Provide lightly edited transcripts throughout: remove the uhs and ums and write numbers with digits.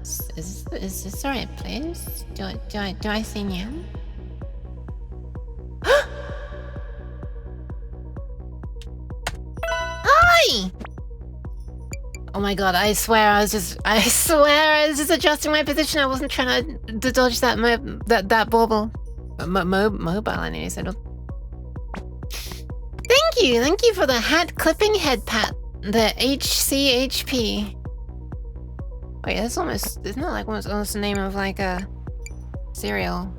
Is this the right place? Do I see Nyan? Hi! Oh my god, I swear I was just adjusting my position. I wasn't trying to dodge that that bauble. Mobile, I nearly said. Thank you for the hat clipping head pat. The HCHP. Wait, that's almost, isn't that like almost the name of like a serial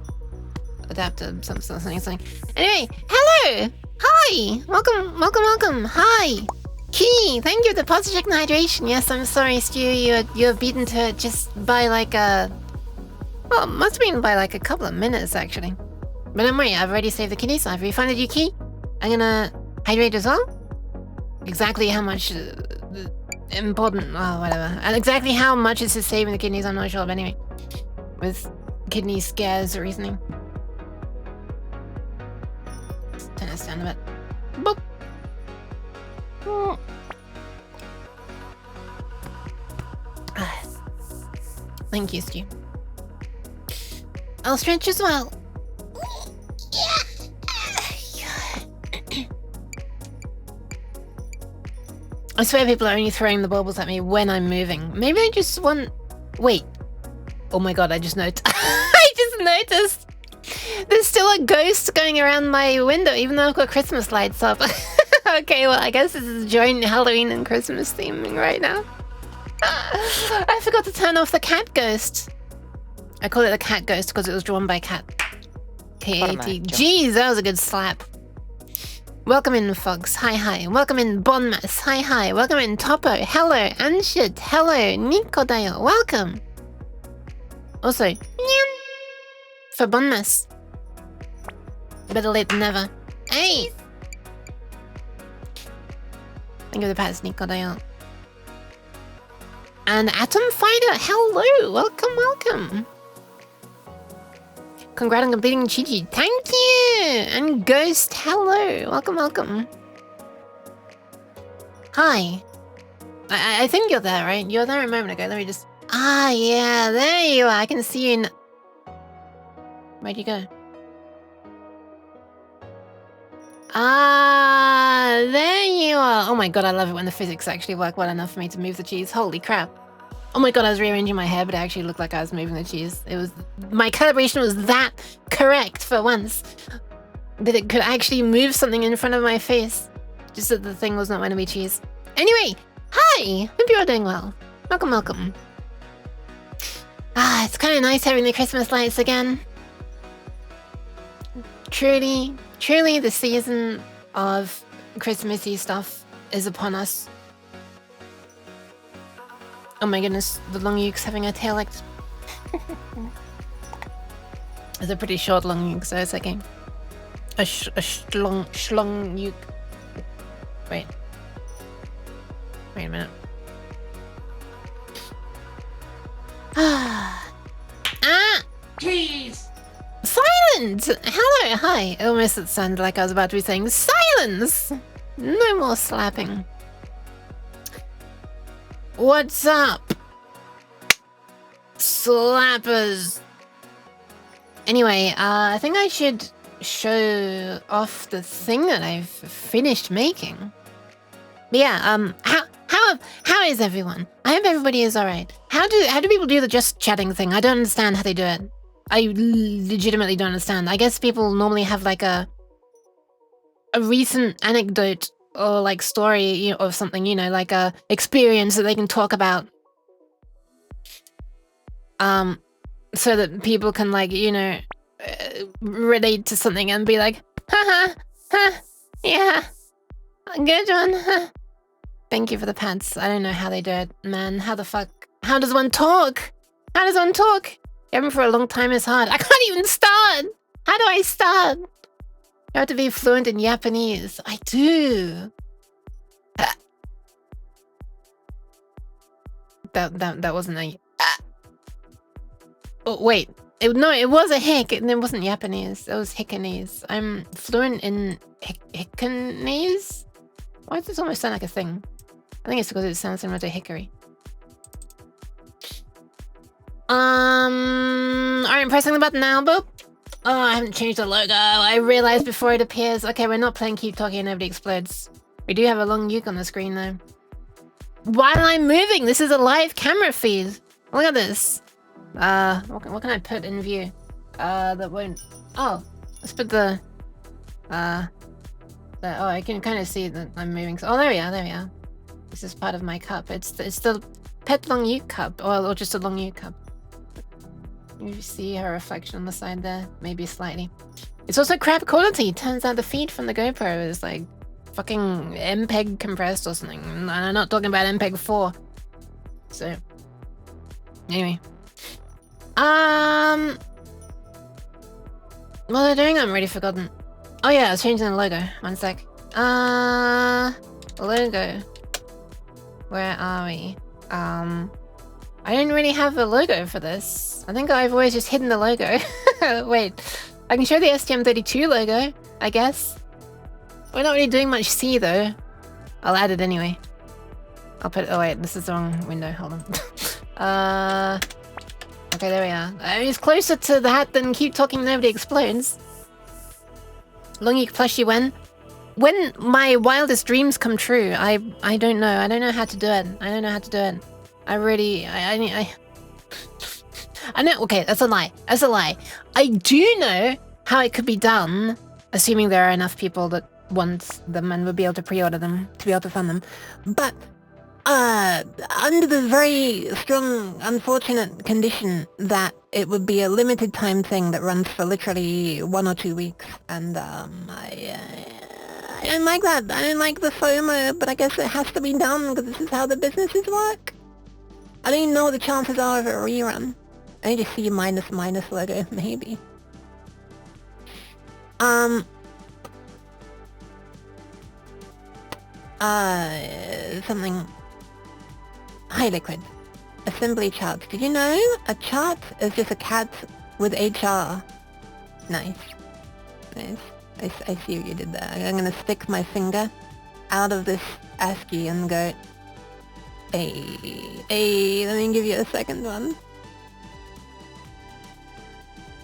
adapter, something. Anyway, hello! Hi! Welcome! Hi! Key! Thank you for the positive check and hydration. Yes, I'm sorry, Stu, you're beaten to it just by like a... Well, it must have been by like a couple of minutes, actually. But don't worry, I've already saved the kidney, so I've refunded you, Key. I'm gonna hydrate as well. Exactly how much... important... Oh, whatever. And exactly how much is saving the kidneys, I'm not sure, but anyway. With kidney scares reasoning. Let's turn this down a bit. Boop. Thank you, Stu. I'll stretch as well. I swear people are only throwing the baubles at me when I'm moving. Maybe I just want... Wait. Oh my god, I just noticed. I just noticed. There's still a ghost going around my window, even though I've got Christmas lights up. Okay, well, I guess this is joint Halloween and Christmas theming right now. I forgot to turn off the cat ghost. I call it the cat ghost because it was drawn by cat. K-A-T. Jeez, that was a good slap. Welcome in, Fox. Hi. Welcome in, Bonmas. Hi. Welcome in, Topo. Hello, Anshit. Hello, Nico Dayo. Welcome. Also, Nyan for Bonmas. Better late than never. Hey! Thank you for the pass, Nico Dayo. And Atom Fighter, hello! Welcome. Congrats on completing Chi-Chi. Thank you! And Ghost, hello! Welcome. Hi. I think you're there, right? You were there a moment ago. Let me just... Ah, yeah, there you are. I can see you in... Where'd you go? Ah, there you are. Oh my god, I love it when the physics actually work well enough for me to move the cheese. Holy crap. Oh my god, I was rearranging my hair, but it actually looked like I was moving the cheese. It was... My calibration was that correct for once. That it could actually move something in front of my face. Just that the thing was not meant to be cheese. Anyway, hi! Hope you're doing well. Welcome. Ah, it's kind of nice having the Christmas lights again. Truly, the season of Christmassy stuff is upon us. Oh my goodness, the long yook's having a tail like... It's a pretty short long yook, so it's okay. A schlong yook. Wait a minute. Please! Silent! Hello, hi. Almost it sounded like I was about to be saying silence! No more slapping. What's up? Slappers! Anyway, I think I should show off the thing that I've finished making. But yeah, how is everyone? I hope everybody is alright. How do people do the just chatting thing? I don't understand how they do it. I legitimately don't understand. I guess people normally have like a recent anecdote or like story, you know, or something, you know, like a experience that they can talk about. So that people can like, you know, relate to something and be like, yeah, good one. Thank you for the pants. I don't know how they do it, man. How does one talk? Having for a long time is hard. I can't even start. How do I start? You have to be fluent in Japanese. I do. That wasn't a... Oh, wait. No, it was a hick. It wasn't Japanese. It was Hickanese. I'm fluent in Hickanese? Why does this almost sound like a thing? I think it's because it sounds similar to hickory. Alright, pressing the button now, boop. Oh, I haven't changed the logo. I realized before it appears. Okay, we're not playing Keep Talking and Nobody Explodes. We do have a long yook on the screen though. While I'm moving, this is a live camera feed. Look at this. What can I put in view? That won't. Oh, let's put the. Oh, I can kind of see that I'm moving. Oh, there we are. There we are. This is part of my cup. It's the pet long yook cup, or just a long yook cup. You see her reflection on the side there, maybe slightly. It's also crap quality. Turns out the feed from the GoPro is like fucking MPEG compressed or something. And I'm not talking about MPEG 4. So, anyway. What are they doing? I'm already forgotten. Oh yeah, I was changing the logo. One sec. Logo. Where are we? I don't really have a logo for this. I think I've always just hidden the logo. Wait, I can show the STM32 logo, I guess. We're not really doing much C though. I'll add it anyway. I'll put. Oh wait, this is the wrong window. Hold on. Okay, there we are. I mean, it's closer to that than Keep Talking Nobody Explodes. Long yook plushie when my wildest dreams come true. I don't know. I don't know how to do it. I don't know how to do it. I really I know. Okay, that's a lie. That's a lie. I do know how it could be done, assuming there are enough people that want them and would be able to pre-order them to be able to fund them. But under the very strong, unfortunate condition that it would be a limited time thing that runs for literally 1 or 2 weeks, and I don't like that. I don't like the FOMO, but I guess it has to be done because this is how the businesses work. I don't even know what the chances are of a rerun. I need to see minus logo, maybe. Something. Hi, Liquid. Assembly chart. Did you know a chart is just a cat with HR? Nice. Nice. I see what you did there. I'm gonna stick my finger out of this ASCII and go, hey, let me give you a second one.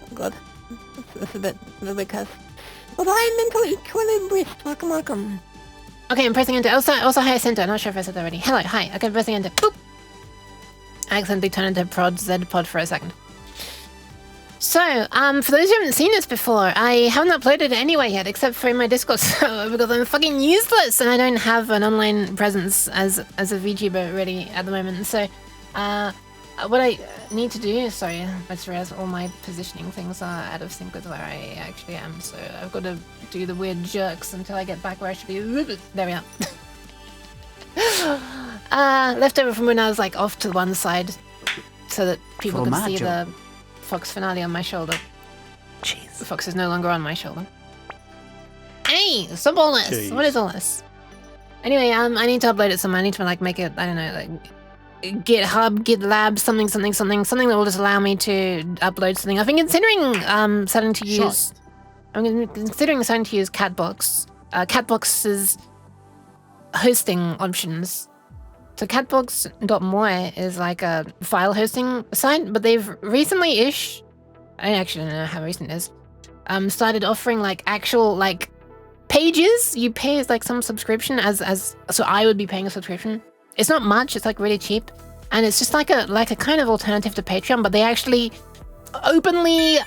Oh god, that's a little bit cuss. Well, I'm mentally equilibrist. Welcome. Okay, I'm pressing enter. Also hi, center. I'm not sure if I said that already. Hello, hi. Okay, pressing enter. Boop. I accidentally turned into prod Z pod for a second. So, for those who haven't seen this before, I haven't uploaded it anywhere yet, except for in my Discord server, because I'm fucking useless and I don't have an online presence as a VTuber really at the moment. So, what I need to do, sorry, I just realized all my positioning things are out of sync with where I actually am. So I've got to do the weird jerks until I get back where I should be. There we are. Left over from when I was like off to one side so that people could see the Fox finale on my shoulder. Jeez. The Fox is no longer on my shoulder. Hey, stop all this. Jeez. What is all this? Anyway, I need to upload it somewhere. I need to like make it, I don't know, like GitHub, GitLab, something that will just allow me to upload something. I've been considering starting to use Catbox. Catbox's hosting options. So catbox.moe is like a file hosting site, but they've recently-ish, I actually don't know how recent it is, started offering like actual like pages. You pay like some subscription so I would be paying a subscription. It's not much, it's like really cheap. And it's just like a kind of alternative to Patreon, but they actually openly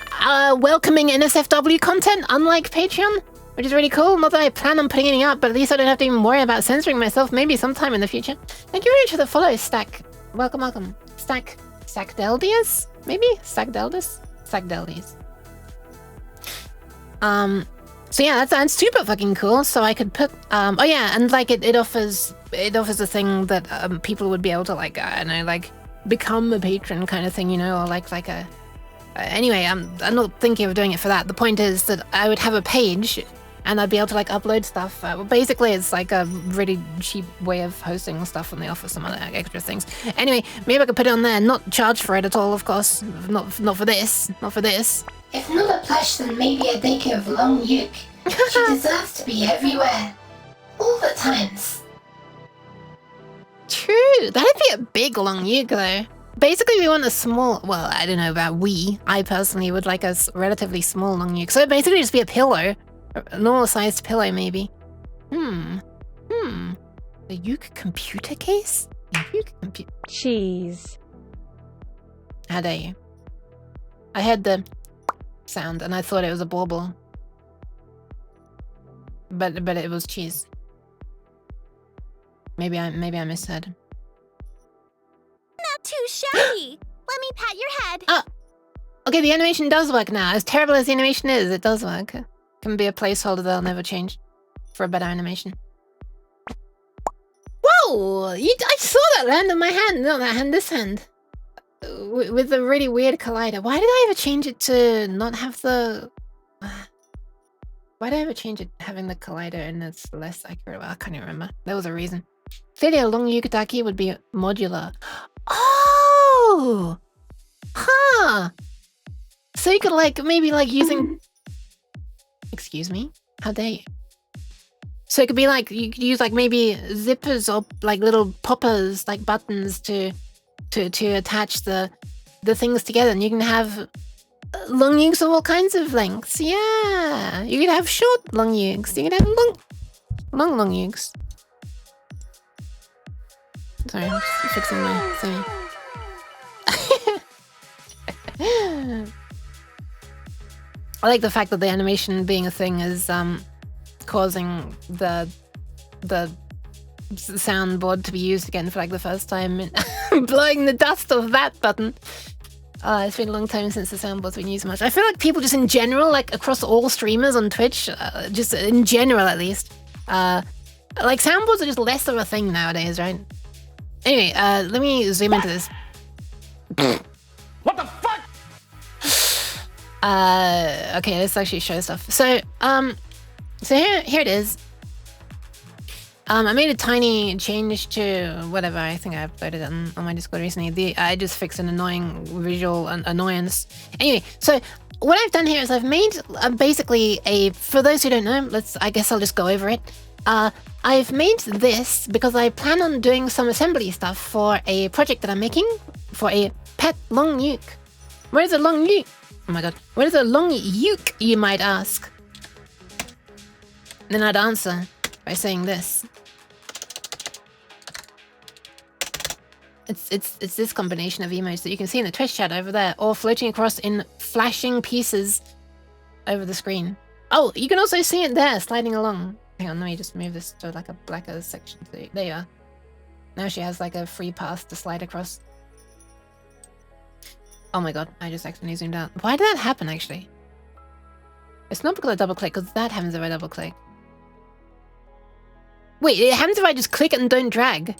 welcoming NSFW content, unlike Patreon, which is really cool. Not that I plan on putting any up, but at least I don't have to even worry about censoring myself, maybe sometime in the future. Thank you very much for the follow, Stack. Welcome. Stackdeldius? Maybe? Stackdeldis? Stackdeldies. So yeah, that's super fucking cool. So I could put, oh yeah, and like it offers a thing that people would be able to like, I don't know, like become a patron kind of thing, you know, or like a, anyway, I'm not thinking of doing it for that. The point is that I would have a page and I'd be able to like upload stuff. Basically, it's like a really cheap way of hosting stuff, and they offer some other extra things. Anyway, maybe I could put it on there, not charge for it at all, of course. Not for this. If not a plush, then maybe a daycare of long yook. She deserves to be everywhere. All the times. True. That'd be a big long yook, though. basically we want a small, well, I don't know about I personally would like a relatively small long uke. So it'd basically just be a pillow, a normal sized pillow maybe. A uke computer case? A uke computer. Cheese. How dare you? I heard the sound and I thought it was a bauble. But it was cheese. Maybe I misheard. Not too shabby. Let me pat your head. Ah! Okay, the animation does work now. As terrible as the animation is, it does work. Can be a placeholder that'll never change for a better animation. Whoa! I saw that land on my hand. No, that hand, this hand. With the really weird collider. Why did I ever change it to not have the... Why did I ever change it having the collider and it's less accurate? Well, I can't even remember. There was a reason. Clearly a long yukataki would be modular. Oh! Huh! So you could like, maybe like using... Excuse me? How dare you? So it could be like, you could use like maybe zippers or like little poppers, like buttons to attach the things together, and you can have long ukes of all kinds of lengths. Yeah, you could have short long ukes. You could have long ukes. Sorry, I'm just fixing my thing. I like the fact that the animation being a thing is causing the soundboard to be used again for like the first time and blowing the dust off that button. It's been a long time since the soundboard's been used much. I feel like people just in general, like across all streamers on Twitch, just in general at least, like soundboards are just less of a thing nowadays, right? Anyway, let me zoom into this. What the fuck? Okay, let's actually show stuff. So, so here it is. I made a tiny change to whatever. I think I uploaded it on my Discord recently. I just fixed an annoying visual annoyance. Anyway, so what I've done here is I've made basically for those who don't know, I guess I'll just go over it. I've made this because I plan on doing some assembly stuff for a project that I'm making for a pet long uke. Where is a long uke? Oh my god. Where is a long uke, you might ask? Then I'd answer by saying this. It's this combination of emotes that you can see in the Twitch chat over there, or floating across in flashing pieces over the screen. Oh, you can also see it there, sliding along. Hang on, let me just move this to like a blacker section. There you are. Now she has like a free path to slide across. Oh my god, I just accidentally zoomed out. Why did that happen, actually? It's not because I double-click, because that happens if I double-click. Wait, it happens if I just click it and don't drag.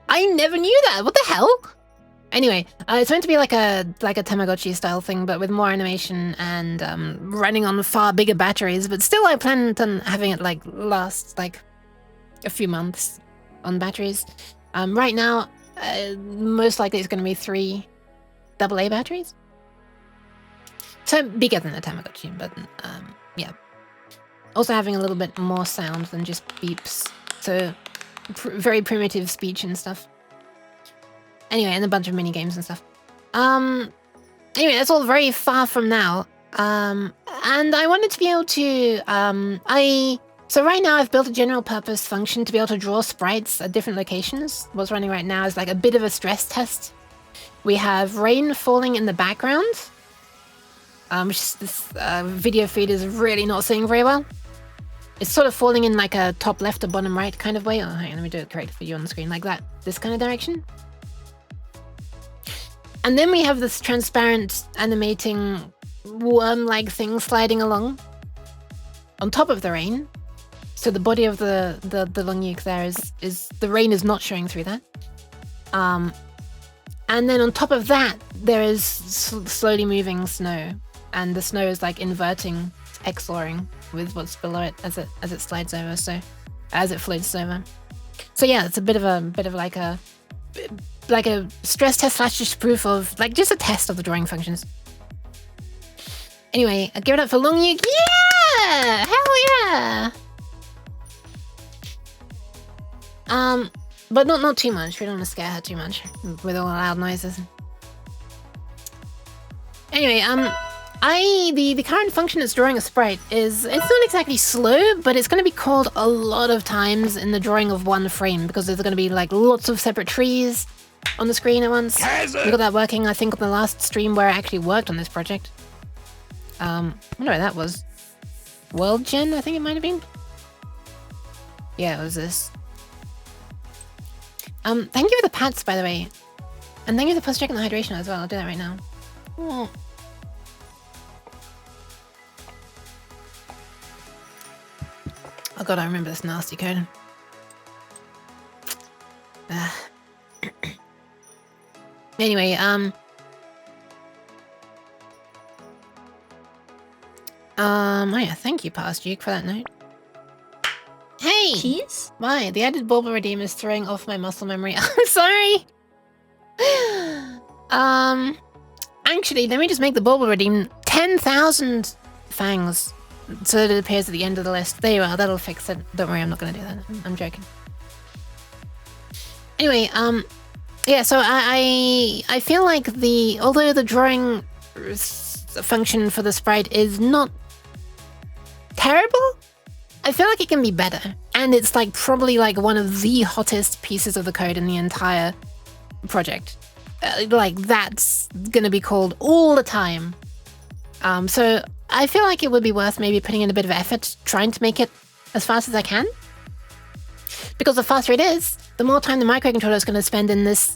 I never knew that. What the hell? Anyway, it's meant to be like a Tamagotchi style thing, but with more animation and running on far bigger batteries. But still, I plan on having it like last like a few months on batteries. Right now, most likely it's going to be 3 AA batteries. So bigger than a Tamagotchi, but yeah. Also having a little bit more sound than just beeps. So very primitive speech and stuff. Anyway, and a bunch of mini games and stuff. Anyway, that's all very far from now. And I wanted to be able to so right now I've built a general purpose function to be able to draw sprites at different locations. What's running right now is like a bit of a stress test. We have rain falling in the background, which this video feed is really not seeing very well. It's sort of falling in like a top left or bottom right kind of way. Oh, hang on, let me do it correct for you on the screen, like that. This kind of direction. And then we have this transparent animating worm-like thing sliding along on top of the rain. So the body of the long uke there is the rain is not showing through that. And then on top of that, there is slowly moving snow, and the snow is like inverting, XORing with what's below it as it slides over. So as it floats over. So yeah, it's a bit of like a stress test / just proof of like just a test of the drawing functions. Anyway, give it up for long uke. Yeah, hell yeah. But not too much. We don't want to scare her too much with all the loud noises. Anyway, the current function it's drawing a sprite is, it's not exactly slow, but it's going to be called a lot of times in the drawing of one frame because there's going to be like lots of separate trees on the screen at once. We got that working, I think, on the last stream where I actually worked on this project. I wonder what that was. World Gen, I think it might have been. Yeah, it was this. Thank you for the pats, by the way. And thank you for the post-check and the hydration as well. I'll do that right now. Oh. Oh god, I remember this nasty code. Anyway, oh yeah, thank you, past Duke, for that note. Hey! Cheese? Why? The added bauble redeem is throwing off my muscle memory. I'm sorry! Actually, let me just make the bauble redeem 10,000 fangs so that it appears at the end of the list. There you are, that'll fix it. Don't worry, I'm not gonna do that. I'm joking. Anyway, yeah, so I feel like although the drawing function for the sprite is not terrible, I feel like it can be better. And it's like probably like one of the hottest pieces of the code in the entire project. Like that's gonna be called all the time. So I feel like it would be worth maybe putting in a bit of effort trying to make it as fast as I can. Because the faster it is, the more time the microcontroller is going to spend in this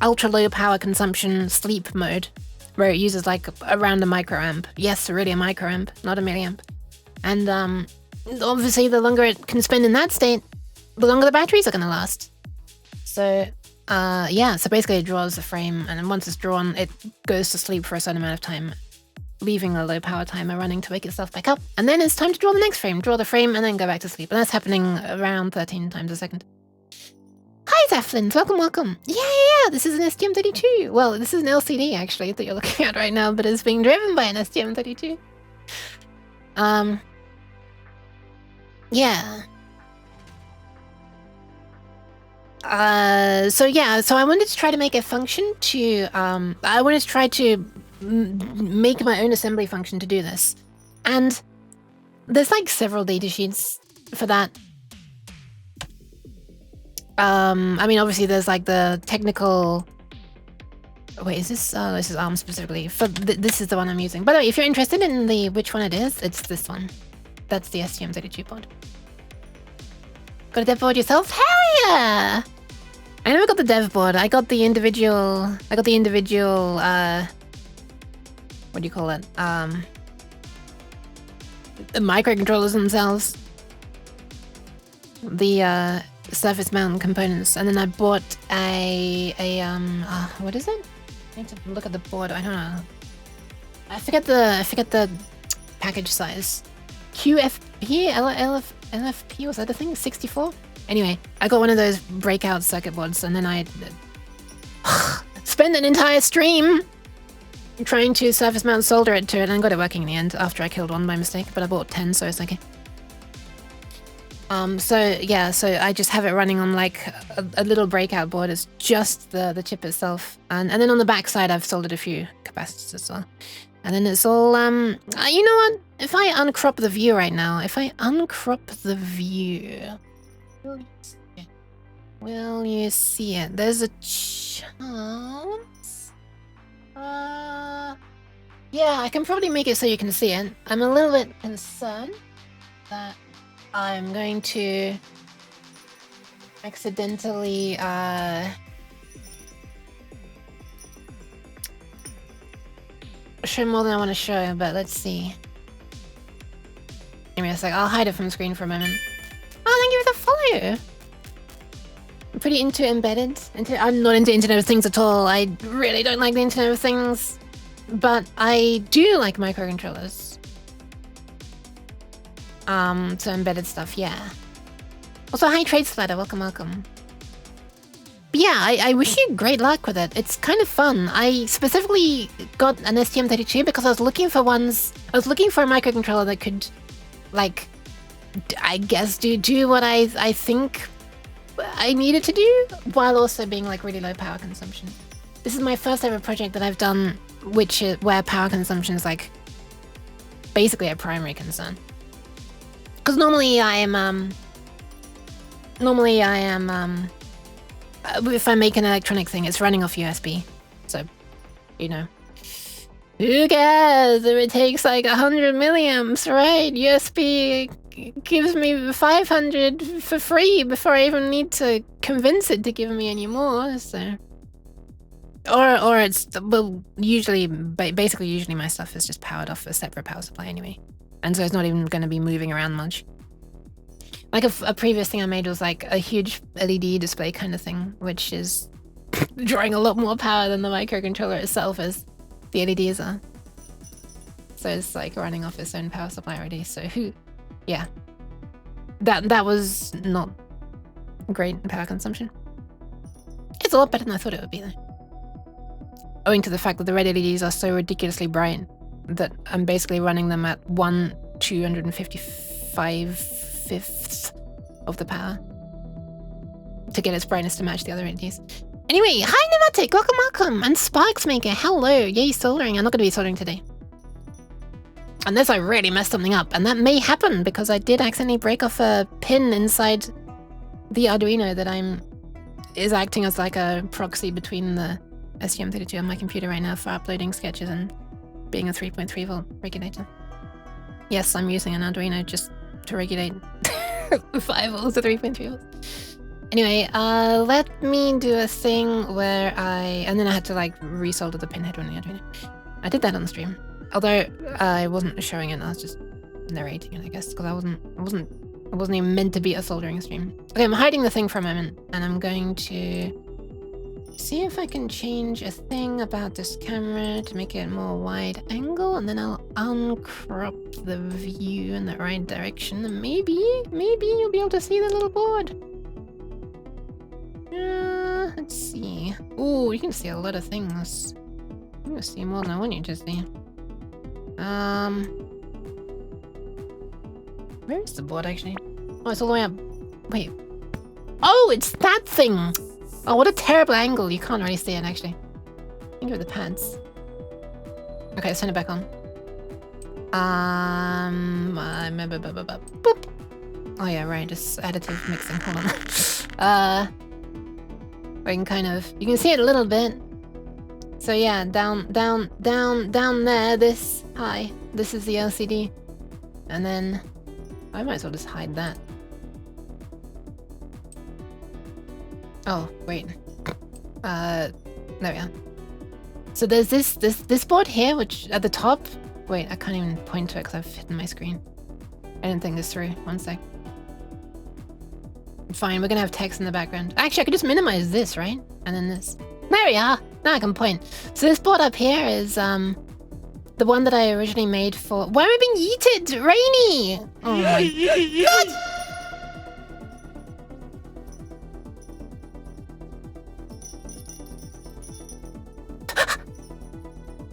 ultra low power consumption sleep mode, where it uses like around a microamp. Yes, really a microamp, not a milliamp. And obviously the longer it can spend in that state, the longer the batteries are going to last. So yeah, so basically it draws the frame, and then once it's drawn, it goes to sleep for a certain amount of time, leaving a low power timer running to wake itself back up. And then it's time to draw the next frame, draw the frame, and then go back to sleep. And that's happening around 13 times a second. Hi, Zaflin. Welcome. Yeah. This is an STM32. Well, this is an LCD, actually, that you're looking at right now, but it's being driven by an STM32. Yeah. So I wanted to try to make a function to, I wanted to try to make my own assembly function to do this. And there's like several datasheets for that. I mean, obviously there's like the technical... Wait, is this... Oh, this is ARM specifically. This is the one I'm using. By the way, if you're interested in which one it is, it's this one. That's the STM32 board. Got a dev board yourself? Hell yeah! I never got the dev board. I got the individual... what do you call it? The microcontrollers themselves. The surface mount components. And then I bought what is it? I need to look at the board. I don't know. I forget the package size. QFP? LFP? Was that the thing? 64? Anyway, I got one of those breakout circuit boards, and then I spent an entire stream trying to surface mount solder it to it, and I got it working in the end after I killed one by mistake, but I bought 10, so it's okay. So yeah, so I just have it running on like a little breakout board. It's just the chip itself, and then on the back side I've soldered a few capacitors as well. And then it's all you know what? If I uncrop the view right now, will you see it? There's a chance. Yeah, I can probably make it so you can see it. I'm a little bit concerned that I'm going to accidentally show more than I want to show, but let's see. Give me a sec, I'll hide it from the screen for a moment. Oh, thank you for the follow! I'm pretty into embedded. I'm not into Internet of Things at all. I really don't like the Internet of Things. But I do like microcontrollers. So embedded stuff, yeah. Also, hi Trade Splatter, welcome. But yeah, I wish you great luck with it. It's kind of fun. I specifically got an STM32 because I was looking for a microcontroller that could, like, I guess do what I think I needed to do while also being like really low power consumption. This is my first ever project that I've done where power consumption is like basically a primary concern. Because normally I am if I make an electronic thing, it's running off USB. So, you know, who cares if it takes like 100 milliamps, right? USB gives me 500 for free before I even need to convince it to give me any more, so... Or it's, well, usually my stuff is just powered off a separate power supply anyway. And so it's not even going to be moving around much. Like a previous thing I made was like a huge LED display kind of thing, which is drawing a lot more power than the microcontroller itself is. The LEDs are. So it's like running off its own power supply already, so yeah. That was not great in power consumption. It's a lot better than I thought it would be though. Owing to the fact that the red LEDs are so ridiculously bright that I'm basically running them at 1/255th of the power to get its brightness to match the other LEDs. Anyway, hi Pneumatic, welcome, and Sparks Maker, hello, yay soldering. I'm not going to be soldering today. Unless I really messed something up, and that may happen because I did accidentally break off a pin inside the Arduino that is acting as like a proxy between the STM32 on my computer right now for uploading sketches and being a 3.3 volt regulator. Yes, I'm using an Arduino just to regulate 5 volts to 3.3 volts. Anyway, let me do a thing where and then I had to like resolder the pinhead on the Arduino. I did that on the stream. Although I wasn't showing it, I was just narrating it, I guess, because I wasn't even meant to be a soldering stream. Okay, I'm hiding the thing for a moment, and I'm going to see if I can change a thing about this camera to make it more wide angle, and then I'll uncrop the view in the right direction, and maybe you'll be able to see the little board. Let's see. Ooh, you can see a lot of things. I'm gonna see more than I want you to see. Where is the board actually? Oh, it's all the way up. Wait. Oh, it's that thing! Oh, what a terrible angle. You can't really see it actually. Think of the pads. Okay, let's turn it back on. Boop. Oh yeah, right, just additive mixing. Hold on. I can kind of, you can see it a little bit. So yeah, down there, this is the LCD. And then, I might as well just hide that. Oh, wait. There we are. So there's this board here, which at the top, wait, I can't even point to it because I've hidden my screen. I didn't think this through, one sec. Fine, we're gonna have text in the background. Actually, I could just minimize this, right? And then this. There we are! Now I can point. So this board up here is, the one that I originally made for... Why am I being yeeted? Rainy! Oh my god!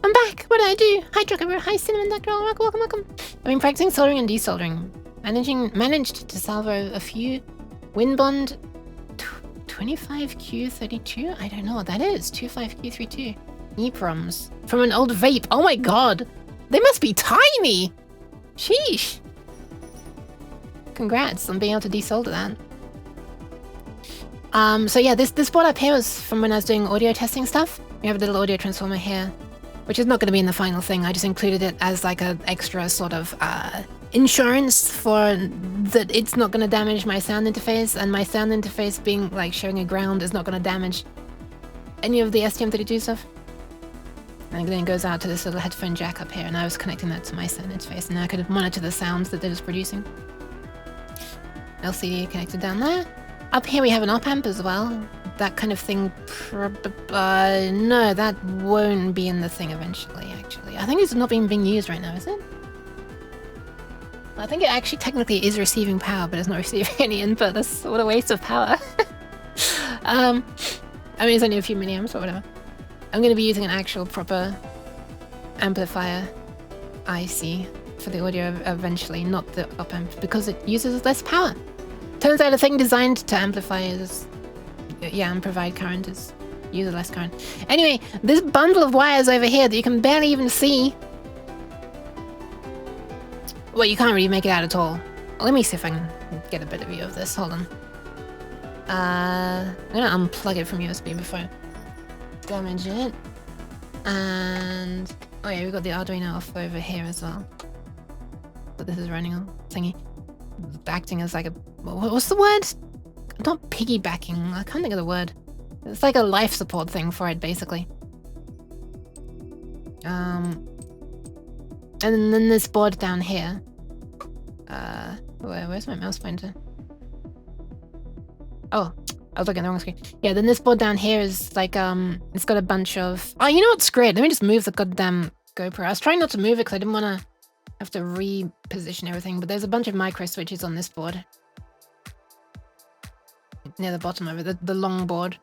I'm back! What did I do? Hi Drucker, hi Cinnamon Doctor, welcome. I've been practicing soldering and desoldering. Managed to salvo a few Winbond 25Q32? I don't know what that is. 25Q32 EEPROMs from an old vape. Oh my god! They must be tiny! Sheesh! Congrats on being able to desolder that. So yeah, this board up here was from when I was doing audio testing stuff. We have a little audio transformer here, which is not going to be in the final thing. I just included it as like an extra sort of insurance for that it's not going to damage my sound interface, and my sound interface being like showing a ground is not going to damage any of the STM32 stuff. And then it goes out to this little headphone jack up here, and I was connecting that to my sound interface, and now I could monitor the sounds that it was producing. LCD connected down there. Up here we have an op-amp as well. That kind of thing, no, that won't be in the thing eventually, actually. I think it's not being used right now, is it? I think it actually technically is receiving power, but it's not receiving any input. That's what a waste of power. I mean, it's only a few milliamps or whatever. I'm going to be using an actual proper amplifier IC for the audio eventually, not the op-amp, because it uses less power. Turns out a thing designed to amplify is, yeah, and provide current is use less current. Anyway, this bundle of wires over here that you can barely even see. Well, you can't really make it out at all. Let me see if I can get a better view of this. Hold on. I'm gonna unplug it from USB before I damage it. And oh yeah, we've got the Arduino off over here as well. But this is running on thingy. Acting as like a what's the word? Not piggybacking. I can't think of the word. It's like a life support thing for it, basically. And then this board down here. Where's my mouse pointer? Oh, I was looking at the wrong screen. Yeah, then this board down here is like, it's got a bunch of... Oh, you know what's great? Let me just move the goddamn GoPro. I was trying not to move it because I didn't want to have to reposition everything, but there's a bunch of micro switches on this board. Near the bottom of it, the long board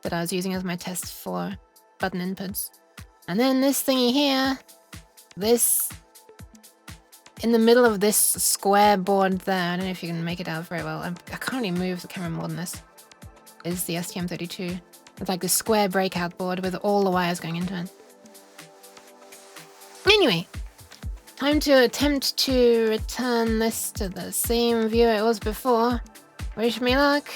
that I was using as my test for button inputs. And then this thingy here, this... in the middle of this square board there, I don't know if you can make it out very well. I can't really move the camera more than this. Is the STM32. It's like this square breakout board with all the wires going into it. Anyway, time to attempt to return this to the same view it was before. Wish me luck.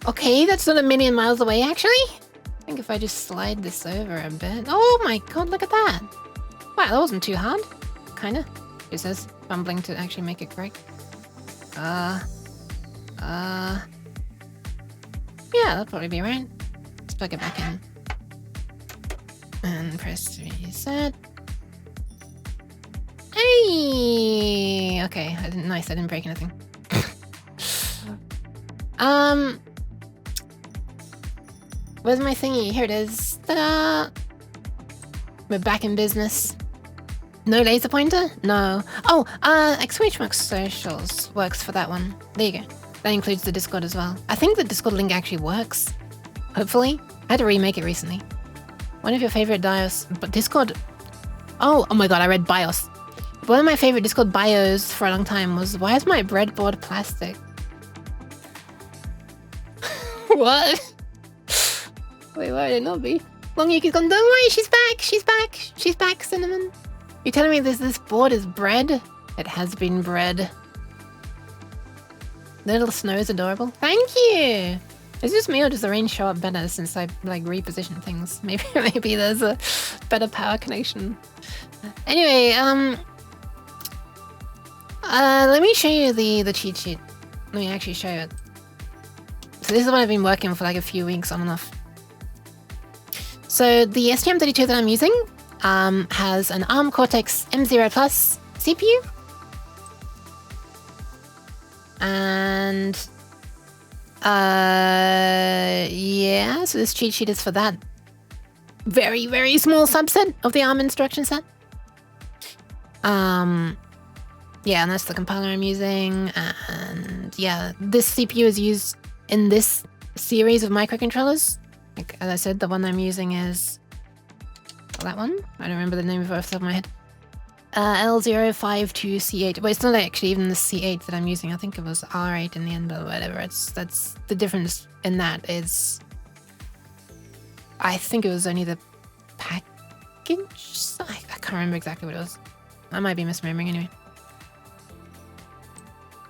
Okay, that's not a million miles away, actually. I think if I just slide this over a bit... Oh my god, look at that! Wow, that wasn't too hard. Kinda. It says fumbling to actually make it correct. Yeah, that'll probably be right. Let's plug it back in. And press reset. Hey! Okay, nice, I didn't break anything. Where's my thingy? Here it is. Ta-da! We're back in business. No laser pointer? No. Oh, Exclamation Socials works for that one. There you go. That includes the Discord as well. I think the Discord link actually works. Hopefully. I had to remake it recently. One of your favorite BIOS... But Discord... Oh my god, I read BIOS. One of my favorite Discord BIOS for a long time was, why is my breadboard plastic? What? Wait, why would it not be? Long Yuki's gone, don't worry, she's back, she's back, she's back, Cinnamon. You're telling me this board is bread? It has been bread. The little snow is adorable. Thank you! Is this me or does the rain show up better since I like repositioned things? Maybe there's a better power connection. Anyway, let me show you the cheat sheet. Let me actually show you it. So this is what I've been working for like a few weeks on and off. So the STM32 that I'm using has an ARM Cortex M0 Plus CPU. And yeah, so this cheat sheet is for that very, very small subset of the ARM instruction set. Yeah, and that's the compiler I'm using. And yeah, this CPU is used in this series of microcontrollers. Like, as I said, the one I'm using is that one. I don't remember the name of it off the top of my head. L052C8. Well, it's not actually even the C8 that I'm using. I think it was R8 in the end, but whatever. That's the difference in that is... I think it was only the package? I can't remember exactly what it was. I might be misremembering anyway.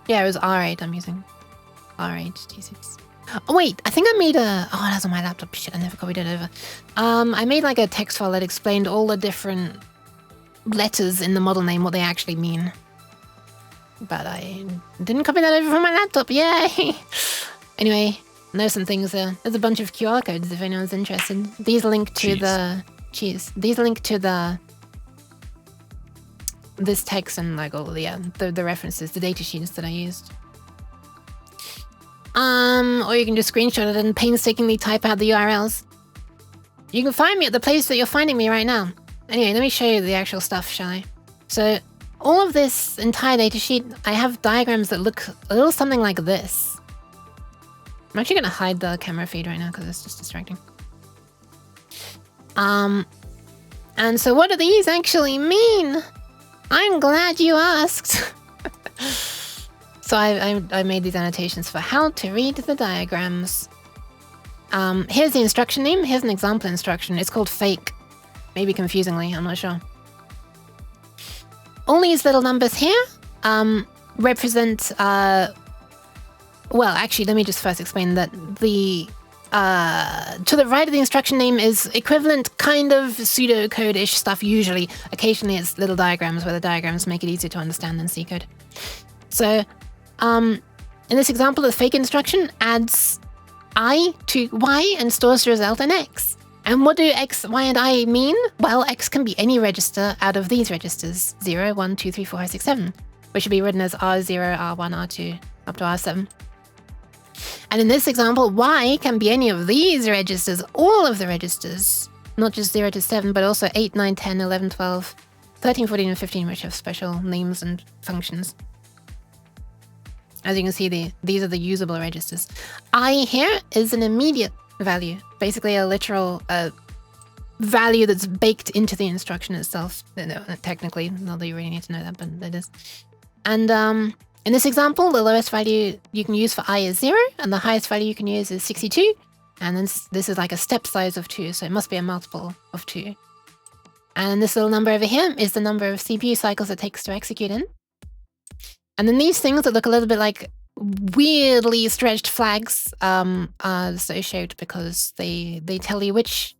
Yeah, it was R8 I'm using. R8 T6. Oh wait, I think I made a... Oh, that's on my laptop. Shit, I never copied it over. I made like a text file that explained all the different letters in the model name, what they actually mean. But I didn't copy that over from my laptop. Yay! Anyway, there's some things there. There's a bunch of QR codes if anyone's interested. These link to the... These link to the... This text and like all the references, the data sheets that I used. Or you can just screenshot it and painstakingly type out the URLs. You can find me at the place that you're finding me right now. Anyway, let me show you the actual stuff, shall I? So, all of this entire datasheet, I have diagrams that look a little something like this. I'm actually going to hide the camera feed right now because it's just distracting. And so what do these actually mean? I'm glad you asked. So I made these annotations for how to read the diagrams. Here's the instruction name. Here's an example instruction. It's called fake. Maybe confusingly, I'm not sure. All these little numbers here represent... well, actually, let me just first explain that the... to the right of the instruction name is equivalent kind of pseudocode-ish stuff usually. Occasionally it's little diagrams where the diagrams make it easier to understand than C code. So, in this example, the fake instruction adds I to Y and stores the result in X. And what do X, Y, and I mean? Well, X can be any register out of these registers. 0, 1, 2, 3, 4, 5, 6, 7. Which should be written as R0, R1, R2, up to R7. And in this example, Y can be any of these registers, all of the registers. Not just 0 to 7, but also 8, 9, 10, 11, 12, 13, 14, and 15, which have special names and functions. As you can see, these are the usable registers. I here is an immediate value, basically a literal value that's baked into the instruction itself. No, technically, not that you really need to know that, but it is. And in this example, the lowest value you can use for I is 0, and the highest value you can use is 62. And then this is like a step size of 2, so it must be a multiple of 2. And this little number over here is the number of CPU cycles it takes to execute in. And then these things that look a little bit like weirdly stretched flags are so shaped because they tell you which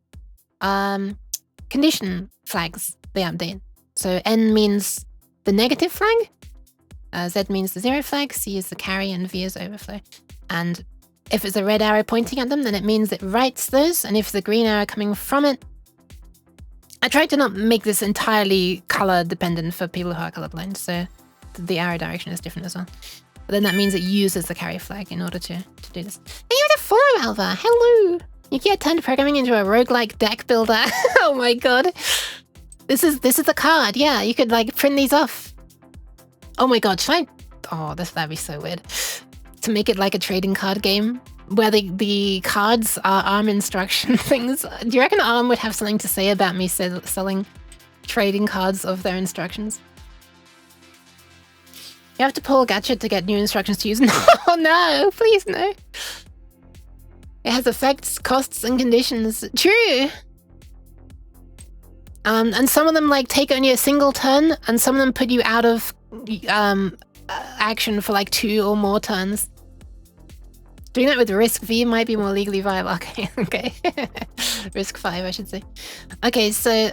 condition flags they update. So N means the negative flag, Z means the 0 flag, C is the carry, and V is overflow. And if it's a red arrow pointing at them, then it means it writes those, and if the green arrow coming from it... I tried to not make this entirely color dependent for people who are colorblind, so the arrow direction is different as well. But then that means it uses the carry flag in order to do this. Thank you for the follow, Alva! Hello! You get turned programming into a roguelike deck builder. Oh my god. This is the card, yeah, you could like print these off. Oh my god, should I... Oh, that'd be so weird. To make it like a trading card game, where the cards are ARM instruction things. Do you reckon ARM would have something to say about me selling trading cards of their instructions? You have to pull Gadget to get new instructions to use. No, no, please no. It has effects, costs, and conditions. True. And some of them like take only a single turn, and some of them put you out of action for like 2 or more turns. Doing that with Risk V might be more legally viable. Okay, okay. Risk 5, I should say. Okay, so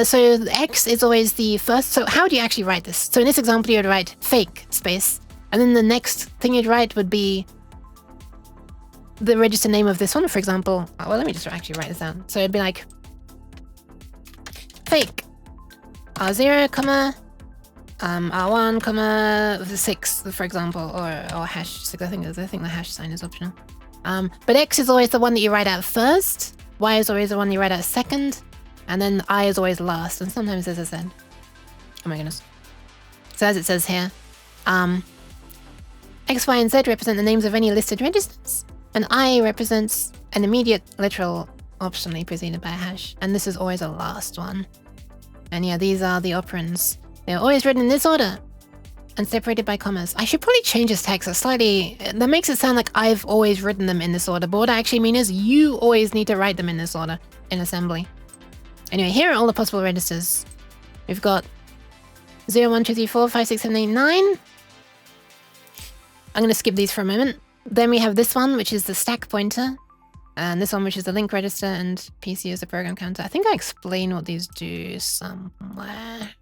so X is always the first. So how do you actually write this? So in this example, you would write fake space, and then the next thing you'd write would be the register name of this one, for example. Well, let me just actually write this down. So it'd be like fake R0, comma, R1, comma, 6, for example, or hash 6. I think the hash sign is optional. But X is always the one that you write out first. Y is always the one you write out second. And then I is always last, and sometimes there's a Z. Oh my goodness. So as it says here, X, Y, and Z represent the names of any listed registers, and I represents an immediate literal optionally preceded by a hash, and this is always a last one. And yeah, these are the operands. They're always written in this order, and separated by commas. I should probably change this text slightly. That makes it sound like I've always written them in this order, but what I actually mean is you always need to write them in this order in assembly. Anyway, here are all the possible registers. We've got 0, 1, 2, 3, 4, 5, 6, 7, 8, 9. I'm going to skip these for a moment. Then we have this one, which is the stack pointer. And this one, which is the link register, and PC is the program counter. I think I explained what these do somewhere.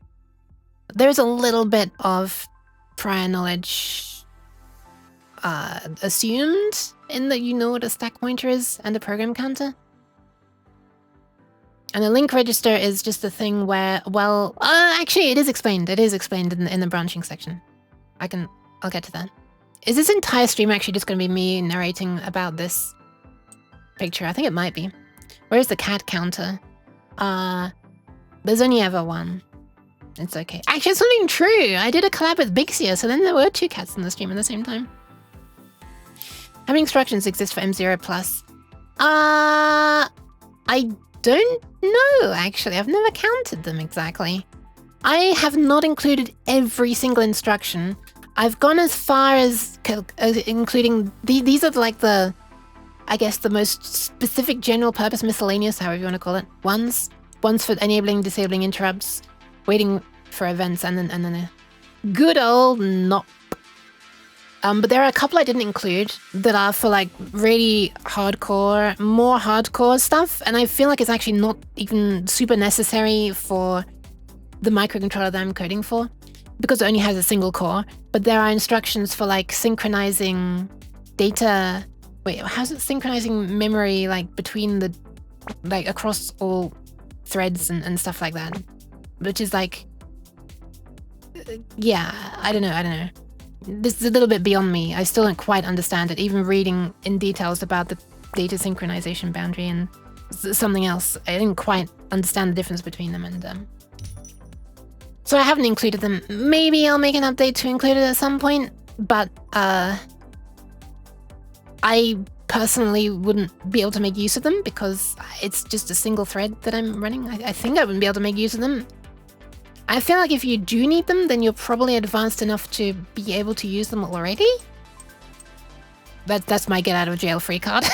There's a little bit of prior knowledge assumed in that you know what a stack pointer is and a program counter. And the link register is just the thing where, well, actually it is explained. It is explained in the branching section. I'll get to that. Is this entire stream actually just going to be me narrating about this picture? I think it might be. Where's the cat counter? There's only ever one. It's okay. Actually, it's not even true. I did a collab with Bixia, so then there were 2 cats in the stream at the same time. How many instructions exist for M0+? I don't know, actually. I've never counted them exactly. I have not included every single instruction. I've gone as far as including... These are like the... I guess the most specific general purpose miscellaneous, however you want to call it, ones. Ones for enabling, disabling interrupts, waiting for events, and then a good old NOP. But there are a couple I didn't include that are for like really hardcore, more hardcore stuff, and I feel like it's actually not even super necessary for the microcontroller that I'm coding for, because it only has a single core. But there are instructions for like synchronizing data. Wait, how's it synchronizing memory like between the, like across all threads and stuff like that? Which is like, yeah, I don't know. This is a little bit beyond me. I still don't quite understand it, even reading in details about the data synchronization boundary and something else. I didn't quite understand the difference between them, and so I haven't included them. Maybe I'll make an update to include it at some point, but I personally wouldn't be able to make use of them because it's just a single thread that I'm running. I think I wouldn't be able to make use of them. I feel like if you do need them, then you're probably advanced enough to be able to use them already. That's my get out of jail free card.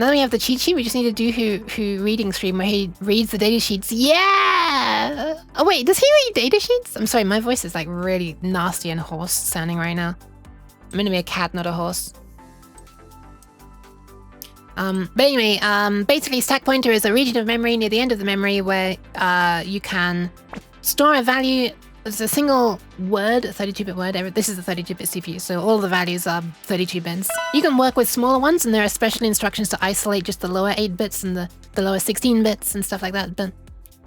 Now that we have the cheat sheet, we just need to do who reading stream where he reads the data sheets. Yeah! Oh wait, does he read data sheets? I'm sorry, my voice is like really nasty and hoarse sounding right now. I'm gonna be a cat, not a horse. But anyway, basically stack pointer is a region of memory near the end of the memory where you can store a value. It's a single word, a 32-bit word. This is a 32-bit CPU, so all the values are 32 bits. You can work with smaller ones, and there are special instructions to isolate just the lower 8 bits and the lower 16 bits and stuff like that, but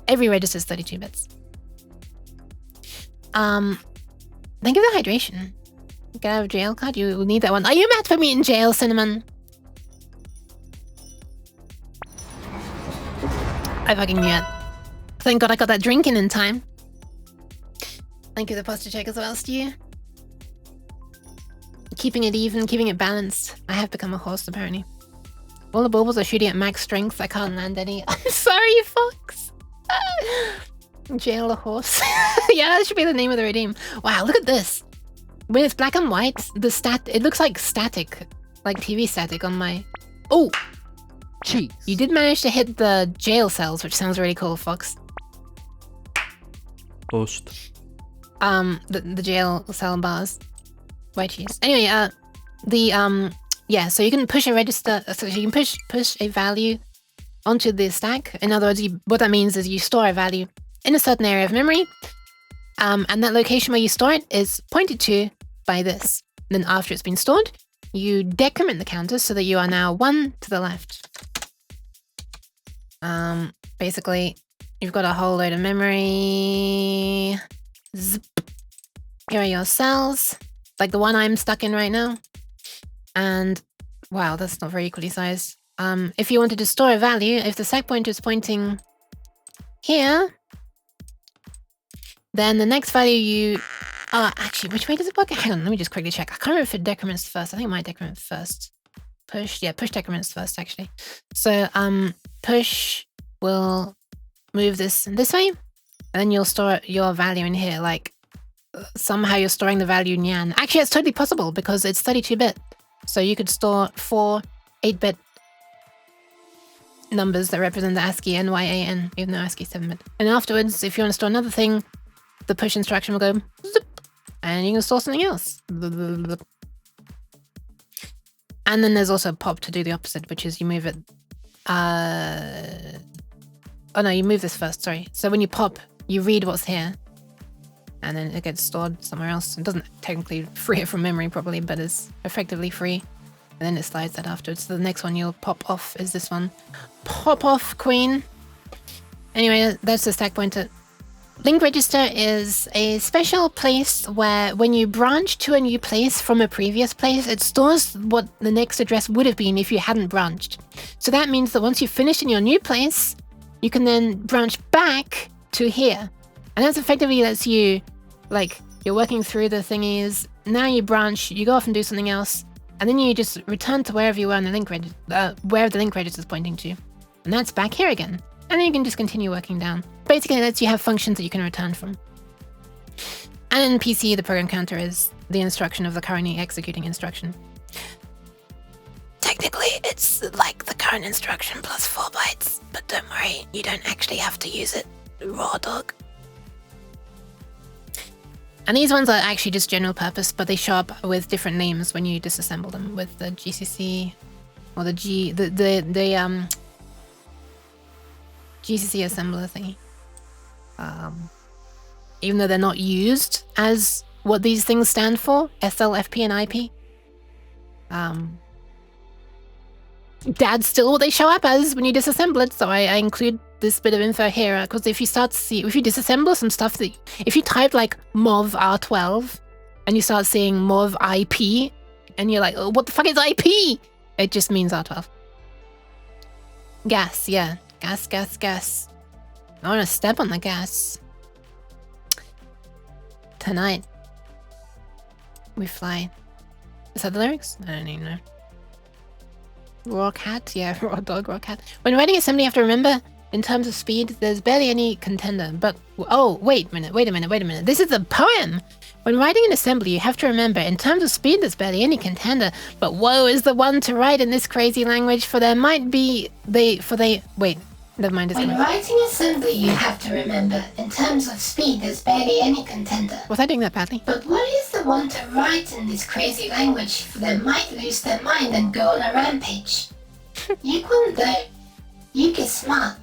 every register is 32 bits. Thank you for the hydration. Get out of jail card, you will need that one. Are you mad for me in jail, Cinnamon? I fucking knew it. Thank God I got that drink in time. Thank you for the posture check as well, Stu. Keeping it even, keeping it balanced. I have become a horse, apparently. All the baubles are shooting at max strength. I can't land any. I'm sorry, Fox. Jail a horse. Yeah, that should be the name of the redeem. Wow, look at this. When it's black and white, it looks like static. Like TV static on my... Oh! Cheese. You did manage to hit the jail cells, which sounds really cool, Fox. Post. The jail cell bars. White cheese. Anyway, yeah, so you can push a register, so you can push a value onto the stack. In other words, what that means is you store a value in a certain area of memory, and that location where you store it is pointed to by this. Then after it's been stored, you decrement the counter so that you are now 1 to the left. Basically, you've got a whole load of memory. Zip. Here are your cells, like the one I'm stuck in right now. And wow, that's not very equally sized. If you wanted to store a value, if the stack pointer is pointing here, then the next value you... actually, which way does it work? Hang on, let me just quickly check. I can't remember if it decrements first. I think it might decrement first. Push decrements first, actually. So, push will move this way, and then you'll store your value in here. Like, somehow you're storing the value nyan. Actually, it's totally possible because it's 32-bit. So you could store 4 8-bit numbers that represent the ASCII NYAN, even though ASCII is 7-bit. And afterwards, if you want to store another thing, the push instruction will go zip, and you can store something else. And then there's also pop to do the opposite, which is you move it... Oh no, you move this first, sorry. So when you pop, you read what's here, and then it gets stored somewhere else. It doesn't technically free it from memory probably, but it's effectively free. And then it slides that afterwards. So the next one you'll pop off is this one. Pop off, queen. Anyway, that's the stack pointer. Link register is a special place where when you branch to a new place from a previous place, it stores what the next address would have been if you hadn't branched. So that means that once you've finished in your new place, you can then branch back to here. And that's effectively lets you, like, you're working through the thingies, now you branch, you go off and do something else, And then you just return to wherever you were on the link register, where the link register is pointing to. And that's back here again. And then you can just continue working down. Basically, it lets you have functions that you can return from. And in PC, the program counter is the instruction of the currently executing instruction. Technically, it's like the current instruction plus 4 bytes, but don't worry, you don't actually have to use it raw dog. And these ones are actually just general purpose, but they show up with different names when you disassemble them with the GCC or the GCC assembler thingy. Even though they're not used as what these things stand for, SL, FP, and IP. That's still what they show up as when you disassemble it, so I include this bit of info here, because if you disassemble some stuff that, if you type like MOV R12, and you start seeing MOV IP, and you're like, oh, what the fuck is IP? It just means R12. Gas, yeah. Gas. I want to step on the gas. Tonight, we fly. Is that the lyrics? I don't even know. Raw cat? Yeah, raw dog, raw cat. When writing assembly, you have to remember, in terms of speed, there's barely any contender. But, oh, wait a minute. This is a poem! When writing an assembly, you have to remember, in terms of speed, there's barely any contender. But woe is the one to write in this crazy language, for there might be... Wait, never mind. When writing assembly, you have to remember, in terms of speed, there's barely any contender. Was I doing that badly? But what is the one to write in this crazy language, for they might lose their mind and go on a rampage? Yook won't though. Yook is smart.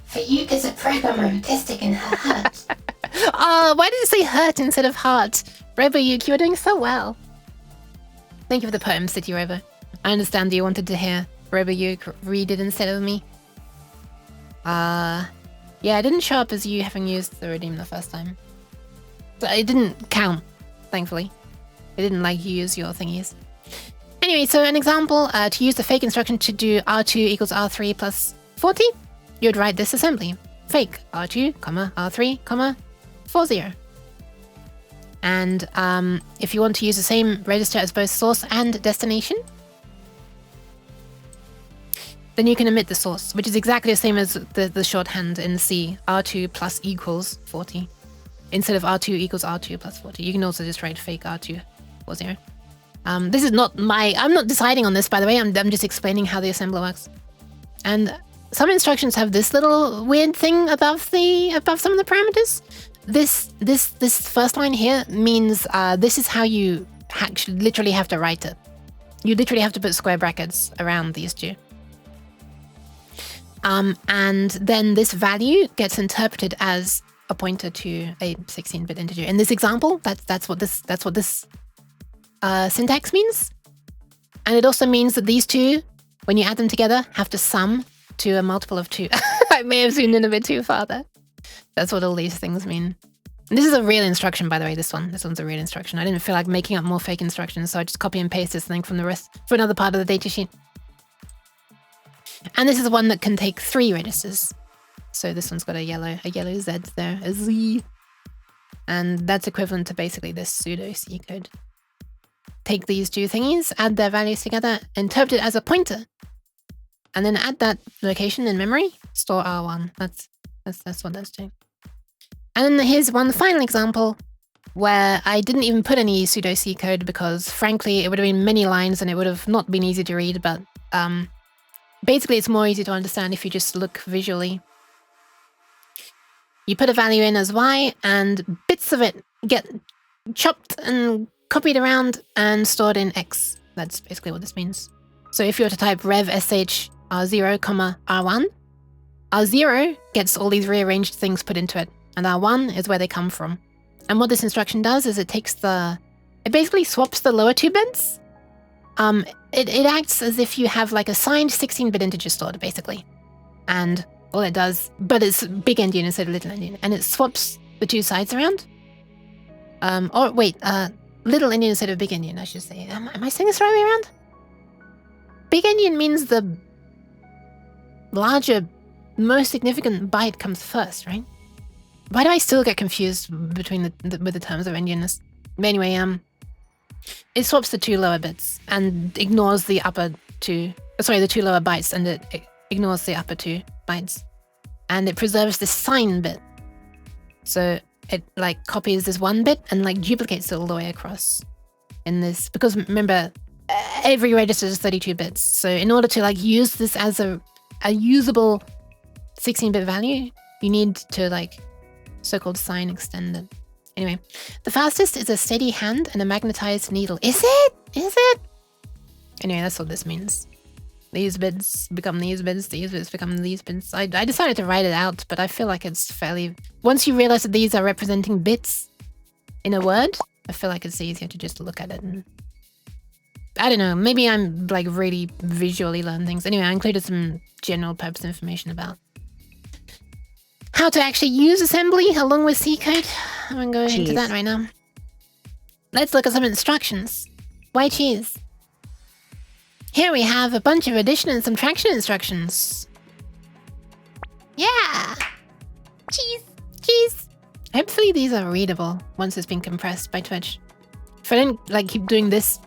For Yook is a programmer autistic in her heart. Oh, why did it say hurt instead of heart? Robo Yook, you were doing so well. Thank you for the poem, City Robo. I understand that you wanted to hear Robo Yook read it instead of me. Yeah, it didn't show up as you having used the redeem the first time. So it didn't count, thankfully. It didn't like you use your thingies. Anyway, so an example, to use the fake instruction to do R2 equals R3 plus 40, you'd write this assembly. Fake R2, R3, 40. And if you want to use the same register as both source and destination, then you can omit the source, which is exactly the same as the shorthand in C, R2 plus equals 40. Instead of R2 equals R2 plus 40. You can also just write fake R2 40. This is not I'm not deciding on this, by the way. I'm just explaining how the assembler works. And some instructions have this little weird thing above some of the parameters. This first line here means this is how you actually literally have to write it. You literally have to put square brackets around these two. And then this value gets interpreted as a pointer to a 16-bit integer. In this example, that's what this syntax means. And it also means that these two, when you add them together, have to sum to a multiple of 2. I may have zoomed in a bit too far there. That's what all these things mean. And this is a real instruction, by the way, this one's a real instruction. I didn't feel like making up more fake instructions, so I just copy and paste this thing from the rest for another part of the datasheet. And this is one that can take 3 registers. So this one's got a yellow Z there, a Z. And that's equivalent to basically this pseudo C code. Take these two thingies, add their values together, interpret it as a pointer. And then add that location in memory, store R1. That's what that's doing. And then here's one final example where I didn't even put any pseudo C code because frankly it would have been many lines and it would have not been easy to read, but basically it's more easy to understand if you just look visually. You put a value in as Y and bits of it get chopped and copied around and stored in X. That's basically what this means. So if you were to type rev sh R0, R1, R0 gets all these rearranged things put into it, and R1 is where they come from. And what this instruction does is it basically swaps the lower 2 bits. It acts as if you have like a signed 16-bit integer stored, basically. And all it does, but it's big endian instead of little endian, and it swaps the 2 sides around. Little endian instead of big endian, I should say. Am I saying this the right way around? Big endian means the larger, most significant byte comes first, right? Why do I still get confused between with the terms of endianness? But anyway, it swaps the 2 lower bits and ignores the upper 2. Sorry, the 2 lower bytes, and it ignores the upper 2 bytes. And it preserves this sign bit. So it like copies this 1 bit and like duplicates it all the way across in this, because remember, every register is 32 bits. So in order to like use this as a usable 16-bit value, you need to like so-called sign extend it. Anyway, the fastest is a steady hand and a magnetized needle. Is it? Is it? Anyway, that's what this means. These bits become these bits become these bits. I decided to write it out, but I feel like it's fairly... Once you realize that these are representing bits in a word, I feel like it's easier to just look at it and... I don't know, maybe I'm like really visually learn things. Anyway, I included some general purpose information about how to actually use assembly along with C code. I'm gonna go into that right now. Let's look at some instructions. Why cheese? Here we have a bunch of addition and subtraction instructions. Yeah! Cheese. Cheese! Hopefully these are readable once it's been compressed by Twitch. If I don't like keep doing this,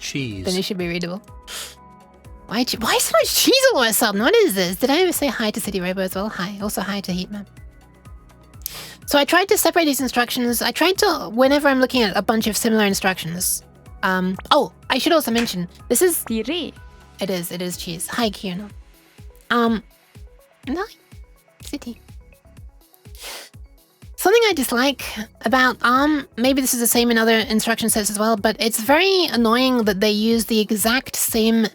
cheese, then it should be readable. Why so much cheese all of a sudden? What is this? Did I ever say hi to City Robo as well? Hi. Also hi to Heatmap. So I tried to separate these instructions. I tried to, whenever I'm looking at a bunch of similar instructions. Oh, I should also mention, this is... Tiri. It is cheese. Hi, Kierno. No, City. Something I dislike about ARM, maybe this is the same in other instruction sets as well, but it's very annoying that they use the exact same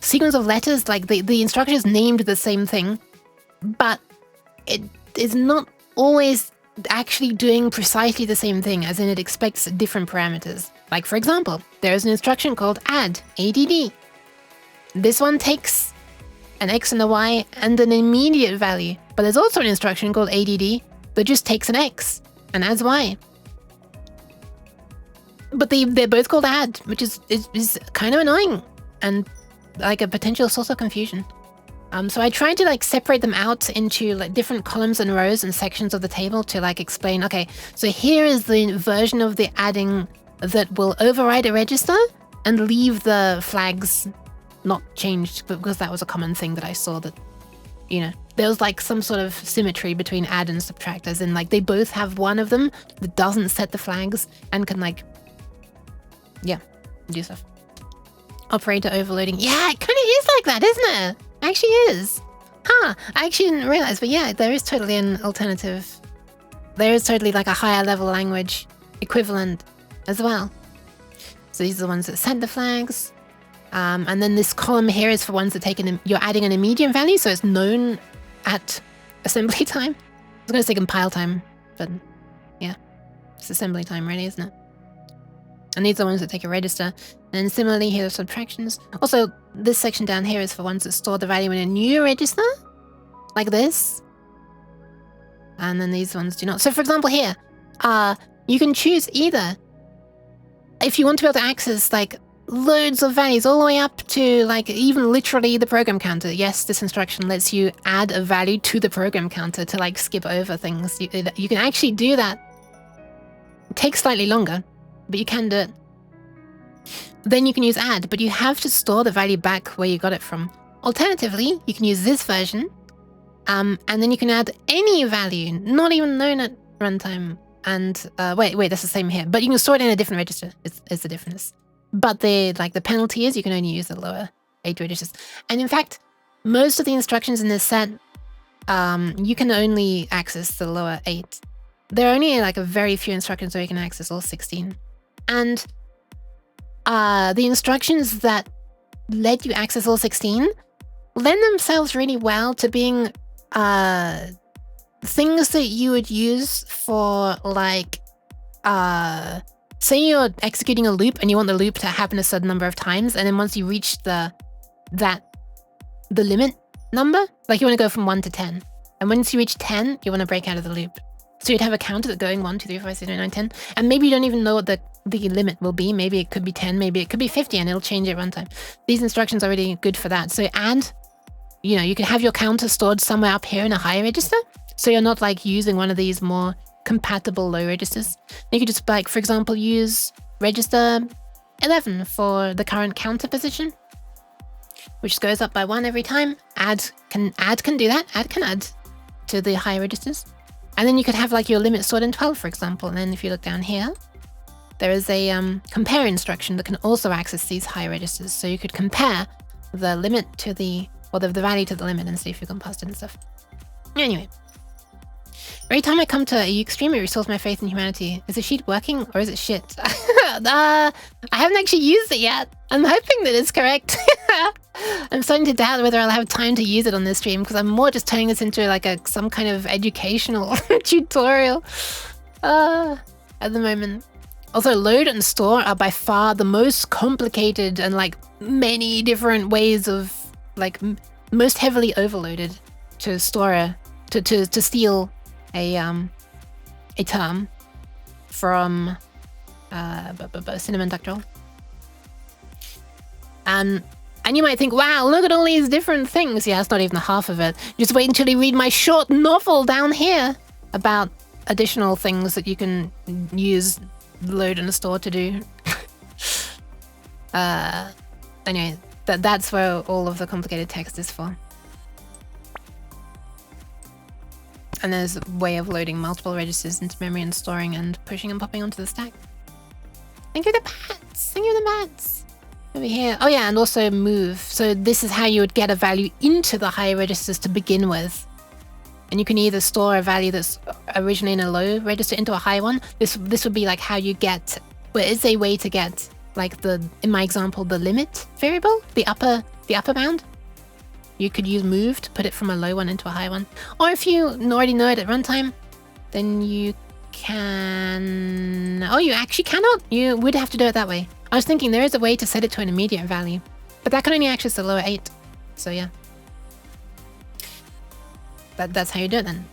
sequence of letters, like the instruction is named the same thing, but it is not always actually doing precisely the same thing, as in it expects different parameters. Like for example, there is an instruction called add, ADD. This one takes an X and a Y and an immediate value, but there's also an instruction called ADD that just takes an X and adds Y. But they're both called add, which is kind of annoying and like a potential source of confusion. So I tried to like separate them out into like different columns and rows and sections of the table to like explain, okay, so here is the version of the adding that will override a register and leave the flags not changed, because that was a common thing that I saw, that, you know, there was like some sort of symmetry between add and subtract, as in like they both have one of them that doesn't set the flags and can like, yeah, do stuff. Operator overloading. Yeah, it kind of is like that, isn't it? Actually is. Huh, I actually didn't realize, but yeah, there is totally an alternative. There is totally like a higher level language equivalent as well. So these are the ones that set the flags. And then this column here is for ones that take you're adding an immediate value, so it's known at assembly time. I was going to say compile time, but yeah, it's assembly time really, isn't it? And these are the ones that take a register. And similarly, here are subtractions. Also, this section down here is for ones that store the value in a new register, like this. And then these ones do not. So for example here, you can choose either, if you want to be able to access like loads of values all the way up to like even literally the program counter. Yes, this instruction lets you add a value to the program counter to like skip over things. You can actually do that. It takes slightly longer, but you can do it. Then you can use add, but you have to store the value back where you got it from. Alternatively, you can use this version, and then you can add any value, not even known at runtime. And wait, that's the same here. But you can store it in a different register. Is the difference. But the penalty is you can only use the lower 8 registers. And in fact, most of the instructions in this set, you can only access the lower 8. There are only like a very few instructions where you can access all 16. And the instructions that let you access all 16 lend themselves really well to being things that you would use for like, say you're executing a loop and you want the loop to happen a certain number of times, and then once you reach the limit number, like you want to go from 1 to 10, and once you reach 10, you want to break out of the loop. So you'd have a counter that's going 1, 2, 3, 4, 5, 6, 7, 8, 9, 10, and maybe you don't even know what the limit will be. Maybe it could be 10, maybe it could be 50, and it'll change at runtime. These instructions are really good for that. So add, you know, you can have your counter stored somewhere up here in a higher register, so you're not like using one of these more compatible low registers. You could just like, for example, use register 11 for the current counter position, which goes up by 1 every time. Add can do that. Add can add to the high registers. And then you could have like your limit stored in 12, for example. And then if you look down here, there is a compare instruction that can also access these high registers. So you could compare the limit to the value to the limit and see if you can pass it and stuff. Anyway, every time I come to a yook stream, it restores my faith in humanity. Is the sheet working or is it shit? I haven't actually used it yet. I'm hoping that it's correct. I'm starting to doubt whether I'll have time to use it on this stream because I'm more just turning this into like some kind of educational tutorial at the moment. Also, load and store are by far the most complicated and like many different ways of like most heavily overloaded to store to steal a term from cinnamon duck roll. And you might think, wow, look at all these different things. Yeah, it's not even the half of it. Just wait until you read my short novel down here about additional things that you can use load and store to do. Anyway, that's where all of the complicated text is for. And there's a way of loading multiple registers into memory and storing and pushing and popping onto the stack. Thank you for the pats! Thank you for the pats! Over here. Oh yeah, and also move. So this is how you would get a value into the high registers to begin with. And you can either store a value that's originally in a low register into a high one. This would be like how you get, well, it's a way to get like in my example, the limit variable, the upper bound. You could use move to put it from a low one into a high one. Or if you already know it at runtime, then you can... Oh, you actually cannot? You would have to do it that way. I was thinking there is a way to set it to an immediate value, but that can only access the lower 8. So yeah. That's how you do it then.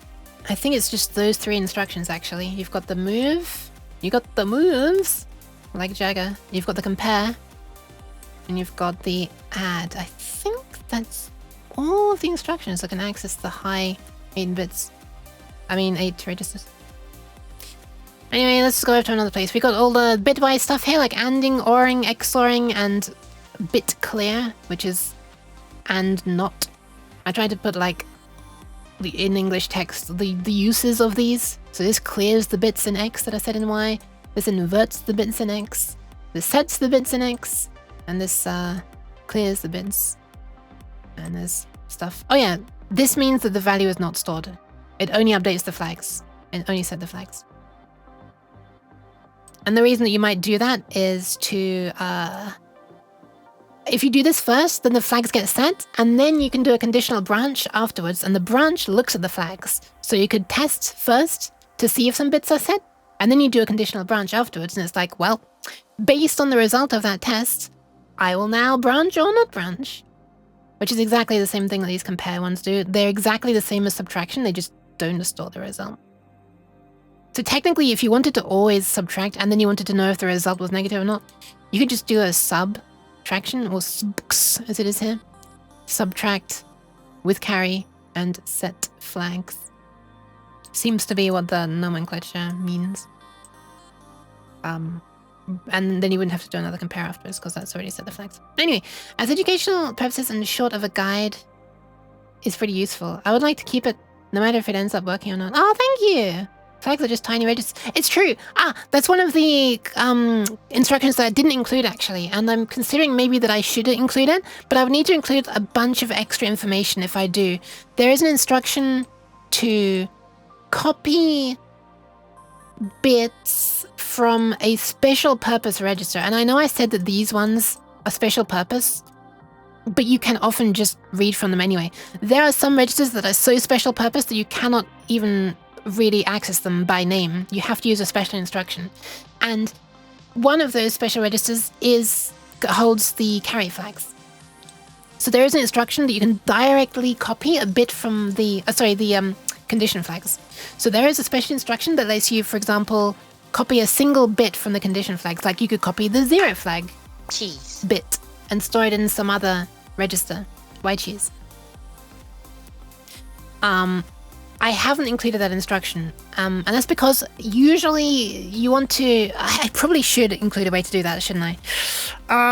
I think it's just those 3 instructions actually. You've got the move, you got the moves, like Jagger. You've got the compare, and you've got the add. I think that's all of the instructions that can access the high 8 bits. I mean 8 registers. Anyway, let's go over to another place. We got all the bitwise stuff here, like anding, oring, XORing, and bit clear, which is and not. I tried to put like in English text the uses of these. So this clears the bits in X that are set in Y. This inverts the bits in X. This sets the bits in X, and this clears the bits. And there's stuff. Oh yeah, this means that the value is not stored. It only updates the flags and only set the flags. And the reason that you might do that is to, if you do this first, then the flags get set, and then you can do a conditional branch afterwards, and the branch looks at the flags. So you could test first to see if some bits are set, and then you do a conditional branch afterwards, and it's like, well, based on the result of that test, I will now branch or not branch. Which is exactly the same thing that these compare ones do. They're exactly the same as subtraction, they just don't store the result. So technically, if you wanted to always subtract and then you wanted to know if the result was negative or not, you could just do a subtraction, or subx as it is here. Subtract with carry and set flags. Seems to be what the nomenclature means. And then you wouldn't have to do another compare afterwards because that's already set the flags. Anyway, as educational purposes and short of a guide is pretty useful. I would like to keep it no matter if it ends up working or not. Oh, thank you! Flags are just tiny registers. It's true. That's one of the instructions that I didn't include actually, and I'm considering maybe that I should include it, but I would need to include a bunch of extra information if I do. There is an instruction to copy bits from a special purpose register, and I know I said that these ones are special purpose, but you can often just read from them anyway. There are some registers that are so special purpose that you cannot even really access them by name. You have to use a special instruction. And one of those special registers holds the carry flags. So there is an instruction that you can directly copy a bit from the condition flags. So there is a special instruction that lets you, for example, copy a single bit from the condition flags. Like you could copy the 0 flag bit and store it in some other register. Why cheese? I haven't included that instruction. And that's because usually you want to... I probably should include a way to do that, shouldn't I?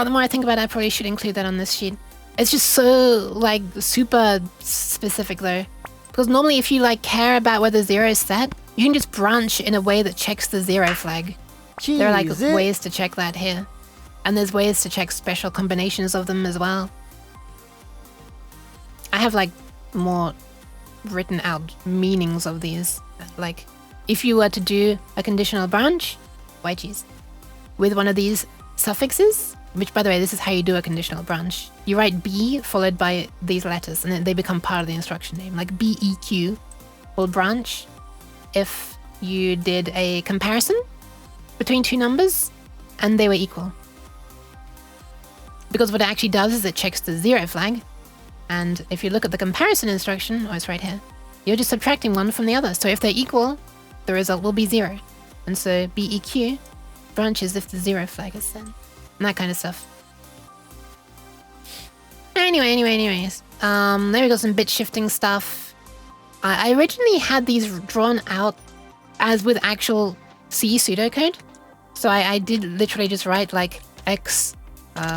The more I think about it, I probably should include that on this sheet. It's just so, like, super specific, though. Because normally if you, like, care about whether 0 is set, you can just branch in a way that checks the 0 flag. There are, like, ways to check that here. And there's ways to check special combinations of them as well. I have, like, more written out meanings of these. Like, if you were to do a conditional branch, why cheese, with one of these suffixes, which, by the way, this is how you do a conditional branch. You write B followed by these letters, and then they become part of the instruction name. Like BEQ will branch if you did a comparison between two numbers and they were equal. Because what it actually does is it checks the 0 flag, and if you look at the comparison instruction, oh, it's right here, you're just subtracting one from the other. So if they're equal, the result will be 0. And so BEQ branches if the 0 flag is set. And that kind of stuff. Anyways. There we go, some bit shifting stuff. I originally had these drawn out as with actual C pseudocode. So I did literally just write like X,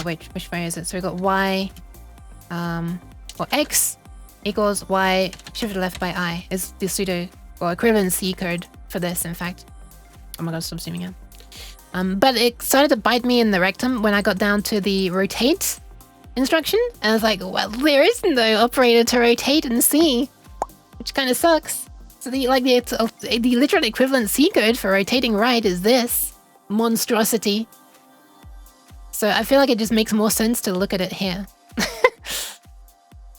wait, which way is it? So we got Y, or X equals Y shifted left by I is the pseudo or equivalent C code for this, in fact. Oh my god, stop zooming out. But it started to bite me in the rectum when I got down to the rotate instruction. And I was like, well, there is no operator to rotate in C, which kind of sucks. So the literal equivalent C code for rotating right is this monstrosity. So I feel like it just makes more sense to look at it here.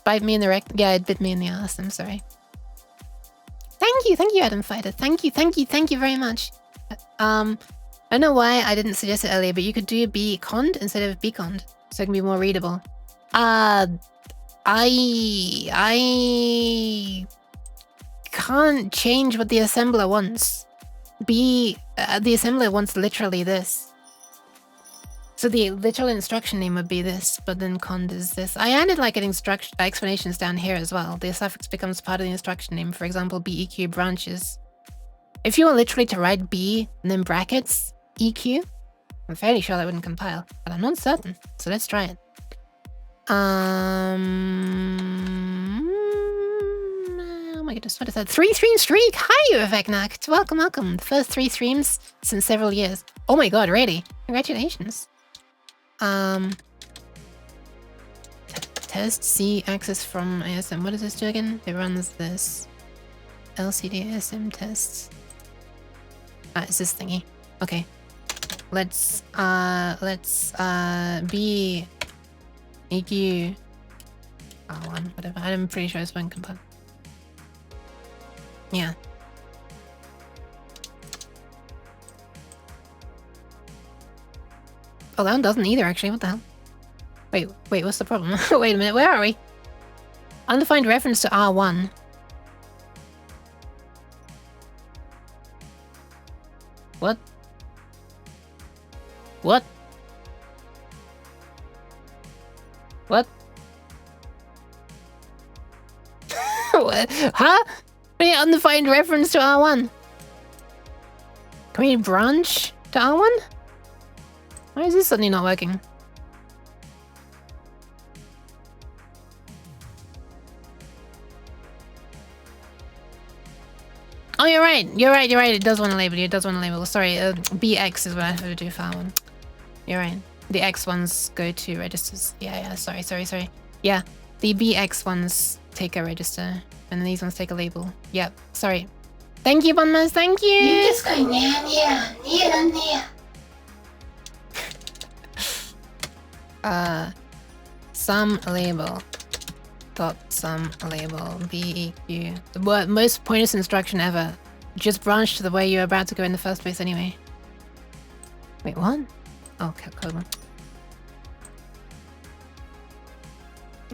Bite me in the rectum. Yeah, it bit me in the ass. I'm sorry. Thank you, Adam Fighter. Thank you very much. I don't know why I didn't suggest it earlier, but you could do B cond instead of B cond, so it can be more readable. I can't change what the assembler wants. The assembler wants literally this. So the literal instruction name would be this, but then cond is this. I added like an explanations down here as well. The suffix becomes part of the instruction name. For example, BEQ branches. If you were literally to write B and then brackets EQ, I'm fairly sure that wouldn't compile, but I'm not certain. So let's try it. Oh my goodness, what is that? 3-stream streak! Hi, Veknacht! Welcome. The first 3 streams since several years. Oh my god, really? Congratulations. Test C access from ASM. What does this do again? It runs this LCD ASM tests. It's this thingy. Okay. Let's B EQ R1, whatever. I'm pretty sure it's one compile. Yeah. Oh, that one doesn't either, actually. What the hell? Wait, what's the problem? Wait a minute, where are we? Undefined reference to R1. What? What? What? What? Huh? Any undefined reference to R1? Can we branch to R1? Why is this suddenly not working? Oh, you're right. It does want to label. Sorry, BX is what I have to do for R1. You're right. The X ones go to registers. Yeah, sorry. Yeah, the BX ones take a register, and these ones take a label. Yep, sorry. Thank you, Bonmas, thank you! You just go near. Some label. Some label. BEQ. The most pointless instruction ever. Just branch to the way you're about to go in the first place anyway. Wait, what? Oh, okay, code one.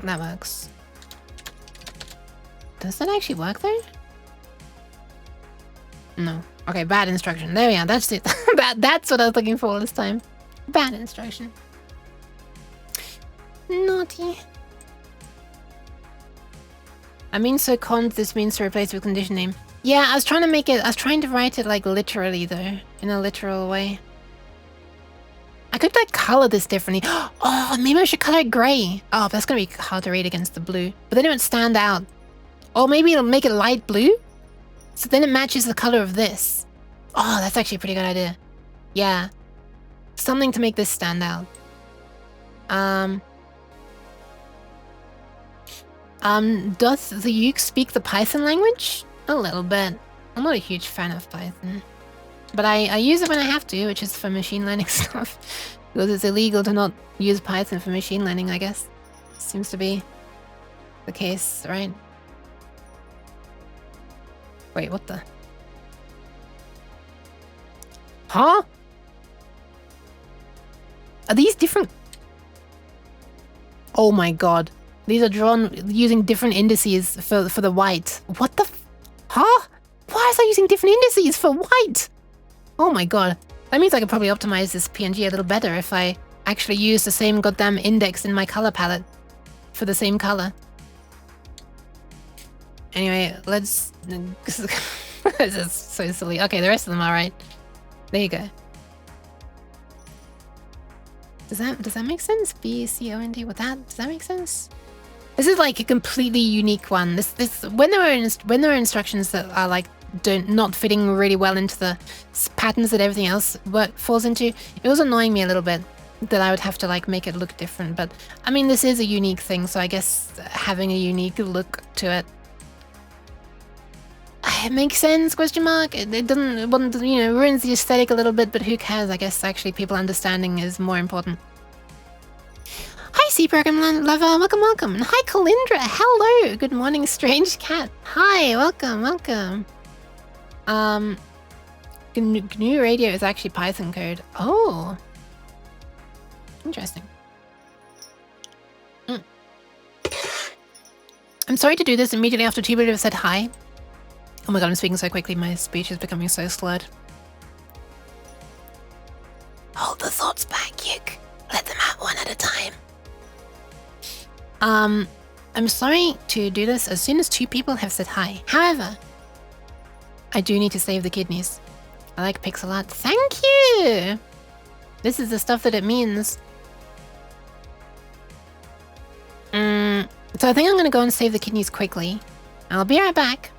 That works. Does that actually work though? No. Okay, bad instruction. There we are. That's it. That's what I was looking for all this time. Bad instruction. Naughty. I mean, so cons, this means to replace with condition name. Yeah, I was trying to make it, I was trying to write it like literally though, in a literal way. I could like color this differently. Oh, maybe I should color it gray. Oh, that's gonna be hard to read against the blue. But then it would stand out. Or maybe it'll make it light blue. So then it matches the color of this. Oh, that's actually a pretty good idea. Yeah. Something to make this stand out. Does the yook speak the Python language? A little bit. I'm not a huge fan of Python. But I use it when I have to, which is for machine learning stuff. Because it's illegal to not use Python for machine learning, I guess. Seems to be the case, right? Wait, what the? Huh? Are these different? Oh my god. These are drawn using different indices for the white. What the huh? Why is I using different indices for white? Oh my god. That means I could probably optimize this PNG a little better if I actually use the same goddamn index in my color palette for the same color. Anyway, let's... This is so silly. Okay, the rest of them are right. There you go. Does that make sense? BCOND with that? Does that make sense? This is like a completely unique one. This when there are instructions that are like not fitting really well into the patterns that everything else falls into, it was annoying me a little bit that I would have to like make it look different. But I mean, this is a unique thing, so I guess having a unique look to it makes sense, question mark. It doesn't, you know, ruins the aesthetic a little bit, but who cares? I guess actually people understanding is more important. Hi, C Program Lover, welcome. And hi, Colindra, hello. Good morning, Strange Cat. Hi, welcome. GNU Radio is actually Python code. Oh. Interesting. I'm sorry to do this immediately after Tuber have said hi. Oh my god, I'm speaking so quickly, my speech is becoming so slurred. Hold the thoughts back, yook. Let them out one at a time. I'm sorry to do this as soon as 2 people have said hi. However, I do need to save the kidneys. I like pixel art. Thank you! This is the stuff that it means. So I think I'm gonna go and save the kidneys quickly. I'll be right back.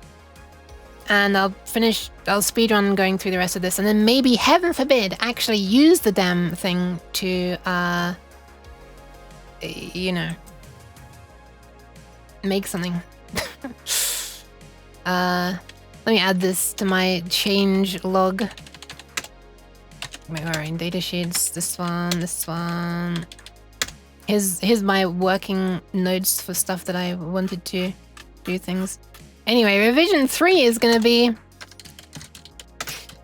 And I'll speedrun going through the rest of this, and then maybe, heaven forbid, actually use the damn thing to, you know, make something. Let me add this to my change log. Wait, where are in datasheets? This one. Here's my working notes for stuff that I wanted to do things. Anyway, revision 3 is going to be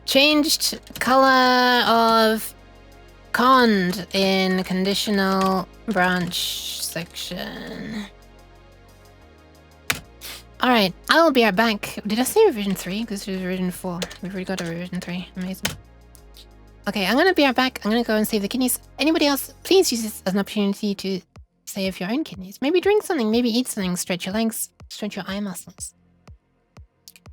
changed color of cond in conditional branch section. Alright, I will be right back. Did I say revision 3? Because it was revision 4. We've already got a revision 3. Amazing. Okay, I'm going to be right back. I'm going to go and save the kidneys. Anybody else, please use this as an opportunity to save your own kidneys. Maybe drink something, maybe eat something, stretch your legs, stretch your eye muscles.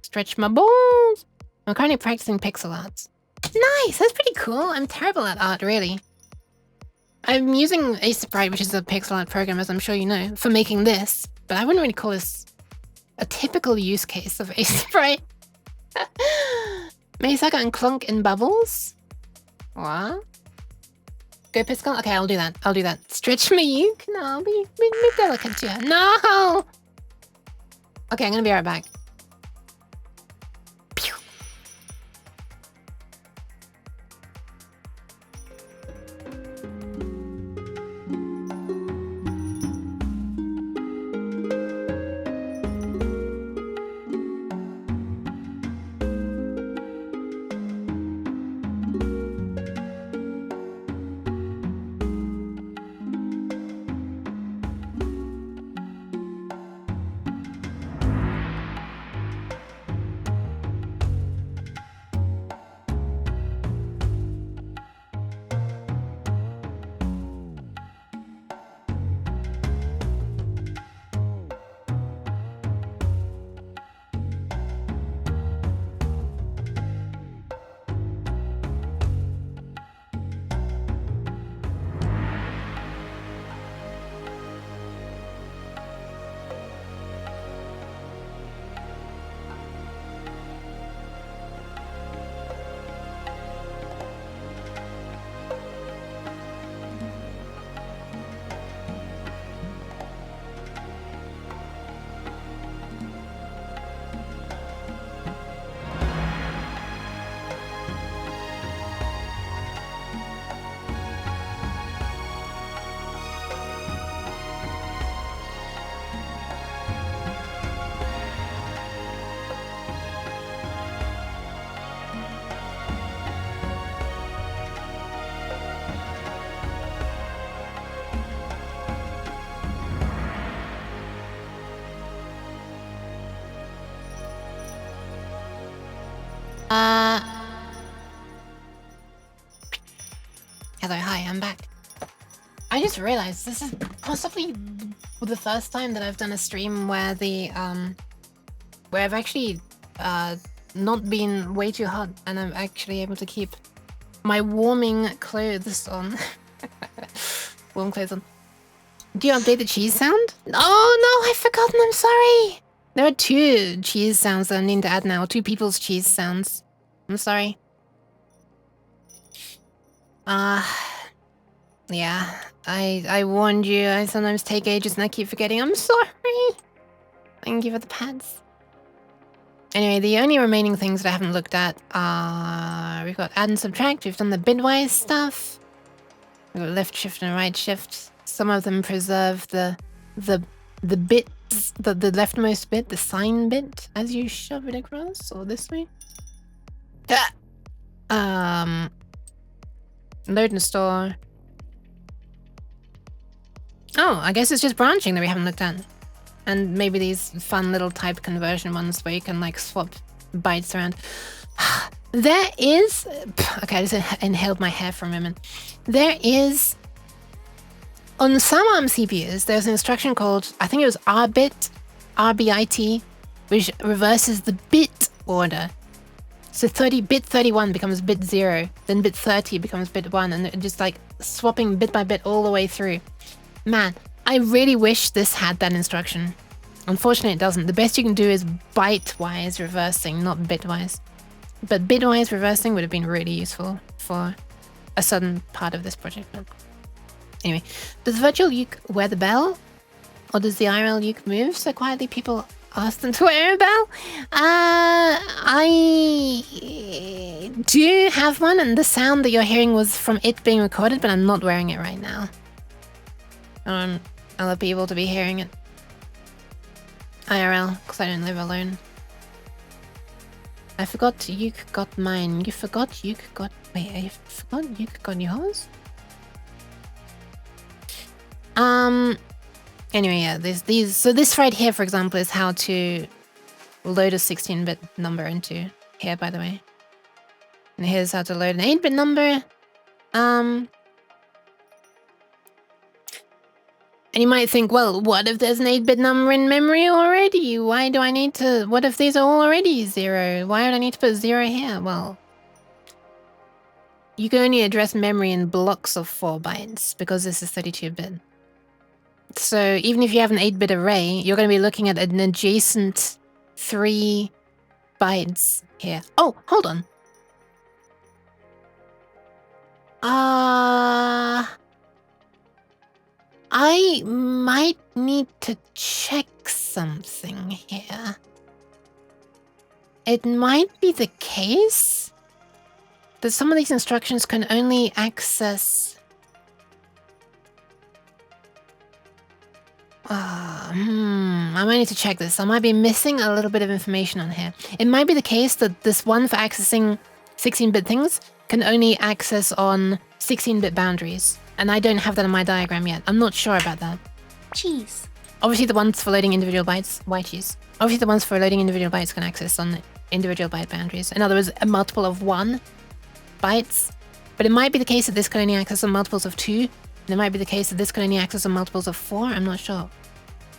Stretch my balls. I'm currently practicing pixel art. Nice, that's pretty cool. I'm terrible at art, really. I'm using Aseprite, which is a pixel art program, as I'm sure you know, for making this. But I wouldn't really call this a typical use case of Aseprite. Meisaka and Clunk in bubbles. What? Go Piscal? Okay, I'll do that. Stretch my yook? No, be delicate, yeah. No! Okay, I'm gonna be right back. Hello, hi, I'm back. I just realized this is possibly the first time that I've done a stream where where I've actually not been way too hot and I'm actually able to keep my warming clothes on. Warm clothes on. Do you update the cheese sound? Oh no, I've forgotten, I'm sorry. There are 2 cheese sounds that I need to add now. 2 people's cheese sounds. I'm sorry. Yeah, I warned you. I sometimes take ages and I keep forgetting. I'm sorry. Thank you for the pads. Anyway, the only remaining things that I haven't looked at are... We've got add and subtract. We've done the bitwise stuff. We've got left shift and right shift. Some of them preserve the bits, the leftmost bit, the sign bit, as you shove it across, or this way. Load and store. Oh, I guess it's just branching that we haven't looked at. And maybe these fun little type conversion ones where you can like swap bytes around. There is... Okay, I just inhaled my hair for a moment. There is... On some ARM CPUs, there's an instruction called, I think it was RBIT, RBIT, which reverses the bit order. So bit 31 becomes bit 0, then bit 30 becomes bit 1, and just like swapping bit by bit all the way through. Man, I really wish this had that instruction. Unfortunately, it doesn't. The best you can do is byte-wise reversing, not bitwise. But bitwise reversing would have been really useful for a sudden part of this project. Anyway, does virtual yook wear the bell? Or does the IRL yook move so quietly people ask them to wear a bell? I do have one, and the sound that you're hearing was from it being recorded, but I'm not wearing it right now. Other people to be hearing it. IRL, because I don't live alone. I forgot yook got mine. You forgot yook got... Wait, I forgot yook got yours? Anyway, yeah, so this right here, for example, is how to load a 16-bit number into here, by the way. And here's how to load an 8-bit number. And you might think, well, what if there's an 8-bit number in memory already? Why do I need to... What if these are all already 0? Why would I need to put 0 here? Well, you can only address memory in blocks of 4 bytes because this is 32-bit. So even if you have an 8-bit array, you're going to be looking at an adjacent 3 bytes here. Oh, hold on. I might need to check something here. It might be the case that some of these instructions can only access... I might need to check this. I might be missing a little bit of information on here. It might be the case that this one for accessing 16-bit things can only access on 16-bit boundaries. And I don't have that in my diagram yet. I'm not sure about that. Cheese. Obviously the ones for loading individual bytes, white cheese. Obviously the ones for loading individual bytes can access on individual byte boundaries. In other words, a multiple of 1 bytes. But it might be the case that this can only access on multiples of 2. And it might be the case that this can only access on multiples of 4. I'm not sure.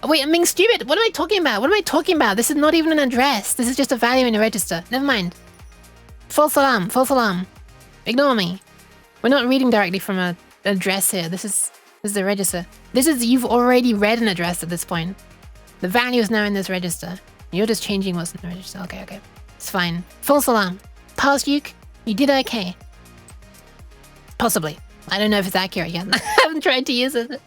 Oh, wait, I'm being stupid. What am I talking about? What am I talking about? This is not even an address. This is just a value in a register. Never mind. False alarm. False alarm. Ignore me. We're not reading directly from an address here. This is the register. You've already read an address at this point. The value is now in this register. You're just changing what's in the register. Okay. It's fine. False alarm. Past yook. You did okay. Possibly. I don't know if it's accurate yet. I haven't tried to use it.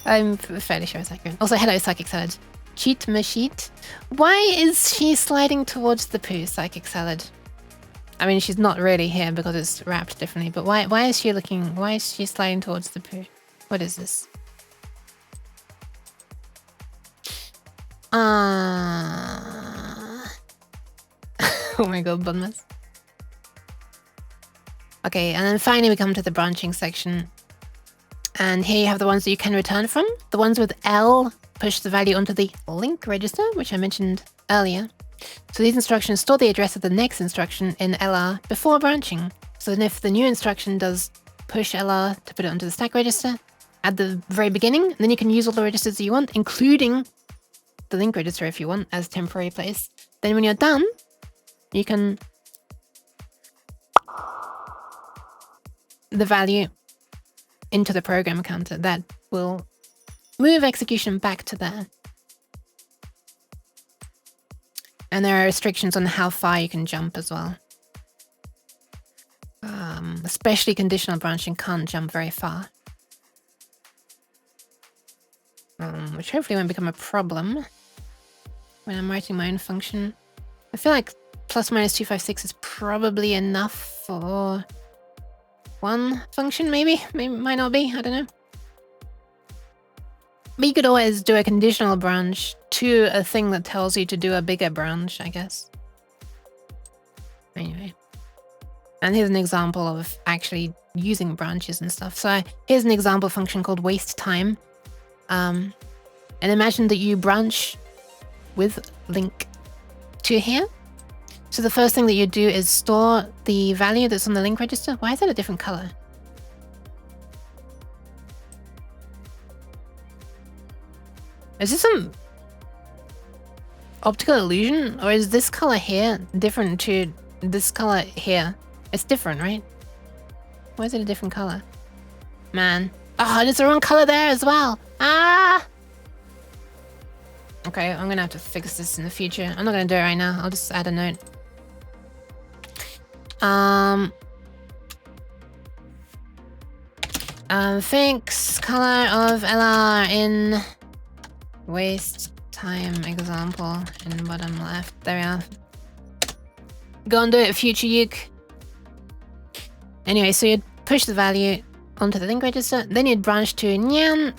I'm fairly sure it's accurate. Also, hello, Psychic Salad. Cheat Machete. Why is she sliding towards the poo, Psychic Salad? I mean, she's not really here because it's wrapped differently, but why is she looking... Why is she sliding towards the poo? What is this? Oh my god, Bunmas. Okay, and then finally we come to the branching section. And here you have the ones that you can return from. The ones with L push the value onto the link register, which I mentioned earlier. So these instructions store the address of the next instruction in LR before branching. So then if the new instruction does push LR to put it onto the stack register at the very beginning, then you can use all the registers that you want, including the link register if you want, as temporary place. Then when you're done, you can the value into the program counter that will move execution back to there. And there are restrictions on how far you can jump as well. Especially conditional branching can't jump very far. Which hopefully won't become a problem when I'm writing my own function. I feel like plus minus 256 is probably enough for one function, maybe? Maybe might not be, I don't know. But you could always do a conditional branch to a thing that tells you to do a bigger branch, I guess. Anyway. And here's an example of actually using branches and stuff. So here's an example function called waste time. And imagine that you branch with link to here. So the first thing that you do is store the value that's on the link register. Why is that a different color? Is this some optical illusion? Or is this color here different to this color here? It's different, right? Why is it a different color? Man. Oh, and it's the wrong color there as well. Ah! Okay, I'm gonna have to fix this in the future. I'm not gonna do it right now. I'll just add a note. Fix color of LR in waste time example in bottom left. There we are. Go and do it, future yook. Anyway, so you'd push the value onto the link register, then you'd branch to nyan.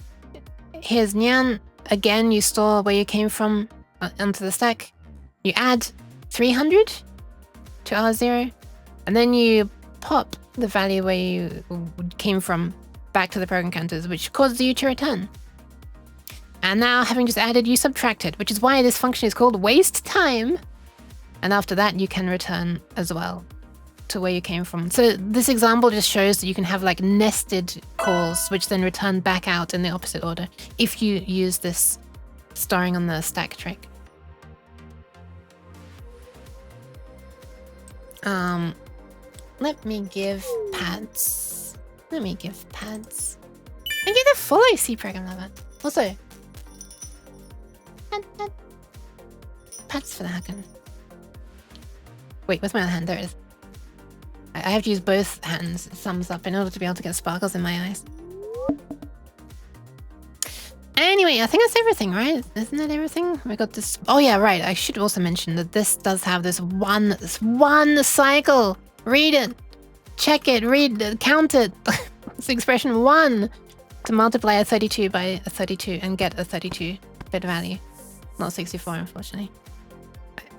Here's nyan. Again, you store where you came from onto the stack. You add 300 to R0, and then you pop the value where you came from back to the program counters, which causes you to return. And now, having just added, you subtract it, which is why this function is called waste time. And after that, you can return as well to where you came from. So this example just shows that you can have like nested calls, which then return back out in the opposite order if you use this storing on the stack trick. Let me give pads. Let me give pads. And get a full AC program level. Also, pads for the Hacken. Wait, where's my other hand? There it is. I have to use both hands, thumbs up, in order to be able to get sparkles in my eyes. Anyway, I think that's everything, right? Isn't that everything? We got this. Oh yeah, right. I should also mention that this does have this one cycle. Read it, check it, read it, count it. It's the expression 1 to multiply a 32 by a 32 and get a 32-bit value. Not 64, unfortunately.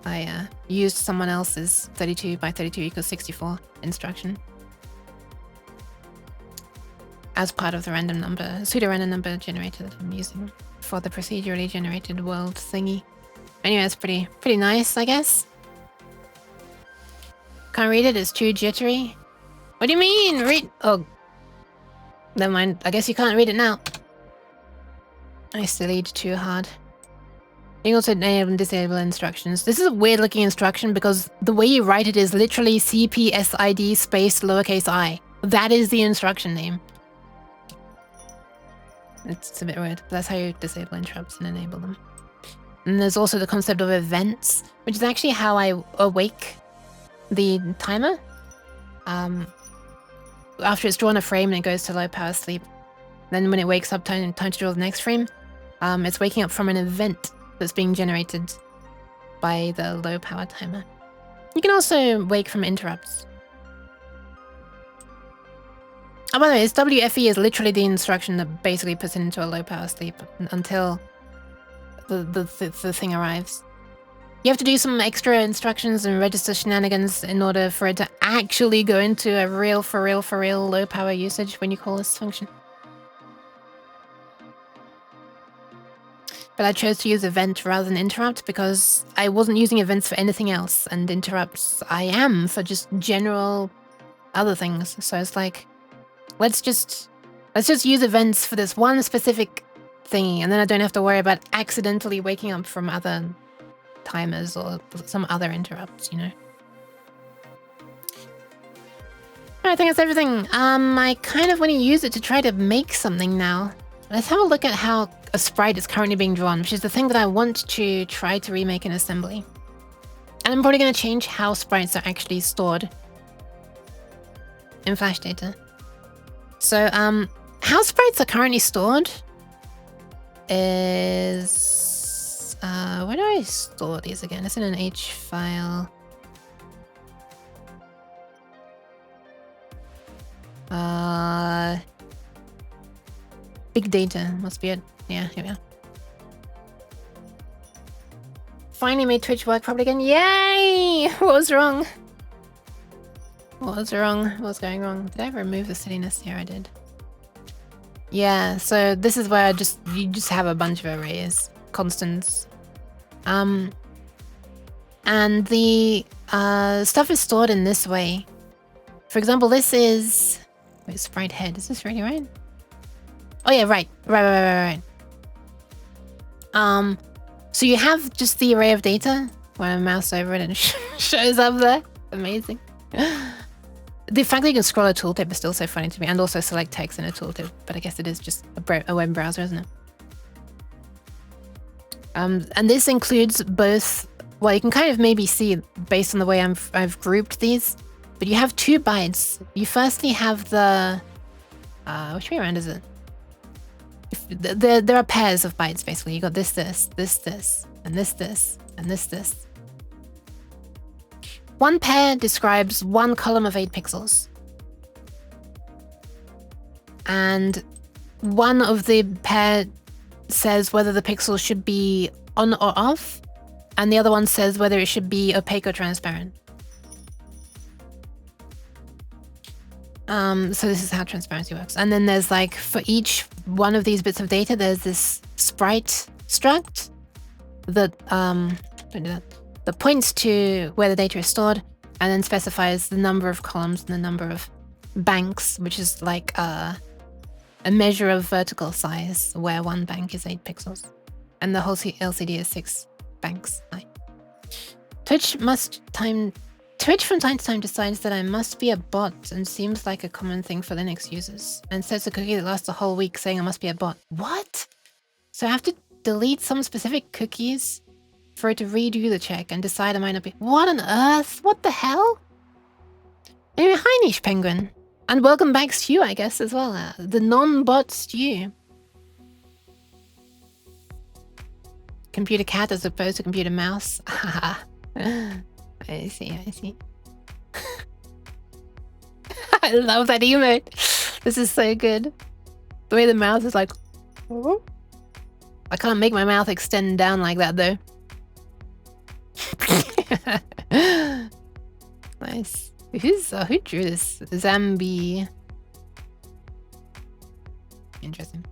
I used someone else's 32 by 32 equals 64 instruction as part of the random number, pseudo-random number generator that I'm using for the procedurally generated world thingy. Anyway, it's pretty nice, I guess. Can't read it, it's too jittery. What do you mean? Read? Oh, never mind. I guess you can't read it now. I studied too hard. You can also enable and disable instructions. This is a weird looking instruction because the way you write it is literally CPSID space lowercase I. That is the instruction name. It's a bit weird, but that's how you disable interrupts and enable them. And there's also the concept of events, which is actually how I awake the timer. After it's drawn a frame and it goes to low power sleep. Then when it wakes up, time to draw the next frame, it's waking up from an event that's being generated by the low power timer. You can also wake from interrupts. Oh, by the way, this WFE is literally the instruction that basically puts it into a low power sleep until the thing arrives. You have to do some extra instructions and register shenanigans in order for it to actually go into a real, for real low power usage when you call this function. But I chose to use event rather than interrupt because I wasn't using events for anything else, and interrupts I am for just general other things. So it's like, let's just use events for this one specific thingy, and then I don't have to worry about accidentally waking up from other timers or some other interrupts, you know. I think that's everything. I kind of want to use it to try to make something now. Let's have a look at how a sprite is currently being drawn, which is the thing that I want to try to remake in assembly. And I'm probably going to change how sprites are actually stored in Flash data. So, how sprites are currently stored is... where do I store these again? It's in an H file. Big data must be it. Yeah, here we are. Finally made Twitch work properly again. Yay! What was wrong? What was wrong? What was going wrong? Did I remove the silliness? Yeah, I did. Yeah, so this is where you just have a bunch of arrays, constants. And the stuff is stored in this way. For example, this is... Wait, sprite head. Is this really right? Oh yeah, right. So you have just the array of data. When I mouse over it and it shows up there. Amazing. The fact that you can scroll a tooltip is still so funny to me, and also select text in a tooltip, but I guess it is just a web browser, isn't it? And this includes both, well, you can kind of maybe see based on the way I've grouped these, but you have 2 bytes. You firstly have the, which way around is it? There are pairs of bytes, basically. You got this, and this, and this. One pair describes one column of 8 pixels. And one of the pair says whether the pixel should be on or off, and the other one says whether it should be opaque or transparent. So this is how transparency works. And then there's like, for each one of these bits of data, there's this sprite struct that, don't do that, that points to where the data is stored, and then specifies the number of columns and the number of banks, which is like a measure of vertical size, where one bank is 8 pixels. And the whole LCD is 6 banks. Twitch from time to time decides that I must be a bot, and seems like a common thing for Linux users, and sets a cookie that lasts a whole week saying I must be a bot. What? So I have to delete some specific cookies for it to redo the check and decide I might not be... What on earth? What the hell? Anyway, hi Niche Penguin. And welcome back Stu, I guess, as well. The non-bot Stu. Computer cat as opposed to computer mouse. I see. I love that emote. This is so good. The way the mouth is like... I can't make my mouth extend down like that, though. Nice. Who drew this? Zambi. Interesting.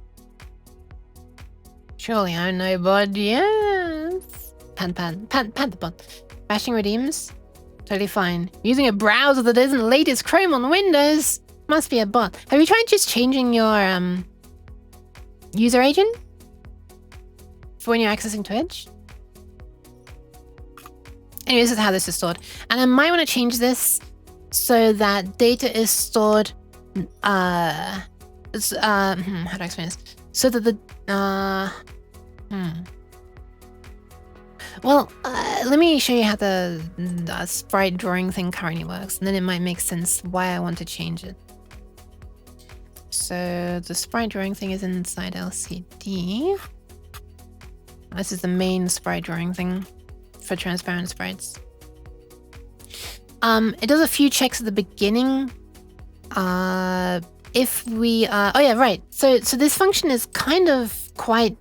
Surely I'm no bot. Yes. Panther bot. Bashing redeems? Totally fine. Using a browser that isn't latest Chrome on Windows? Must be a bot. Have you tried just changing your user agent for when you're accessing Twitch? Anyway, this is how this is stored. And I might want to change this so that data is stored... how do I explain this? So that the... Well, let me show you how the sprite drawing thing currently works, and then it might make sense why I want to change it. So the sprite drawing thing is inside LCD. This is the main sprite drawing thing for transparent sprites. It does a few checks at the beginning. If we... oh yeah, right. So this function is kind of quite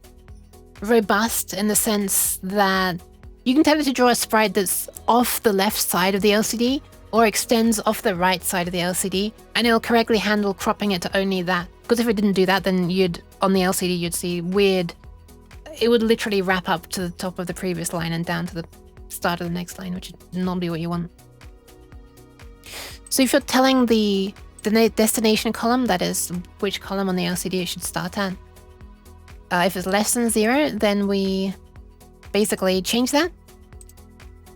robust in the sense that you can tell it to draw a sprite that's off the left side of the LCD or extends off the right side of the LCD, and it'll correctly handle cropping it to only that. Because if it didn't do that, then on the LCD you'd see weird it would literally wrap up to the top of the previous line and down to the start of the next line, which would not be what you want. So if you're telling the destination column, that is which column on the LCD it should start at, if it's less than 0, then we basically change that.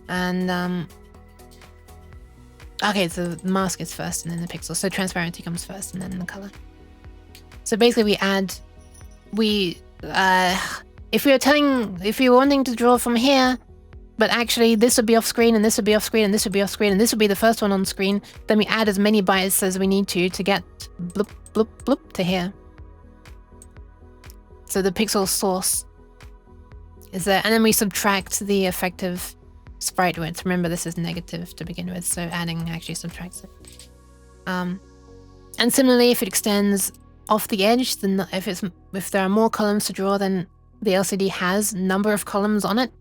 And okay, so the mask is first and then the pixel. So transparency comes first and then the color. So basically we add, if we were wanting to draw from here, but actually this would be off screen and this would be off screen and this would be off screen and this would be the first one on screen, then we add as many bytes as we need to get bloop, bloop, bloop to here. So the pixel source is there, and then we subtract the effective sprite width. Remember, this is negative to begin with, so adding actually subtracts it. And similarly, if it extends off the edge, then if there are more columns to draw than the LCD has number of columns on it,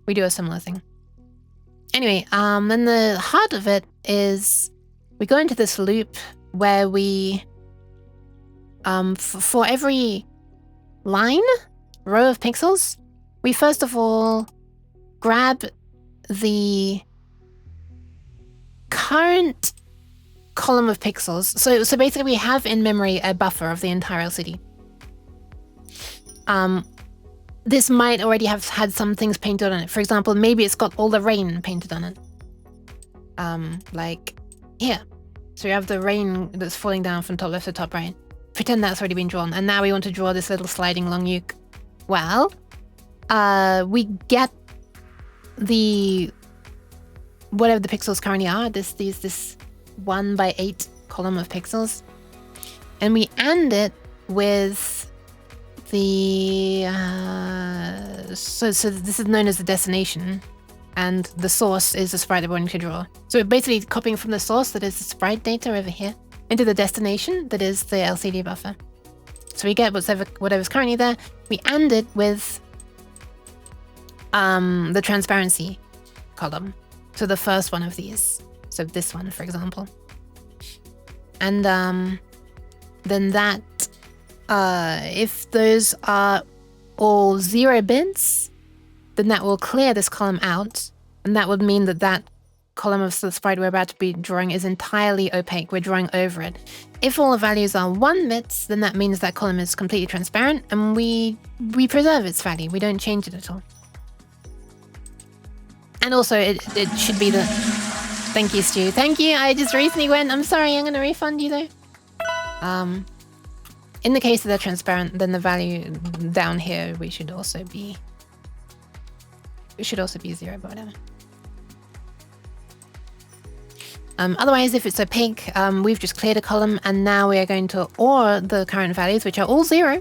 we do a similar thing. Anyway, then the heart of it is we go into this loop where we, for every row of pixels, we first of all grab the current column of pixels. So basically we have in memory a buffer of the entire LCD. This might already have had some things painted on it. For example, maybe it's got all the rain painted on it. Like here. So you have the rain that's falling down from top left to top right. Pretend that's already been drawn. And now we want to draw this little sliding long yoke. Well, we get the whatever the pixels currently are, this 1x8 column of pixels, and we AND it with the so this is known as the destination, and the source is the sprite that we're going to draw. So we're basically copying from the source, that is the sprite data over here, into the destination, that is the LCD buffer. So we get whatever's currently there, we AND it with the transparency column. So the first one of these. So this one, for example. And then that, if those are all 0 bits, then that will clear this column out. And that would mean that that column of the sprite we're about to be drawing is entirely opaque. We're drawing over it. If all the values are 1 bits, then that means that column is completely transparent and we preserve its value. We don't change it at all. And also it should be the... Thank you, Stu. Thank you. I just recently went. I'm sorry, I'm going to refund you though. In the case that they're transparent, then the value down here, we should also be 0, but whatever. Otherwise, if it's opaque, we've just cleared a column and now we are going to OR the current values, which are all 0.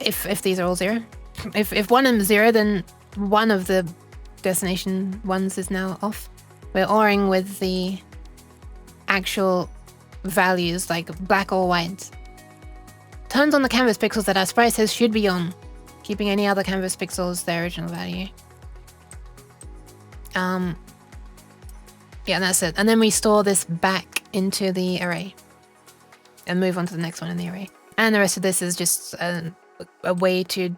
If these are all 0. If one of them is 0, then one of the destination ones is now off. We're ORing with the actual values, like black or white. Turns on the canvas pixels that our sprite says should be on, keeping any other canvas pixels their original value. Yeah, that's it. And then we store this back into the array and move on to the next one in the array. And the rest of this is just a way to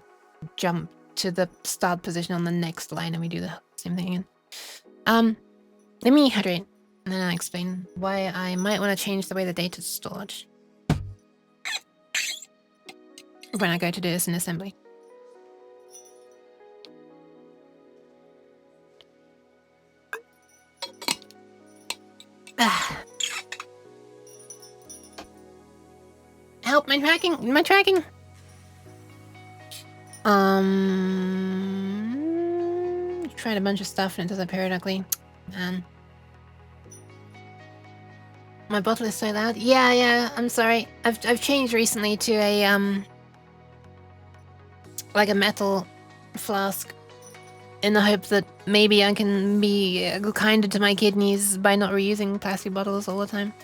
jump to the start position on the next line, and we do the same thing again. Let me hydrate, and then I'll explain why I might want to change the way the data is stored when I go to do this in assembly. Help, my tracking. Tried a bunch of stuff and it does it periodically. Man. My bottle is so loud. Yeah, I'm sorry. I've changed recently to a like a metal flask in the hope that maybe I can be kinder to my kidneys by not reusing plastic bottles all the time.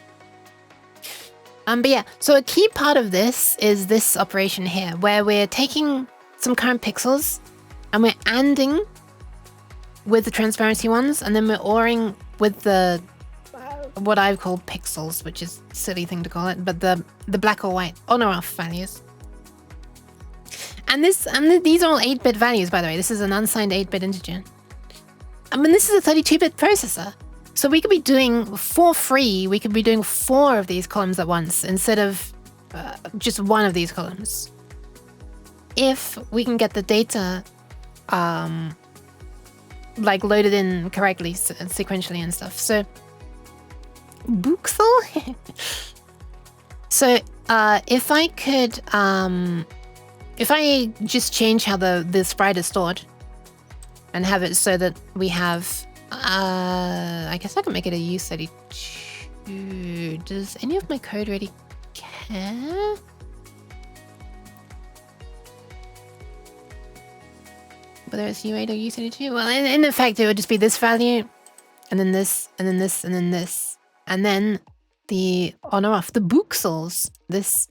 But yeah, so a key part of this is this operation here, where we're taking some current pixels and we're ANDing with the transparency ones, and then we're ORing with the what I've called pixels, which is a silly thing to call it, but the black or white on or off values. And these are all 8-bit values, by the way. This is an unsigned 8-bit integer. I mean, this is a 32-bit processor. So we could be doing, for free, we could be doing 4 of these columns at once instead of just 1 of these columns. If we can get the data, like loaded in correctly, sequentially and stuff. So, Buxel? So, if I could, if I just change how the sprite is stored and have it so that we have, I guess I can make it a U32. Does any of my code really care? Whether it's U8 or U32? Well, in effect, it would just be this value, and then this, and then this, and then this. And then the on or off, the buxels. This,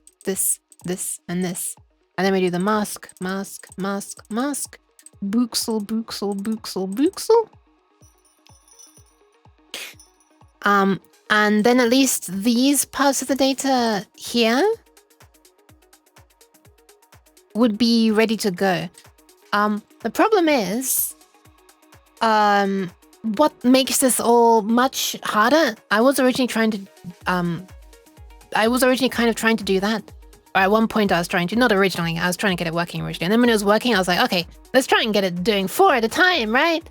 and this. And then we do the mask, mask, mask, mask. Buxel, buxel, buxel, buxel. And then at least these parts of the data here would be ready to go. The problem is, what makes this all much harder? I was originally kind of trying to do that. Or at one point I was trying to, not originally, I was trying to get it working originally. And then when it was working, I was like, okay, let's try and get it doing 4 at a time, right?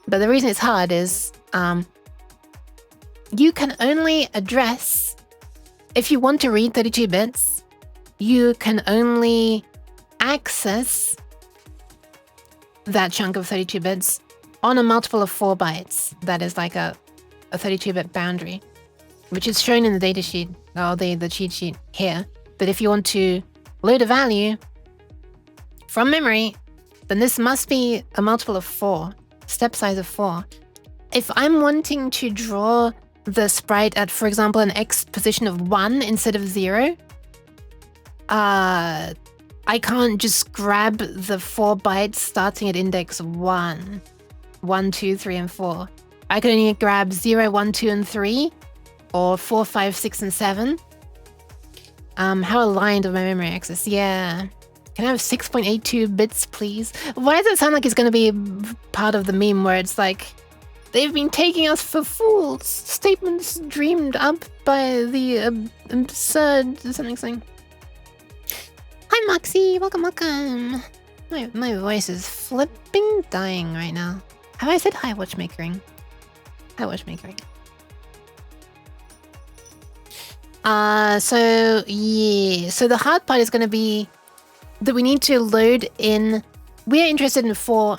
But the reason it's hard is, you can only address, if you want to read 32 bits, you can only access that chunk of 32 bits on a multiple of 4 bytes. That is like a 32-bit boundary, which is shown in the datasheet, or the cheat sheet here. But if you want to load a value from memory, then this must be a multiple of 4, step size of 4. If I'm wanting to draw the sprite at, for example, an X position of 1 instead of 0, I can't just grab the 4 bytes starting at index 1, 1, 2, 3, and 4. I can only grab 0, 1, 2, and 3, or 4, 5, 6, and 7. How aligned with my memory access? Yeah. Can I have 6.82 bits, please? Why does it sound like it's going to be part of the meme where it's like, they've been taking us for fools. Statements dreamed up by the absurd something. Hi, Moxie. Welcome. My voice is flipping dying right now. Have I said hi, watchmakering? Hi, watchmakering. So yeah. So the hard part is going to be that we need to load in. We're interested in 4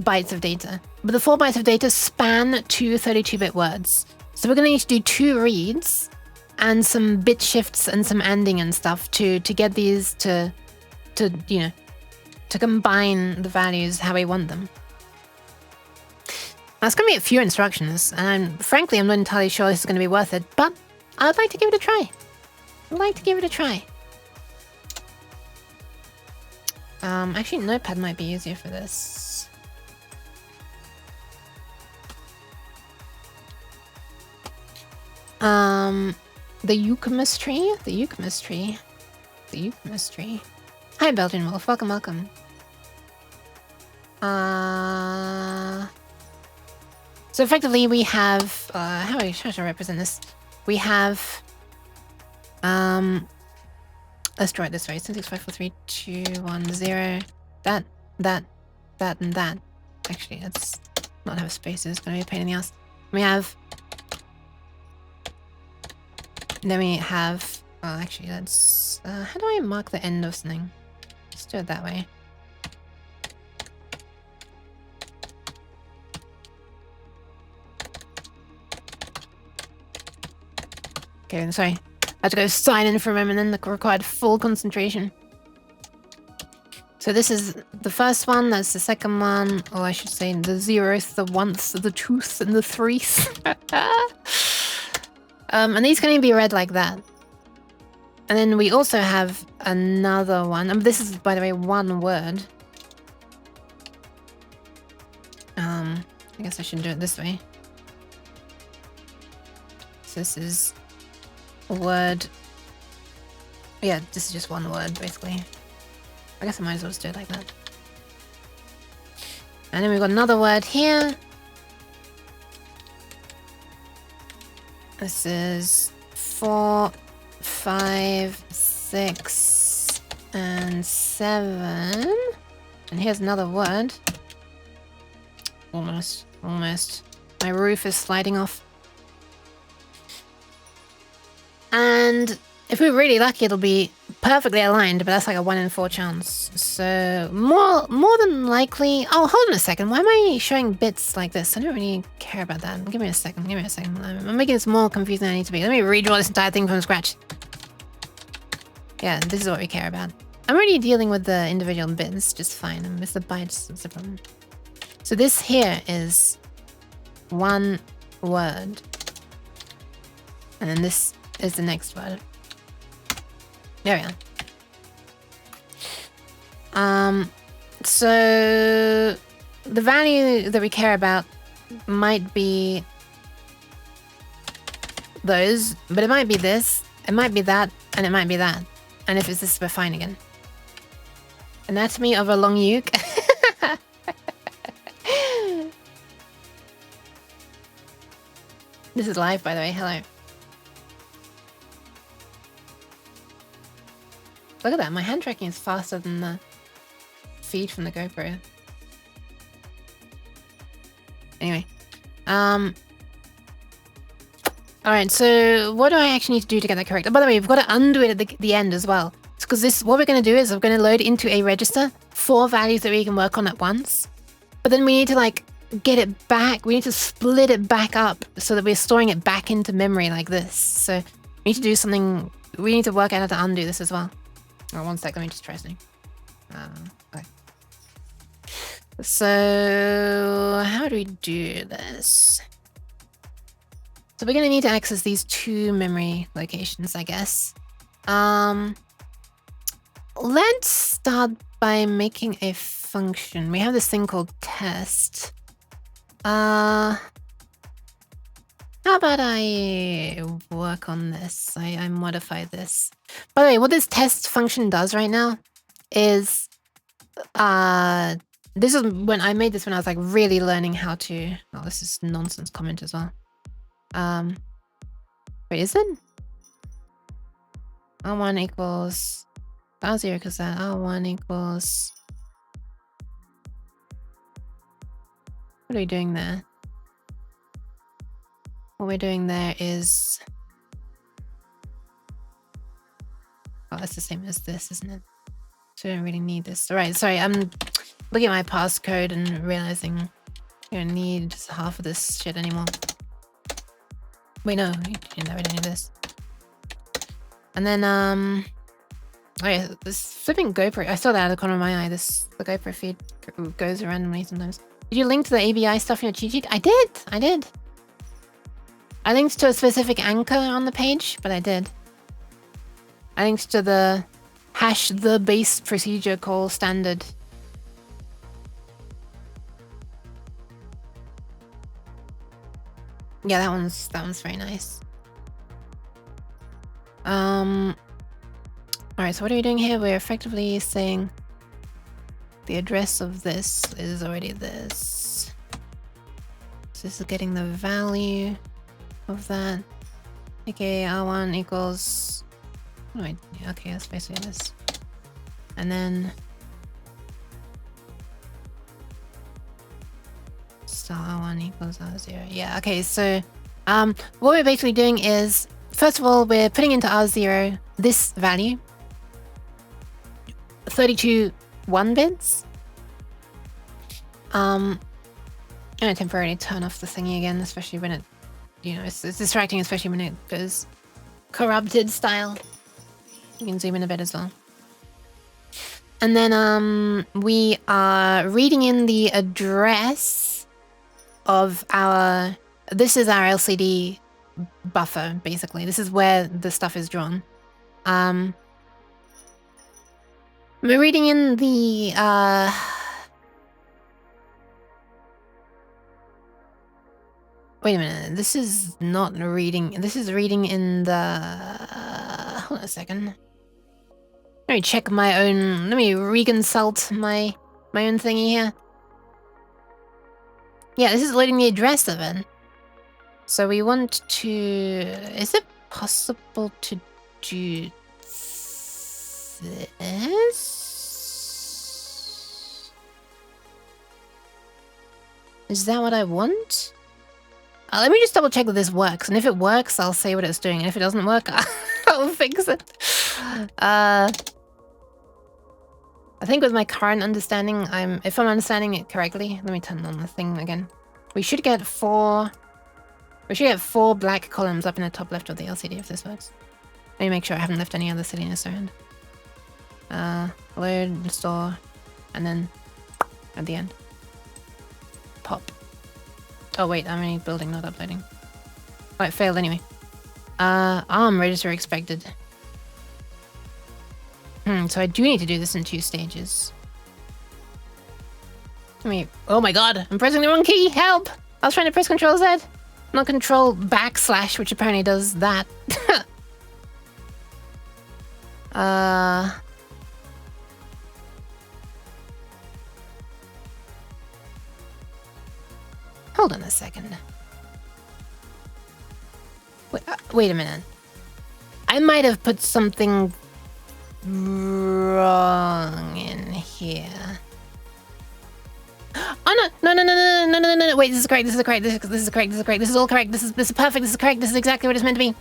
bytes of data, but the 4 bytes of data span 2 32-bit words. So we're going to need to do 2 reads and some bit shifts and some ANDing and stuff to get these to you know, to combine the values how we want them. That's going to be a few instructions, and frankly, I'm not entirely sure this is going to be worth it, but I'd like to give it a try. Actually, Notepad might be easier for this. The yook mystery. Hi, Belgian Wolf. Welcome. So effectively, we have how should I represent this? We have let's draw it this way: 6, 5, 4, 3, 2, 1, 0. That, and that. Actually, let's not have spaces. It's gonna be a pain in the ass. We have. Then we have. Well, actually, let's. How do I mark the end of something? Let's do it that way. Okay, I'm sorry. I had to go silent for a moment, and then required full concentration. So this is the first one, that's the second one, or I should say the 0th, the 1th, the 2th, and the 3th. And these can only be read like that. And then we also have another one. This is, by the way, one word. I guess I should do it this way. So this is a word. Yeah, this is just one word, basically. I guess I might as well just do it like that. And then we've got another word here. This is 4, 5, 6, and 7. And here's another word. Almost. My roof is sliding off. And if we're really lucky, it'll be perfectly aligned, but that's like a 1 in 4 chance. So more than likely. Oh, hold on a second. Why am I showing bits like this? I don't really care about that. Give me a second. I'm making this more confusing than I need to be. Let me redraw this entire thing from scratch. Yeah, this is what we care about. I'm already dealing with the individual bits just fine. I miss the bytes. That's the problem. So this here is 1 word. And then this is the next word. There we are. So the value that we care about might be those, but it might be this, it might be that, and it might be that. And if it's this, we're fine again. Anatomy of a long yook. This is live, by the way. Hello. Look at that. My hand tracking is faster than the feed from the GoPro. Anyway. Alright, so what do I actually need to do to get that correct? Oh, by the way, we've got to undo it at the end as well. Because what we're going to do is we're going to load into a register 4 values that we can work on at once. But then we need to like get it back. We need to split it back up so that we're storing it back into memory like this. So we need to do something. We need to work out how to undo this as well. Oh, 1 sec. Let me just try something. Okay. So how do we do this? So we're going to need to access these 2 memory locations, I guess. Let's start by making a function. We have this thing called test. How about I work on this? I modify this. By the way, what this test function does right now is, this is when I made this when I was like really learning how to. Oh, this is nonsense comment as well. Wait, is it? R1 equals R0 because that R1 equals. What are we doing there? What we're doing there is. Oh, that's the same as this, isn't it? So we don't really need this. All right, sorry, I'm looking at my passcode and realizing you don't need half of this shit anymore. Wait, no, we don't need this. And then, oh yeah, this flipping GoPro, I saw that out of the corner of my eye. The GoPro feed goes randomly sometimes. Did you link to the ABI stuff in your cheat sheet? I did. I linked to a specific anchor on the page, but I did. I linked to the #the base procedure call standard. Yeah, that one's very nice. Alright, so what are we doing here? We're effectively saying the address of this is already this. So this is getting the value of that. Okay, R1 equals. Oh, yeah, okay, that's basically this. And then star R1 equals R0. Yeah, okay, so what we're basically doing is, first of all, we're putting into R0 this value. 32 1 bits. I'm gonna temporarily turn off the thingy again, especially when it, it's distracting, especially when it goes corrupted style. You can zoom in a bit as well. And then we are reading in the address of our, this is our LCD buffer, basically. This is where the stuff is drawn. We're reading in the wait a minute, this is not reading, this is reading in the hold on a second. Let me check my own. Let me reconsult my own thingy here. Yeah, this is loading the address of it. So we want to. Is it possible to do this? Is that what I want? Let me just double check that this works, and if it works, I'll say what it's doing, and if it doesn't work, I'll fix it. I think with my current understanding, if I'm understanding it correctly, let me turn on the thing again. We should get 4 black columns up in the top left of the LCD if this works. Let me make sure I haven't left any other silliness around. Load, store, and then at the end. Pop. Oh wait, I'm only building, not uploading. Oh, it failed anyway. ARM register expected. So I do need to do this in 2 stages. Oh my god, I'm pressing the wrong key, help! I was trying to press Control Z, not Control \, which apparently does that. Hold on a second. Wait a minute. I might have put something wrong in here. Oh no! Wait, this is correct. This is correct. This is correct. This is correct. This is all correct. This is perfect. This is correct. This is exactly what it's meant to be.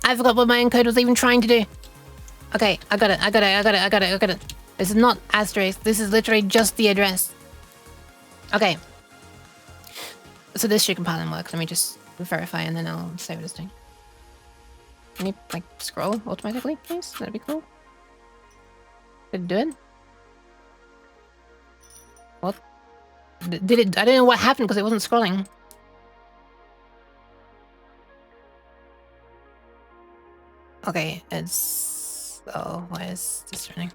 I forgot what my encode was even trying to do. Okay, I got it. This is not asterisk. This is literally just the address. Okay. So this should compile and work. Let me just verify and then I'll say what it's doing. Can you, like, scroll automatically, please? That'd be cool. Did it do it? What? Did it? I don't know what happened because it wasn't scrolling. Okay, it's... Oh, why is this running?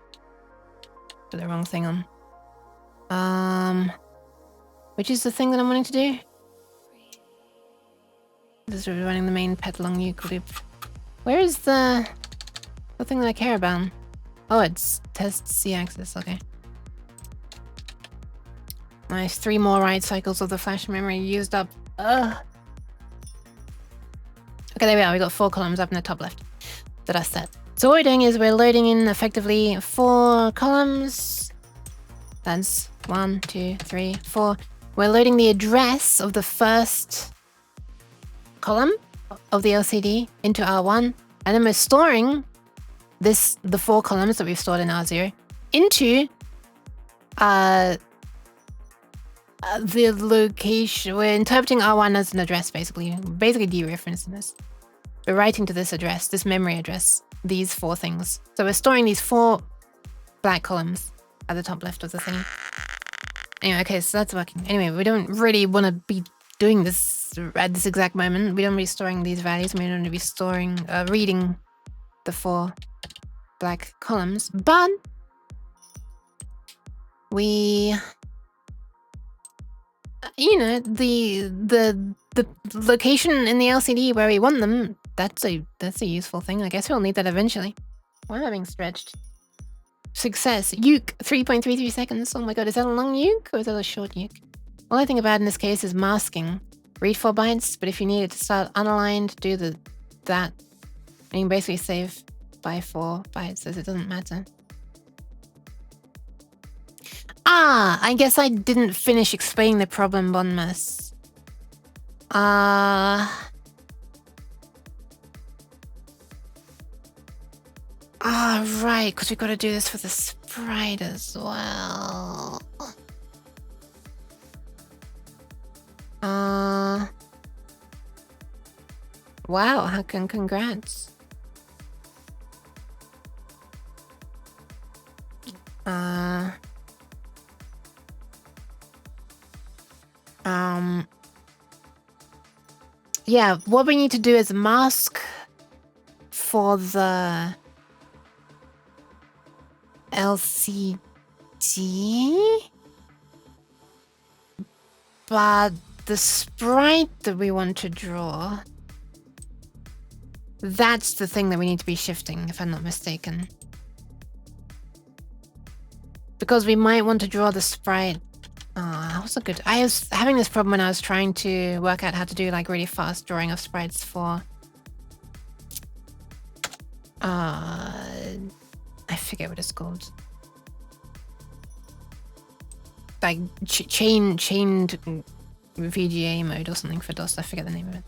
Put the wrong thing on. Which is the thing that I'm wanting to do? This is running the main pet long yook loop. Where is the thing that I care about? Oh, it's test C-axis, okay. Nice, 3 more write cycles of the flash memory used up. Ugh. Okay, there we are. We got 4 columns up in the top left that are set. So what we're doing is we're loading in effectively 4 columns. That's 1, 2, 3, 4. We're loading the address of the first column of the LCD into R1, and then we're storing the 4 columns that we've stored in R0 into the location. We're interpreting R1 as an address, basically dereferencing this. We're writing to this address, this memory address, these 4 things. So we're storing these 4 black columns at the top left of the thing. Anyway, okay, so that's working. Anyway, we don't really want to be doing this at this exact moment. We don't be storing these values. We don't be storing, reading the 4 black columns, but we, you know, the location in the LCD where we want them, that's a useful thing. I guess we'll need that eventually. Why am I being stretched? Success. Yook, 3.33 seconds. Oh my god, is that a long yook or is that a short yook? All I think about in this case is masking. Read 4 bytes, but if you need it to start unaligned, do that. And you can basically save by 4 bytes, as it doesn't matter. Ah, I guess I didn't finish explaining the problem, Bon Mas. Right, because we've got to do this for the sprite as well. Wow, congrats. Yeah, what we need to do is mask for the LCD, but the sprite that we want to draw, that's the thing that we need to be shifting, if I'm not mistaken. Because we might want to draw the sprite. That was a good. I was having this problem when I was trying to work out how to do like really fast drawing of sprites for. I forget what it's called. Like chained VGA mode or something for DOS. I forget the name of it.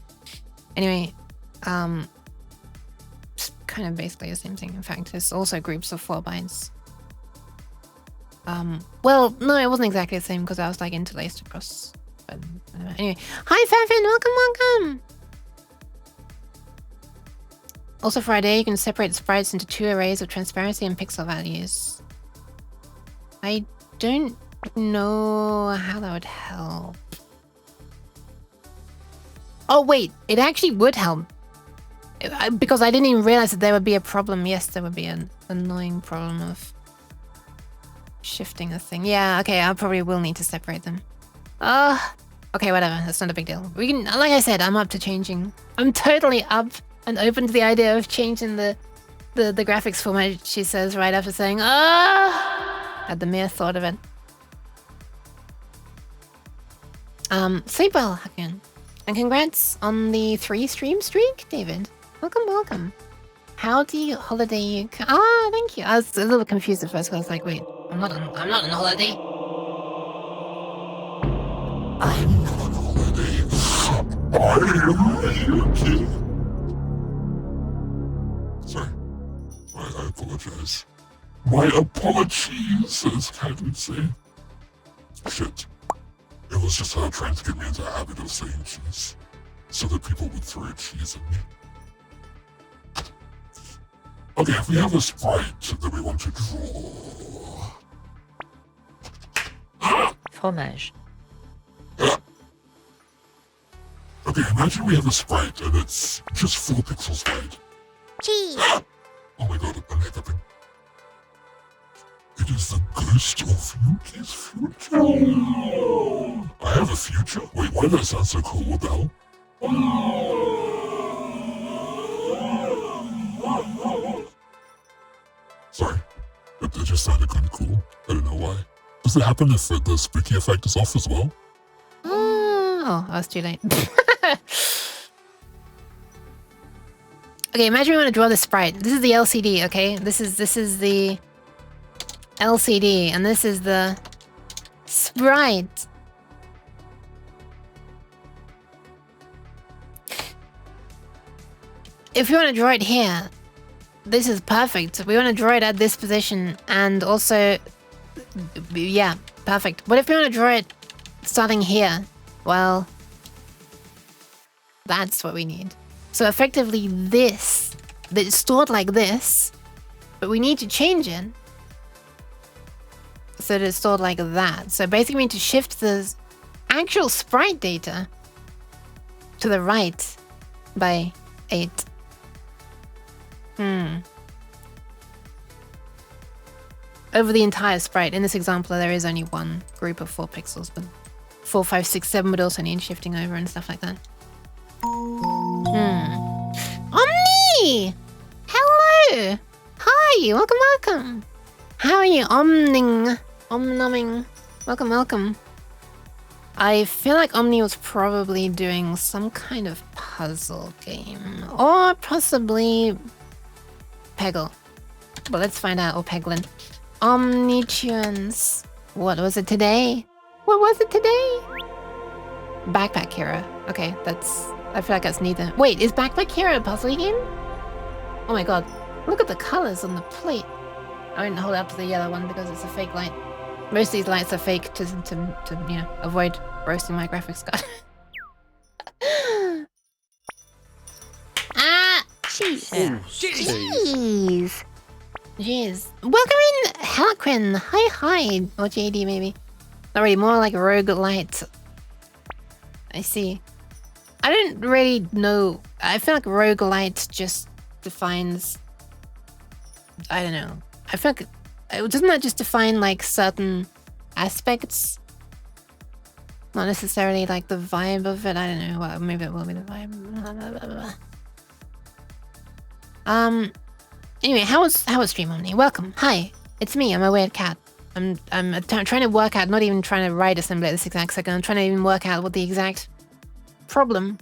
Anyway, it's kind of basically the same thing. In fact, there's also groups of 4 bytes. Well, no, it wasn't exactly the same because I was like interlaced across. But anyway, hi Fafin, welcome. Also for idea, you can separate sprites into 2 arrays of transparency and pixel values. I don't know how that would help. Oh wait, it actually would help. Because I didn't even realize that there would be a problem. Yes, there would be an annoying problem of shifting the thing. Yeah, okay, I probably will need to separate them. Okay, whatever, that's not a big deal. We can, like I said, I'm up to changing. I'm totally up and open to the idea of changing the graphics format, she says right after saying, at the mere thought of it. Sleep well, again. And congrats on the 3 stream streak, David. Welcome. Howdy holiday you thank you. I was a little confused at first because I was like, wait, I'm not on holiday. I'm not on holiday. I am Yuki. Sorry. I apologize. My apologies, as Cat would say. Shit. It was just her trying to get me into a habit of saying cheese, so that people would throw cheese at me. Okay, if we have a sprite that we want to draw... Fromage. Okay, imagine we have a sprite and it's just 4 pixels wide. Cheese. Oh my god, I'm hiccuping. It is the ghost of Yuki's future. I have a future? Wait, why does that sound so cool? What the hell? Sorry, it just sounded kind of cool. I don't know why. Does it happen if the spooky effect is off as well? Oh, I was too late. Okay, imagine we want to draw the sprite. This is the LCD, okay? This is the LCD, and this is the sprite. If you want to draw it here, this is perfect. We want to draw it at this position, and also, yeah, perfect. What if we want to draw it starting here? Well, that's what we need. So effectively this it's stored like this, but we need to change it so that it's stored like that. So basically we need to shift the actual sprite data to the right by 8. Over the entire sprite. In this example, there is only one group of 4 pixels, but 4, 5, 6, 7 would also need shifting over and stuff like that. Omni! Hello! Hi! Welcome! How are you? Omnumming. Welcome. I feel like Omni was probably doing some kind of puzzle game. Or possibly Peggle. But let's find out. Or Peglin. Omnitunes. What was it today? What was it today? Backpack Hero. Okay, I feel like that's neither. Wait, is Backpack Hero a puzzle game? Oh my god. Look at the colors on the plate. I won't hold up to the yellow one because it's a fake light. Most of these lights are fake to you know, avoid roasting my graphics card. Cheese. Jeez. Welcome in, Harlequin. Hi. Or JD maybe. Not really, more like roguelite. I see. I don't really know. I feel like roguelite just defines... I don't know. I feel like... Doesn't that just define like certain aspects? Not necessarily like the vibe of it. I don't know. Well, maybe it will be the vibe. Anyway, how was Stream Omni? Welcome. Hi. It's me. I'm a weird cat. I'm trying to work out, not even trying to write assembly at this exact second, I'm trying to even work out what the exact problem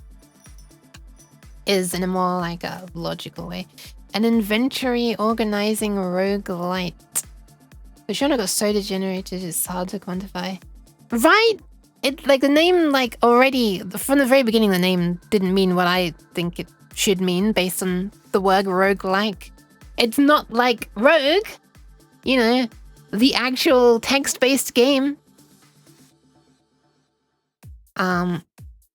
is in a more like a logical way. An inventory organizing roguelite. The genre got so degenerated it's hard to quantify. Right? It like the name like already from the very beginning the name didn't mean what I think it should mean based on the word roguelike. It's not like Rogue, you know, the actual text-based game.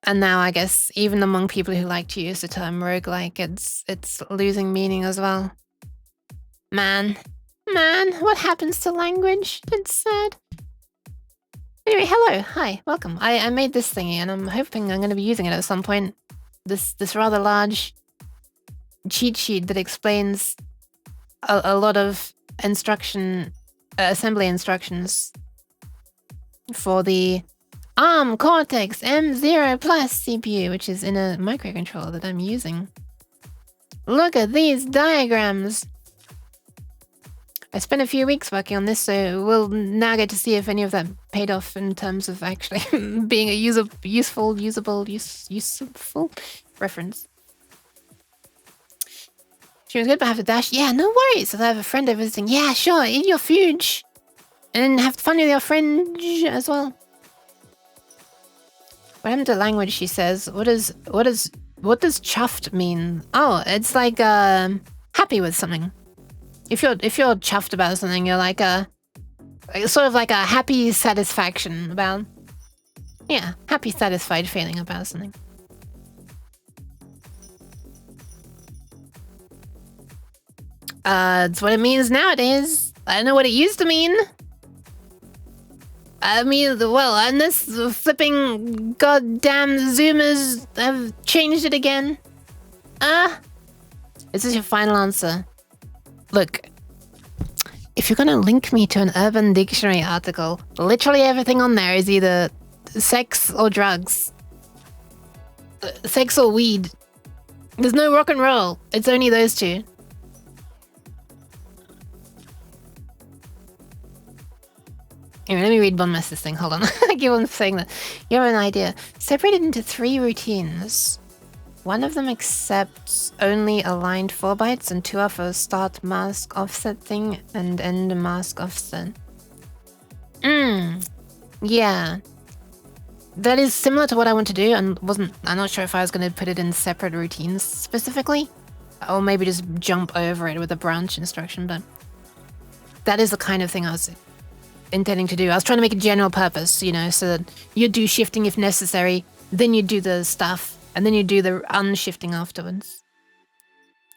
And now I guess even among people who like to use the term roguelike, it's losing meaning as well. Man, what happens to language? It's sad. Anyway, hello, hi, welcome. I made this thingy and I'm hoping I'm going to be using it at some point. This rather large cheat sheet that explains a lot of assembly instructions for the ARM Cortex M0 Plus CPU, which is in a microcontroller that I'm using. Look at these diagrams. I spent a few weeks working on this, so we'll now get to see if any of that paid off in terms of actually being a useful reference. She was good, but I have to dash. Yeah, no worries. I have a friend over visiting. Yeah, sure. Eat your food. And have fun with your friend as well. What happened to language, she says. What does chuffed mean? Oh, it's like happy with something. If you're chuffed about something, you're like sort of like a happy satisfaction about, yeah, happy satisfied feeling about something. It's what it means nowadays. I don't know what it used to mean. I mean, well, unless the flipping goddamn Zoomers have changed it again. Is this your final answer? Look, if you're gonna link me to an Urban Dictionary article, literally everything on there is either sex or drugs. Sex or weed. There's no rock and roll. It's only those two. Anyway, let me read Bon Mess's thing. Hold on. I keep on saying that. You have an idea. Separated into 3 routines. One of them accepts only aligned 4 bytes and 2 are for start mask offset thing and end mask offset. Yeah. That is similar to what I want to do and I'm not sure if I was going to put it in separate routines specifically. Or maybe just jump over it with a branch instruction, but that is the kind of thing I was intending to do. I was trying to make a general purpose, you know, so that you do shifting if necessary, then you do the stuff, and then you do the unshifting afterwards.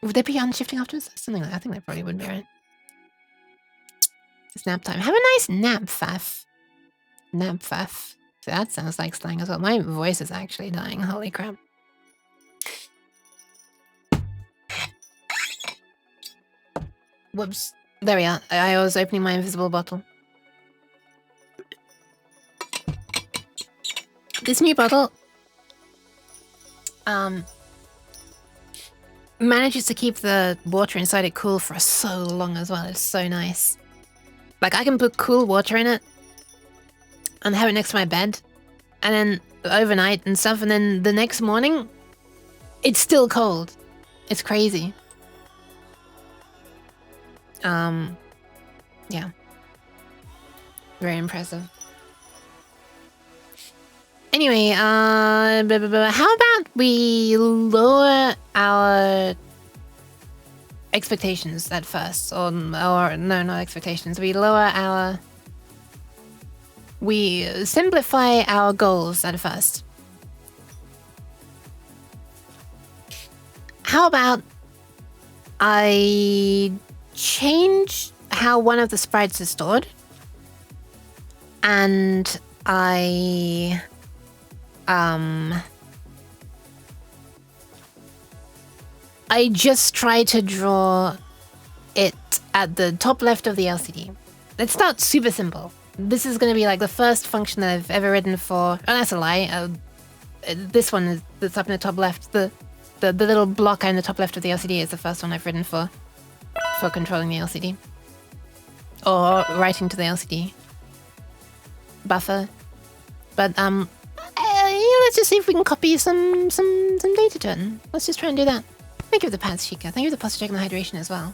Would there be unshifting afterwards? Something like that. I think that probably would be right. It's nap time. Have a nice nap, Faf. Nap, Faf. So that sounds like slang as well. My voice is actually dying. Holy crap. Whoops. There we are. I was opening my invisible bottle. This new bottle manages to keep the water inside it cool for so long as well. It's so nice. Like I can put cool water in it and have it next to my bed and then overnight and stuff, and then the next morning it's still cold. It's crazy. Yeah. Very impressive. Anyway, how about we lower our expectations at first, or no, not expectations. We simplify our goals at first. How about I change how one of the sprites is stored, and I just try to draw it at the top left of the LCD. Let's start super simple. This is going to be like the first function that I've ever written for... Oh, that's a lie. This one is that's up in the top left. The little block in the top left of the LCD is the first one I've written for controlling the LCD. or writing to the LCD buffer. But yeah, let's just see if we can copy some data to it. Let's just try and do that. Thank you for the pads, Shika. Thank you for the plus check on the hydration as well.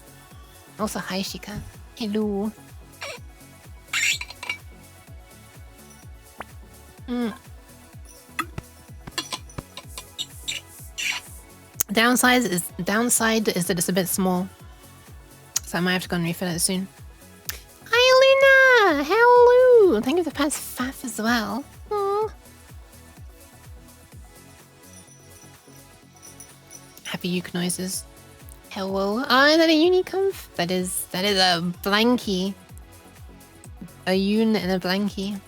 Also, hi, Shika. Hello. Downside is that it's a bit small, so I might have to go and refill it soon. Hi, Luna. Hello. Thank you for the pads, Faf as well. Aww. Happy uke noises. Hello. Ah, is that a uniconf? That is a blankie. A un and a blankie.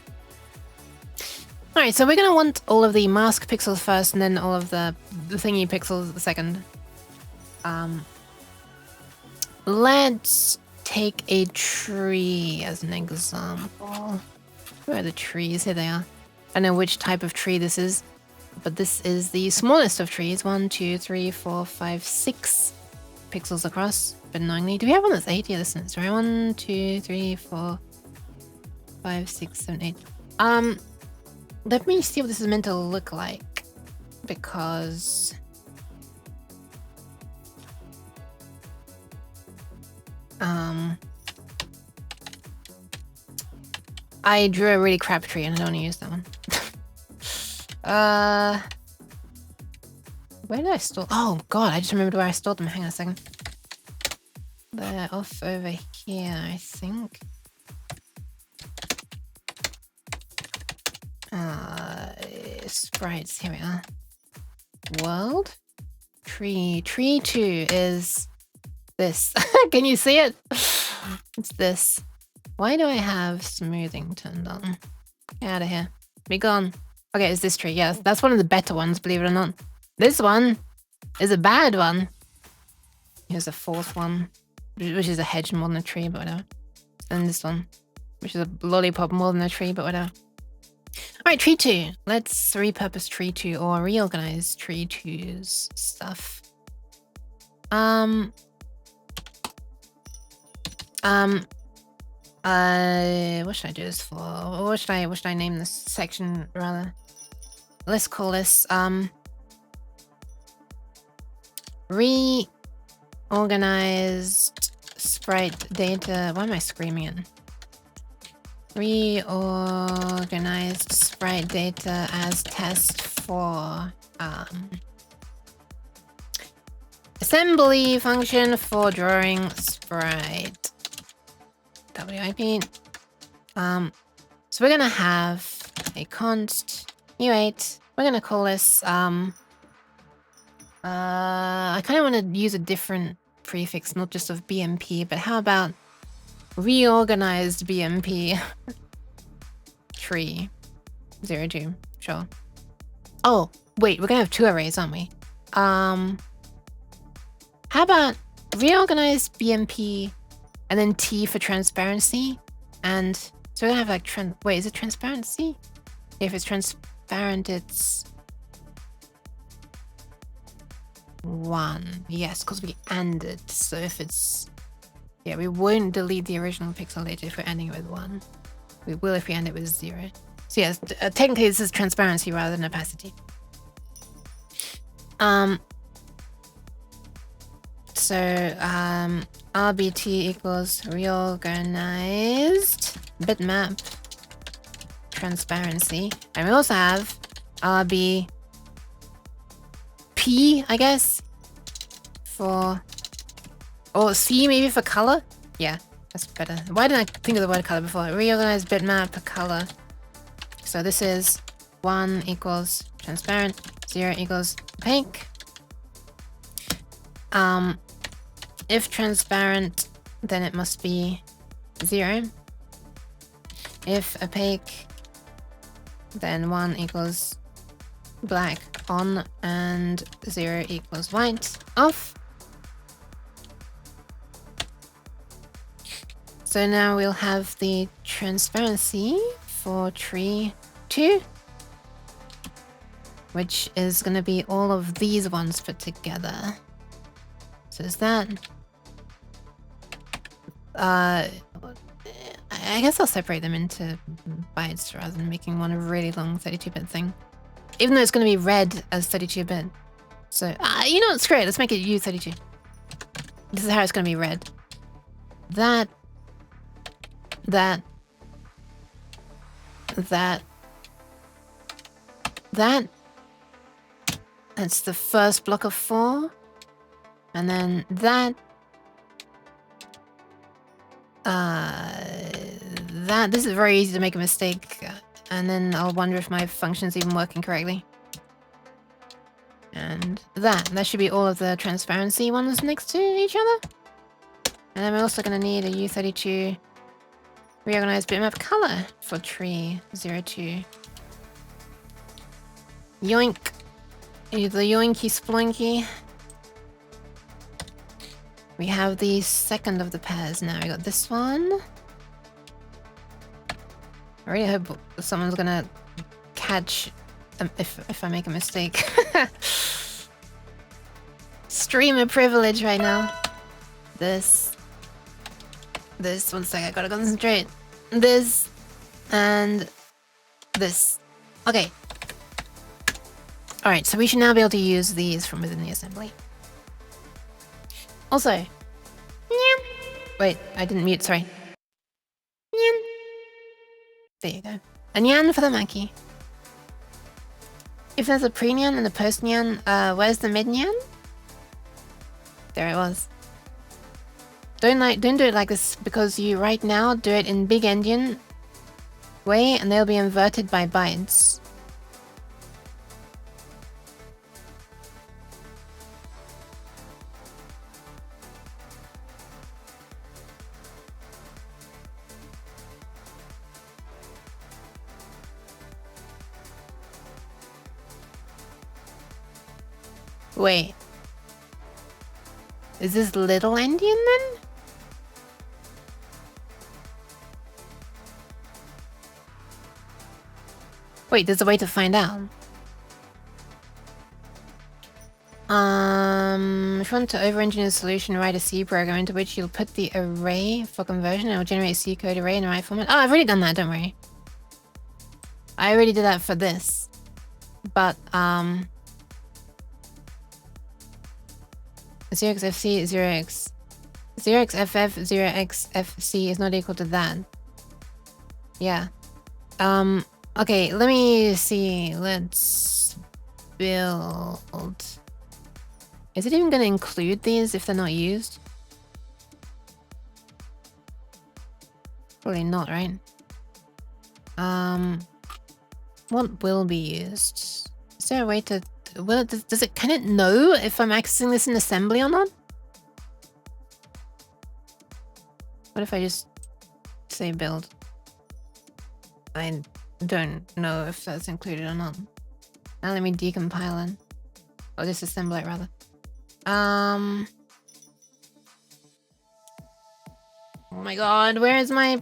Alright, so we're gonna want all of the mask pixels first and then all of the thingy pixels second. Let's take a tree as an example. Where are the trees? Here they are. I don't know which type of tree this is, but this is the smallest of trees. 1, 2, 3, 4, 5, 6 pixels across. But annoyingly, do we have one that's 8? Yeah, listen, sorry. 1, 2, 3, 4, 5, 6, 7, 8. Let me see what this is meant to look like, because I drew a really crap tree and I don't want to use that one. Where did I store? Oh god, I just remembered where I stored them. Hang on a second. They're off over here, I think. Sprites, here we are. World? Tree 2 is this. Can you see it? It's this. Why do I have smoothing turned on? Get out of here. Be gone. Okay, it's this tree. Yes, that's one of the better ones, believe it or not. This one is a bad one. Here's a fourth one, which is a hedge more than a tree, but whatever. And this one, which is a lollipop more than a tree, but whatever. Alright, tree 2. Let's repurpose tree 2 or reorganize tree 2's stuff. What should I do this for? What should I name this section rather? Let's call this reorganized sprite data. Why am I screaming it? Reorganized sprite data as test for assembly function for drawing sprite. WIP. So we're gonna have a const u8. We're gonna call this I kind of want to use a different prefix, not just of BMP, but how about reorganized BMP tree 02. Sure. Oh wait, we're gonna have 2 arrays, aren't we? How about reorganized BMP and then T for transparency? And so we're gonna have like wait, is it transparency? If it's transparent, it's 1. Yes, because we ANDed. So if it's, yeah, we won't delete the original pixel data if we're ending it with 1. We will if we end it with 0. So yes, technically this is transparency rather than opacity. RBT equals reorganized bitmap transparency. And we also have RBP, I guess, for, or C maybe for color. Yeah, that's better. Why didn't I think of the word color before? Reorganized bitmap color. So this is 1 equals transparent, 0 equals opaque. If transparent, then it must be 0. If opaque, then 1 equals black on and 0 equals white off. So now we'll have the transparency for tree 2, which is going to be all of these ones put together. So is that I guess I'll separate them into bytes rather than making one a really long 32-bit thing. Even though it's going to be read as 32-bit. So, you know what? Screw it. Let's make it U32. This is how it's going to be read. That. That's the first block of 4. And then that. This is very easy to make a mistake. And then I'll wonder if my function's even working correctly. And that should be all of the transparency ones next to each other. And then we're also going to need a U32 reorganized bitmap color for tree 02. Yoink. The yoinky sploinky. We have the second of the pairs now. We got this one. I really hope someone's gonna catch if I make a mistake. Streamer privilege right now. This. One sec, I gotta concentrate. This. And this. Okay. Alright, so we should now be able to use these from within the assembly. Also. Wait, I didn't mute, sorry. There you go. A nyan for the Maki. If there's a pre-nyan and a post-nyan, where's the mid-nyan? There it was. Don't do it like this, because you right now do it in big endian way and they'll be inverted by bytes. Wait. Is this little endian then? Wait, there's a way to find out. If you want to over-engineer the solution, write a C program into which you'll put the array for conversion and it will generate a C code array in the right format. Oh, I've already done that, don't worry. I already did that for this. But, 0xfc, 0xff, 0xfc is not equal to that. Yeah. Okay, let me see. Let's build. Is it even going to include these if they're not used? Probably not, right? What will be used? Is there a way to... Well, can it know if I'm accessing this in assembly or not? What if I just say build? I don't know if that's included or not. Now let me decompile it. Or disassemble it rather. Oh my god, where is my...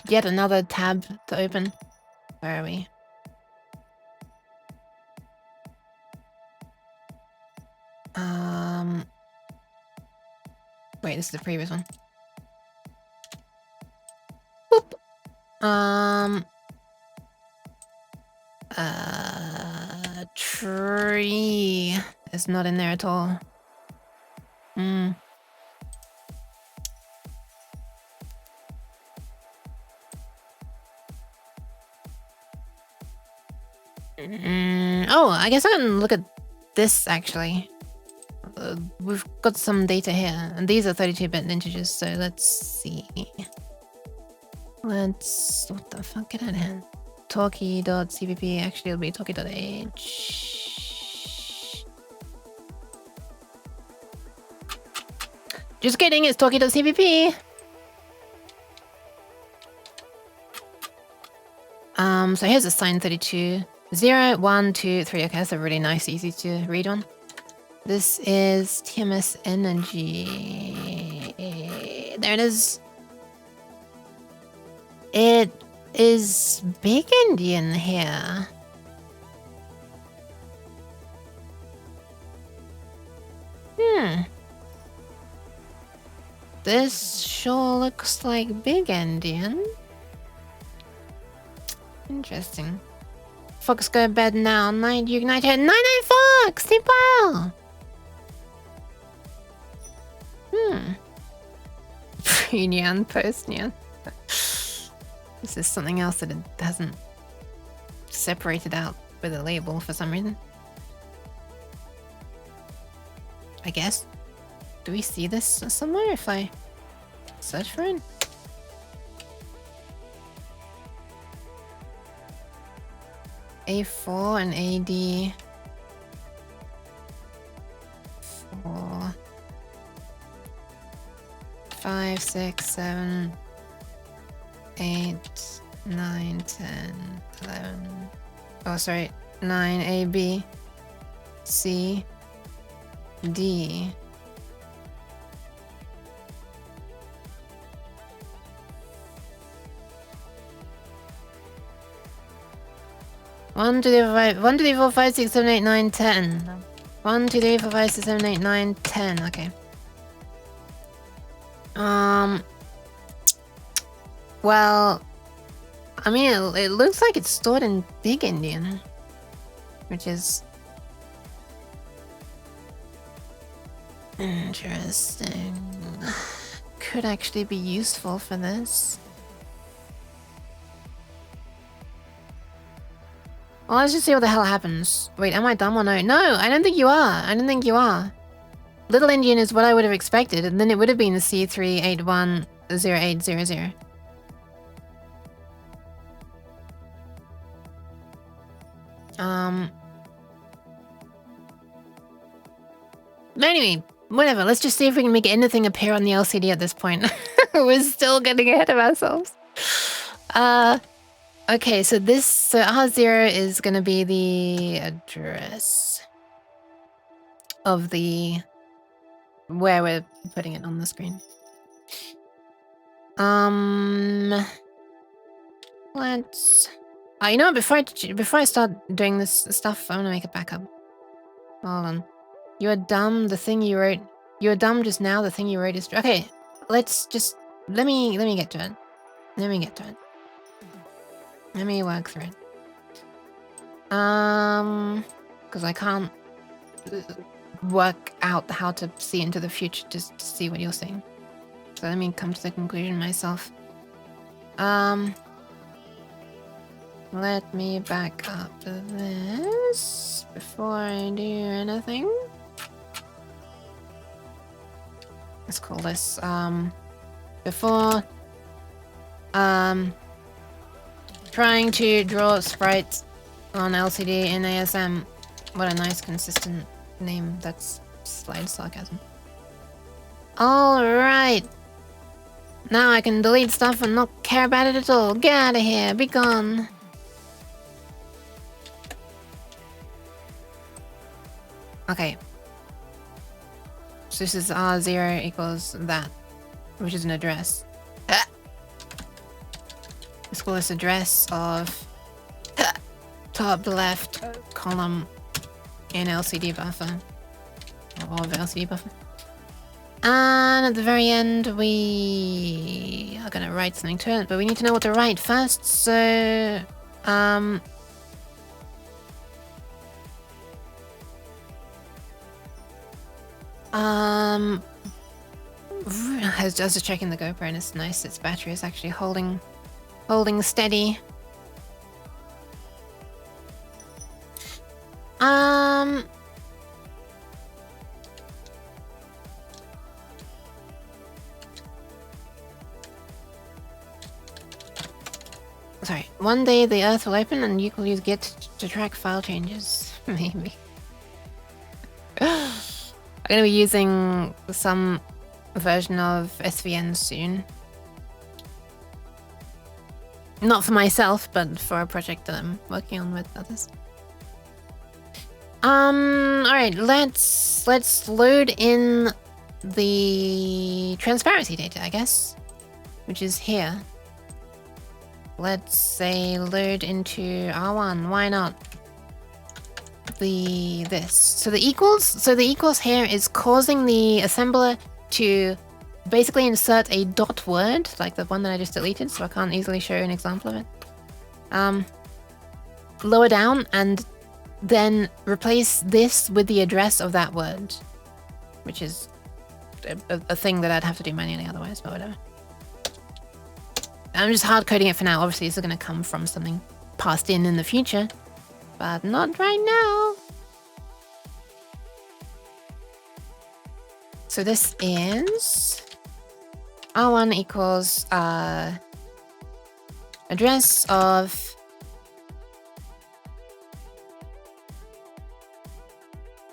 Yet another tab to open. Where are we? Wait, this is the previous one. Boop. Tree is not in there at all. Oh, I guess I can look at this actually. We've got some data here, and these are 32-bit integers, so let's see. What the fuck, get out of here. Talkie.cpp, actually it'll be talkie.h. Just kidding, it's talkie.cpp. So here's a sign 32. 0, 1, 2, 3. Okay, that's a really nice, easy to read one. This is TMS energy. There it is. It is big endian here. This sure looks like big endian. Interesting. Fox, go to bed now. Night, you night head. Night, Fox! Sleep well! Pre-Nyan, post-Nyan. This is something else that it hasn't separated out with a label for some reason. I guess. Do we see this somewhere if I search for it? A4 and AD 4 5 6 7 8 9 10 11. Oh sorry, 9 AB C D. One, 2, 3, 4, 5. 1, 2, 3, 4, 5, 6, 7, 8, 9, 10. 1, 2, 3, 4, 5, 6, 7, 8, 9, 10. Okay. Well, I mean, it looks like it's stored in Big Endian, which is interesting. Could actually be useful for this. Well, let's just see what the hell happens. Wait, am I dumb or no? No, I don't think you are. I don't think you are. Little Endian is what I would have expected, and then it would have been the C3810800. Anyway, whatever. Let's just see if we can make anything appear on the LCD at this point. We're still getting ahead of ourselves. Okay, so R0 is going to be the address of where we're putting it on the screen. Let's... you know what, before I start doing this stuff, I'm gonna make a backup. Hold on. You're dumb, the thing you wrote... You're dumb just now, the thing you wrote is... Okay, let's just... Let me get to it. Let me get to it. Let me work through it. Because I can't work out how to see into the future just to see what you're saying. So let me come to the conclusion myself. Let me back up this before I do anything. Let's call this, before, trying to draw sprites on LCD in ASM. What a nice consistent name. That's slight sarcasm. Alright. Now I can delete stuff and not care about it at all. Get out of here. Be gone. Okay. So this is R0 equals that, which is an address. Let's call this address of top left column in LCD buffer. Or of LCD buffer. And at the very end, we are gonna write something to it, but we need to know what to write first, so... I was just checking the GoPro and it's nice, its battery is actually holding steady. Sorry. One day the Earth will open and you will use Git to track file changes. Maybe. I'm gonna be using some version of SVN soon. Not for myself, but for a project that I'm working on with others. Alright, let's load in the transparency data, I guess. Which is here. Let's say load into R1, why not? So the equals here is causing the assembler to basically insert a dot word, like the one that I just deleted, so I can't easily show you an example of it. Lower down, and then replace this with the address of that word, which is a thing that I'd have to do manually otherwise, but whatever. I'm just hard coding it for now. Obviously, this is going to come from something passed in the future, but not right now. So this is R1 equals address of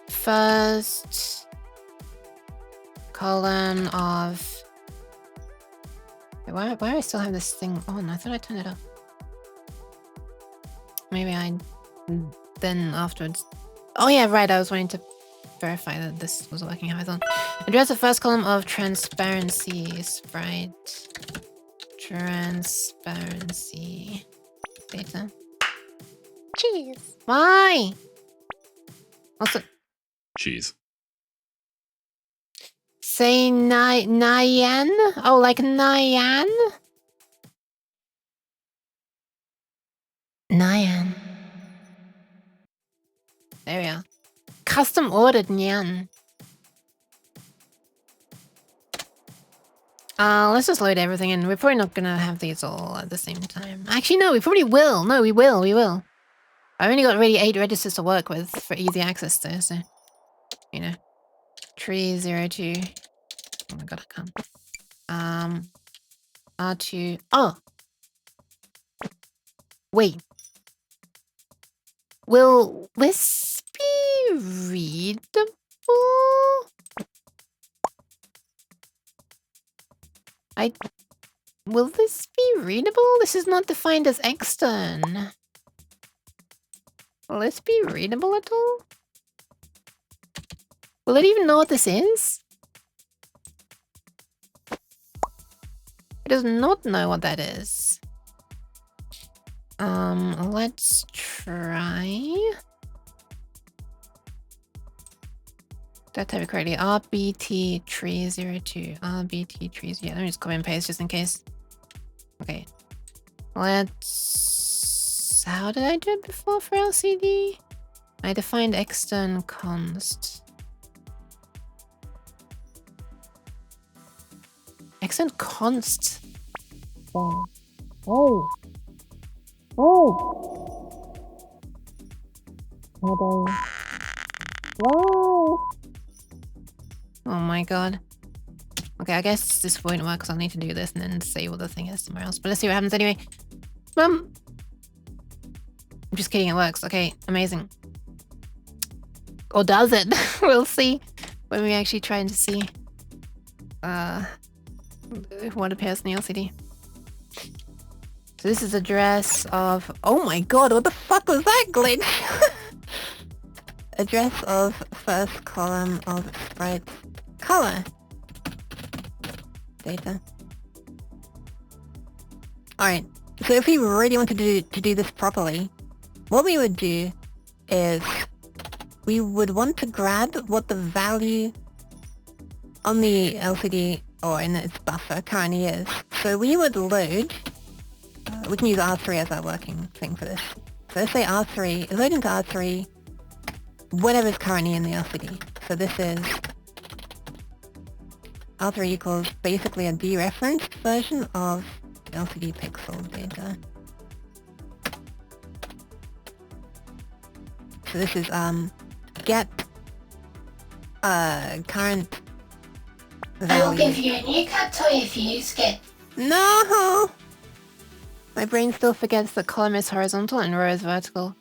first column of... Why do I still have this thing on? I thought I turned it off. Maybe I then afterwards... Oh yeah, right, I was wanting to verify that this was working how I thought. Address the first column of transparency, sprite, transparency, data. Cheese. Why? Also, Cheese. say Nyan? Oh, like Nyan? Nyan. There we are. Custom ordered Nyan. Let's just load everything in. We're probably not gonna have these all at the same time. Actually, no, we probably will. No, we will. I've only got really 8 registers to work with for easy access there, so... You know. Tree 02. Oh my god, I can't. R2... Oh! Wait. Will this be readable? Will this be readable? This is not defined as extern. Will this be readable at all? Will it even know what this is? It does not know what that is. Let's try. That type of correctly. RBT tree 02. RBT trees. Yeah, let me just copy and paste just in case. Okay. Let's... How did I do it before for LCD? I defined extern const. Extern const. Oh. Oh. Oh. Whoa. Oh my god. Okay, I guess this won't work because I'll need to do this and then say what the thing is somewhere else. But let's see what happens anyway. I'm just kidding, it works. Okay, amazing. Or does it? We'll see when we actually try to see what appears in the LCD. So this is address of... Oh my god, what the fuck was that glitch? Address of first column of sprite color data. Alright, so if we really wanted to do this properly, what we would do is we would want to grab what the value on the LCD or in its buffer currently is. So we would load, we can use R3 as our working thing for this. So let's say R3, load into R3 whatever's currently in the LCD. So this is R3 equals basically a dereferenced version of LCD pixel data. So this is get current value. I'll give you a new cat toy if you use get. No! My brain still forgets that column is horizontal and row is vertical.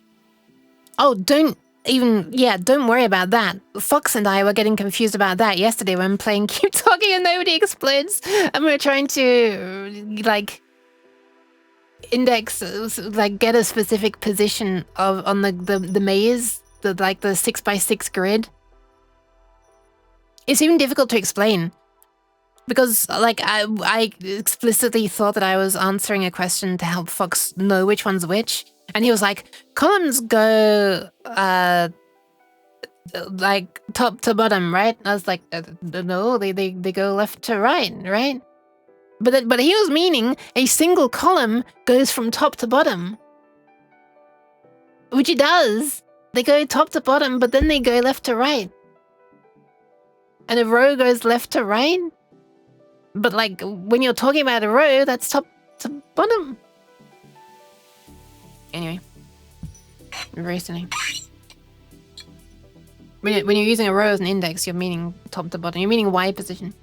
Oh, don't worry about that. Fox and I were getting confused about that yesterday when playing Keep Talking and Nobody Explodes. And we were trying to, like, index, like, get a specific position on the maze, the 6x6 grid. It's even difficult to explain. Because, like, I explicitly thought that I was answering a question to help Fox know which one's which. And he was like, columns go like top to bottom, right? I was like, no, they go left to right, right? But he was meaning a single column goes from top to bottom, which it does. They go top to bottom, but then they go left to right, and a row goes left to right. But like when you're talking about a row, that's top to bottom. Anyway, very stunning. When you're using a row as an index, you're meaning top to bottom. You're meaning Y position.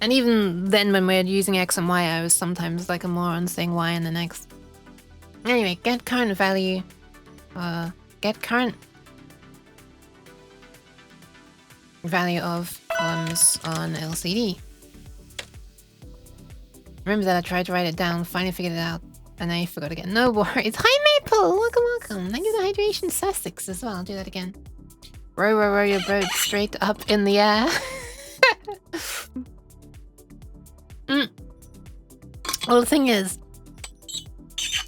And even then, when we're using X and Y, I was sometimes like a moron saying Y and then X. Anyway, get current value. Get current value of columns on LCD. Remember that I tried to write it down, finally figured it out, and I forgot again. No worries. Hi Maple! Welcome, welcome. Thank you for the hydration Sussex as well. I'll do that again. Row, row, row your boat straight up in the air. Well, the thing is,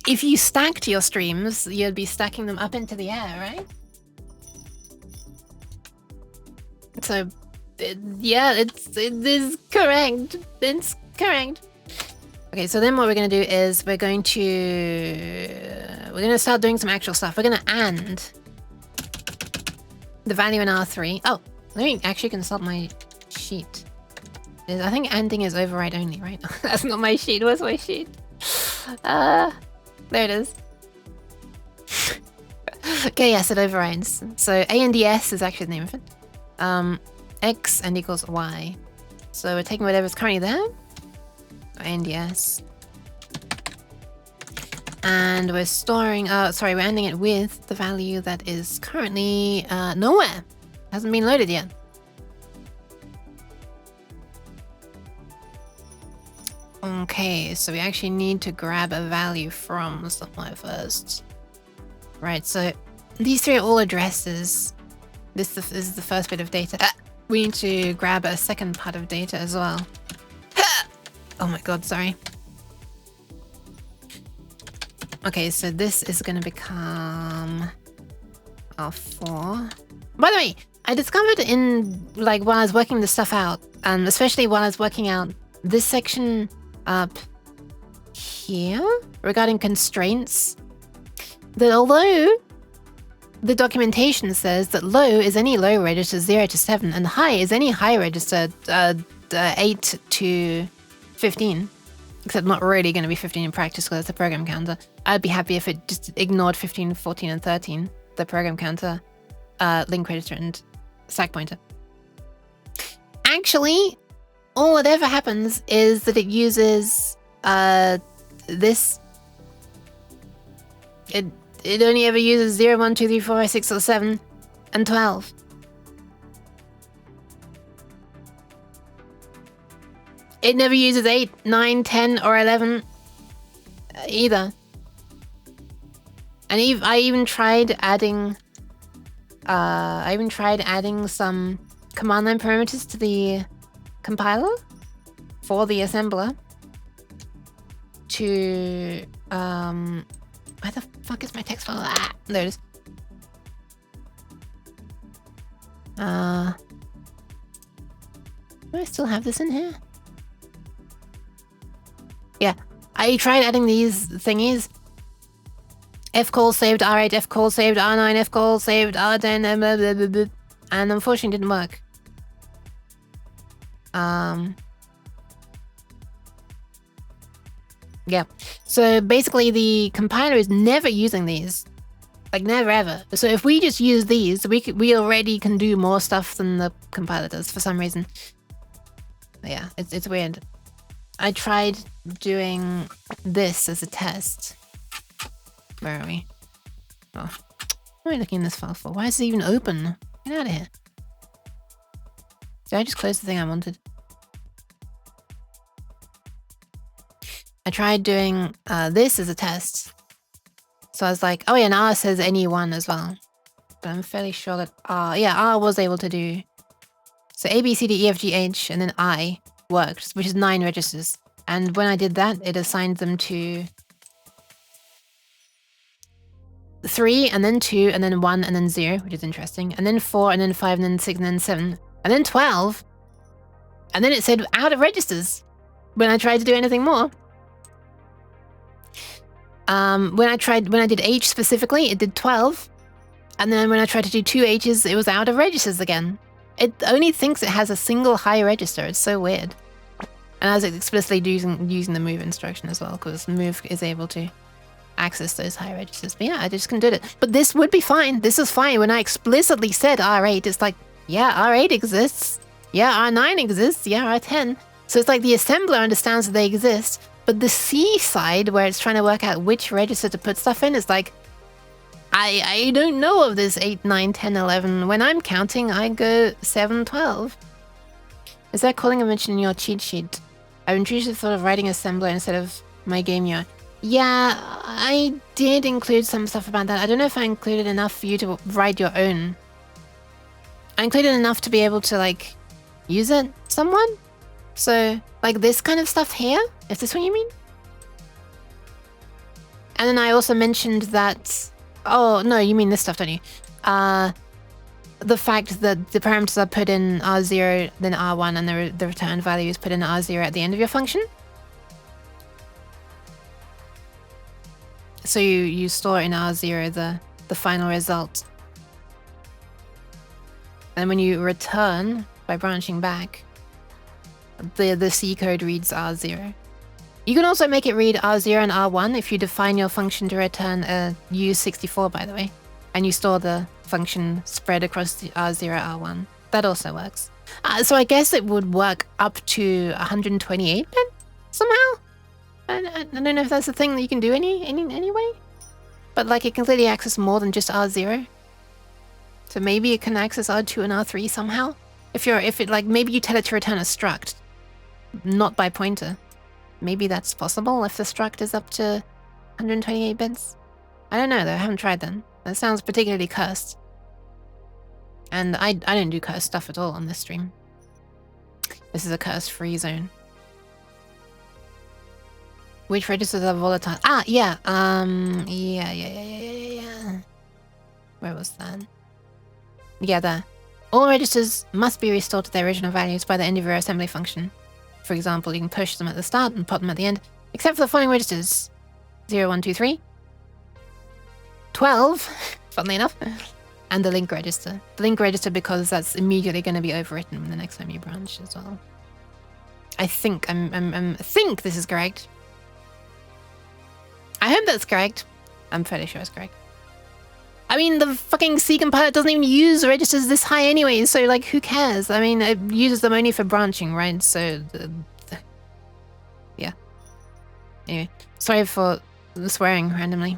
if you stacked your streams, you'd be stacking them up into the air, right? So, yeah, it is correct. It's correct. Okay, so then what we're going to do is we're going to start doing some actual stuff. We're going to AND the value in R3. Oh, let me actually consult my sheet. I think ANDing is override only, right? That's not my sheet. Where's my sheet? There it is. Okay, yes, it overrides. So ANDS is actually the name of it. X and equals Y. So we're taking whatever's currently there. ANDS. And we're storing, we're ending it with the value that is currently nowhere. Hasn't been loaded yet. Okay, so we actually need to grab a value from somewhere first. Right, so these three are all addresses. This is the first bit of data. We need to grab a second part of data as well. Oh my god, sorry. Okay, so this is going to become R4. By the way, I discovered in, like, while I was working this stuff out, and especially while I was working out this section up here regarding constraints, that although the documentation says that low is any low register 0 to 7 and high is any high register 8 to 15, except not really going to be 15 in practice because it's a program counter. I'd be happy if it just ignored 15, 14, and 13, the program counter, link register, and stack pointer. Actually, all that ever happens is that it uses this. It only ever uses 0, 1, 2, 3, 4, 5, 6, or 7, and 12. It never uses 8, 9, 10, or 11 either. And I even tried adding some command line parameters to the compiler for the assembler to where the fuck is my text file? Ah, there it is. Do I still have this in here? Yeah, I tried adding these thingies. Fcall saved R8, fcall saved R9, fcall saved R10, blah, blah, blah, blah, and unfortunately didn't work. Yeah, so basically the compiler is never using these, like never ever. So if we just use these, we already can do more stuff than the compiler does for some reason. But yeah, it's weird. I tried doing this as a test. Where are we? Oh, what am I looking in this file for? Why is it even open? Get out of here. Did I just close the thing I wanted? I tried doing this as a test. So I was like, oh yeah, and R says any one as well. But I'm fairly sure that R was able to do. So A, B, C, D, E, F, G, H, and then I worked, which is 9 registers. And when I did that, it assigned them to 3, and then 2, and then 1, and then 0, which is interesting. And then 4, and then 5, and then 6, and then 7, and then 12. And then it said out of registers when I tried to do anything more. When I did H specifically, it did 12. And then when I tried to do 2 H's, it was out of registers again. It only thinks it has a single high register. It's so weird. And I was explicitly using the move instruction as well, because move is able to access those high registers. But yeah, I just couldn't do it. But this would be fine. This is fine. When I explicitly said R8, it's like, yeah, R8 exists. Yeah, R9 exists. Yeah, R10. So it's like the assembler understands that they exist. But the C side, where it's trying to work out which register to put stuff in, is like, I don't know of this 8, 9, 10, 11. When I'm counting, I go 7, 12. Is that calling a mention in your cheat sheet? I've introduced the thought of writing assembler instead of my game UI. Yeah, I did include some stuff about that. I don't know if I included enough for you to write your own. I included enough to be able to, like, use it somewhat. So, like this kind of stuff here? Is this what you mean? And then I also mentioned that... Oh, no, you mean this stuff, don't you? The fact that the parameters are put in R0, then R1, and the return value is put in R0 at the end of your function. So you store in R0 the final result. And when you return, by branching back, the C code reads R0. You can also make it read R0 and R1 if you define your function to return a U64, by the way. And you store the function spread across the R0, R1. That also works. So I guess it would work up to 128-bit somehow. I don't know if that's a thing that you can do anyway. But like it can clearly access more than just R0. So maybe it can access R2 and R3 somehow. Maybe you tell it to return a struct, not by pointer. Maybe that's possible if the struct is up to 128 bits. I don't know though, I haven't tried them. That sounds particularly cursed. And I don't do cursed stuff at all on this stream. This is a cursed-free zone. Which registers are volatile? Ah, yeah. Yeah. Where was that? Yeah, there. All registers must be restored to their original values by the end of your assembly function. For example, you can push them at the start and pop them at the end, except for the following registers: 0, 1, 2, 3, 12, funnily enough, and the link register. The link register because that's immediately going to be overwritten the next time you branch as well. I think I think this is correct. I hope that's correct. I'm fairly sure it's correct. I mean, the fucking C compiler doesn't even use registers this high anyway, so like, who cares? I mean, it uses them only for branching, right? So, yeah. Anyway, sorry for swearing randomly.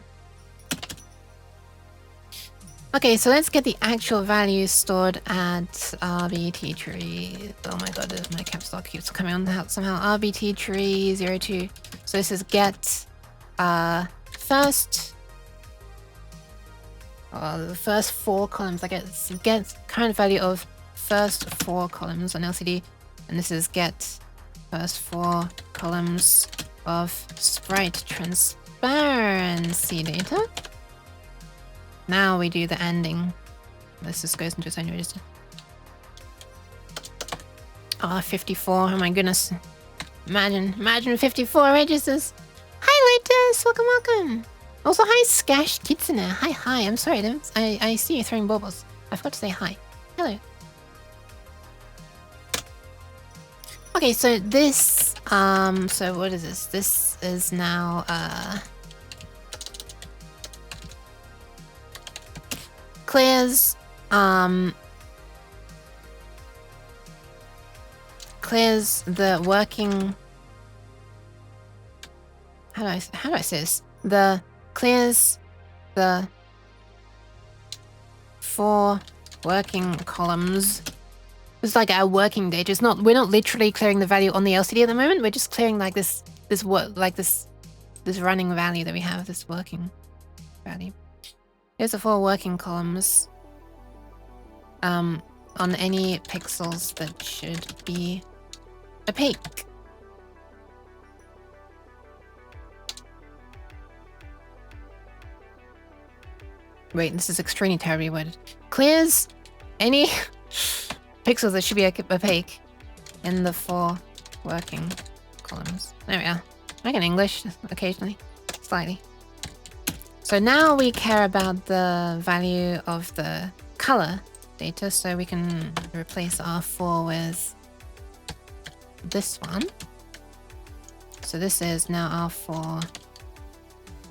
Okay, so let's get the actual values stored at RBT tree. Oh my god, my caps lock keeps coming on somehow. RBT tree 02. So this is get the first 4 columns. I get current value of first 4 columns on LCD, and this is get first 4 columns of sprite transparency data. Now we do the ANDing. This just goes into its own register. Ah, 54. Oh my goodness. Imagine 54 registers. Hi, Lotus. Welcome. Also, hi, Skash Kitsune. Hi. I'm sorry, I see you throwing baubles. I forgot to say hi. Hello. Okay, so this, so what is this? This is now, clears the working, how do I say this? Clears the 4 working columns. It's like our working data. We're not literally clearing the value on the LCD at the moment. We're just clearing like this running value that we have, this working value. Here's the 4 working columns on any pixels that should be opaque. Wait, this is extremely terribly worded. Clears any pixels that should be opaque in the 4 working columns. There we are. I can English occasionally, slightly. So now we care about the value of the color data, so we can replace R4 with this one. So this is now R4.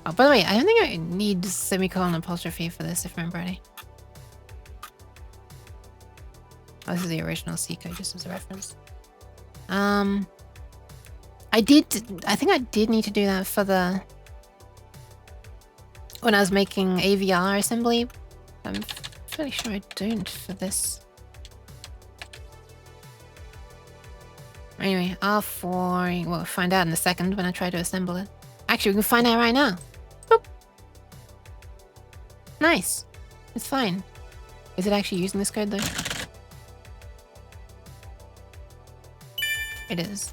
Oh, by the way, I don't think I need semicolon apostrophe for this, if I remember right. Oh, this is the original C code, just as a reference. I think I did need to do that for the... when I was making AVR assembly. I'm fairly sure I don't for this. Anyway, R4, we'll find out in a second when I try to assemble it. Actually, we can find out right now. Boop. Nice. It's fine. Is it actually using this code though? It is.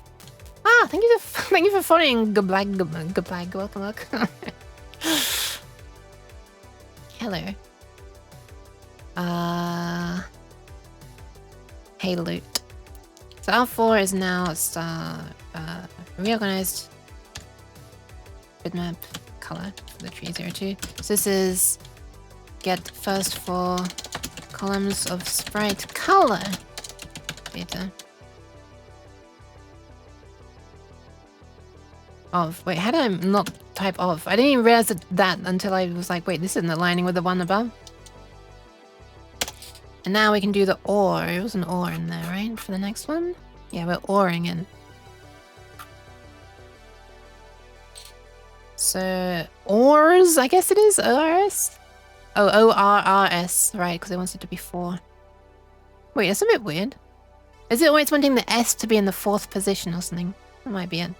Ah, thank you for following. Goodbye, welcome. Hello. Hey, loot. So R4 is now reorganized bitmap color for the tree 02. So this is get first 4 columns of sprite color data. Of. Wait, how did I not type of? I didn't even realize that until I was like, wait, this isn't aligning with the one above. And now we can do the OR. It was an OR in there, right? For the next one? Yeah, we're ORing in. So, ORs, I guess it is ORS? Oh, ORRS, right, because it wants it to be 4. Wait, that's a bit weird. Is it always wanting the S to be in the 4th position or something? That might be it.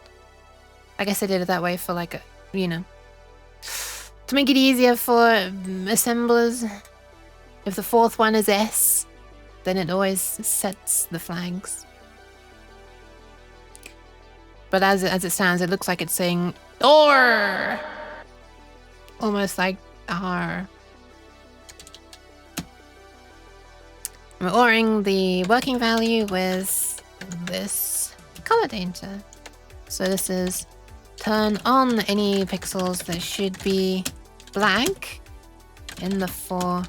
I guess I did it that way for like, you know, to make it easier for assemblers. If the 4th one is S, then it always sets the flags. But as it stands, it looks like it's saying OR! Almost like R. We're ORing the working value with this color data. So this is turn on any pixels that should be blank in the 4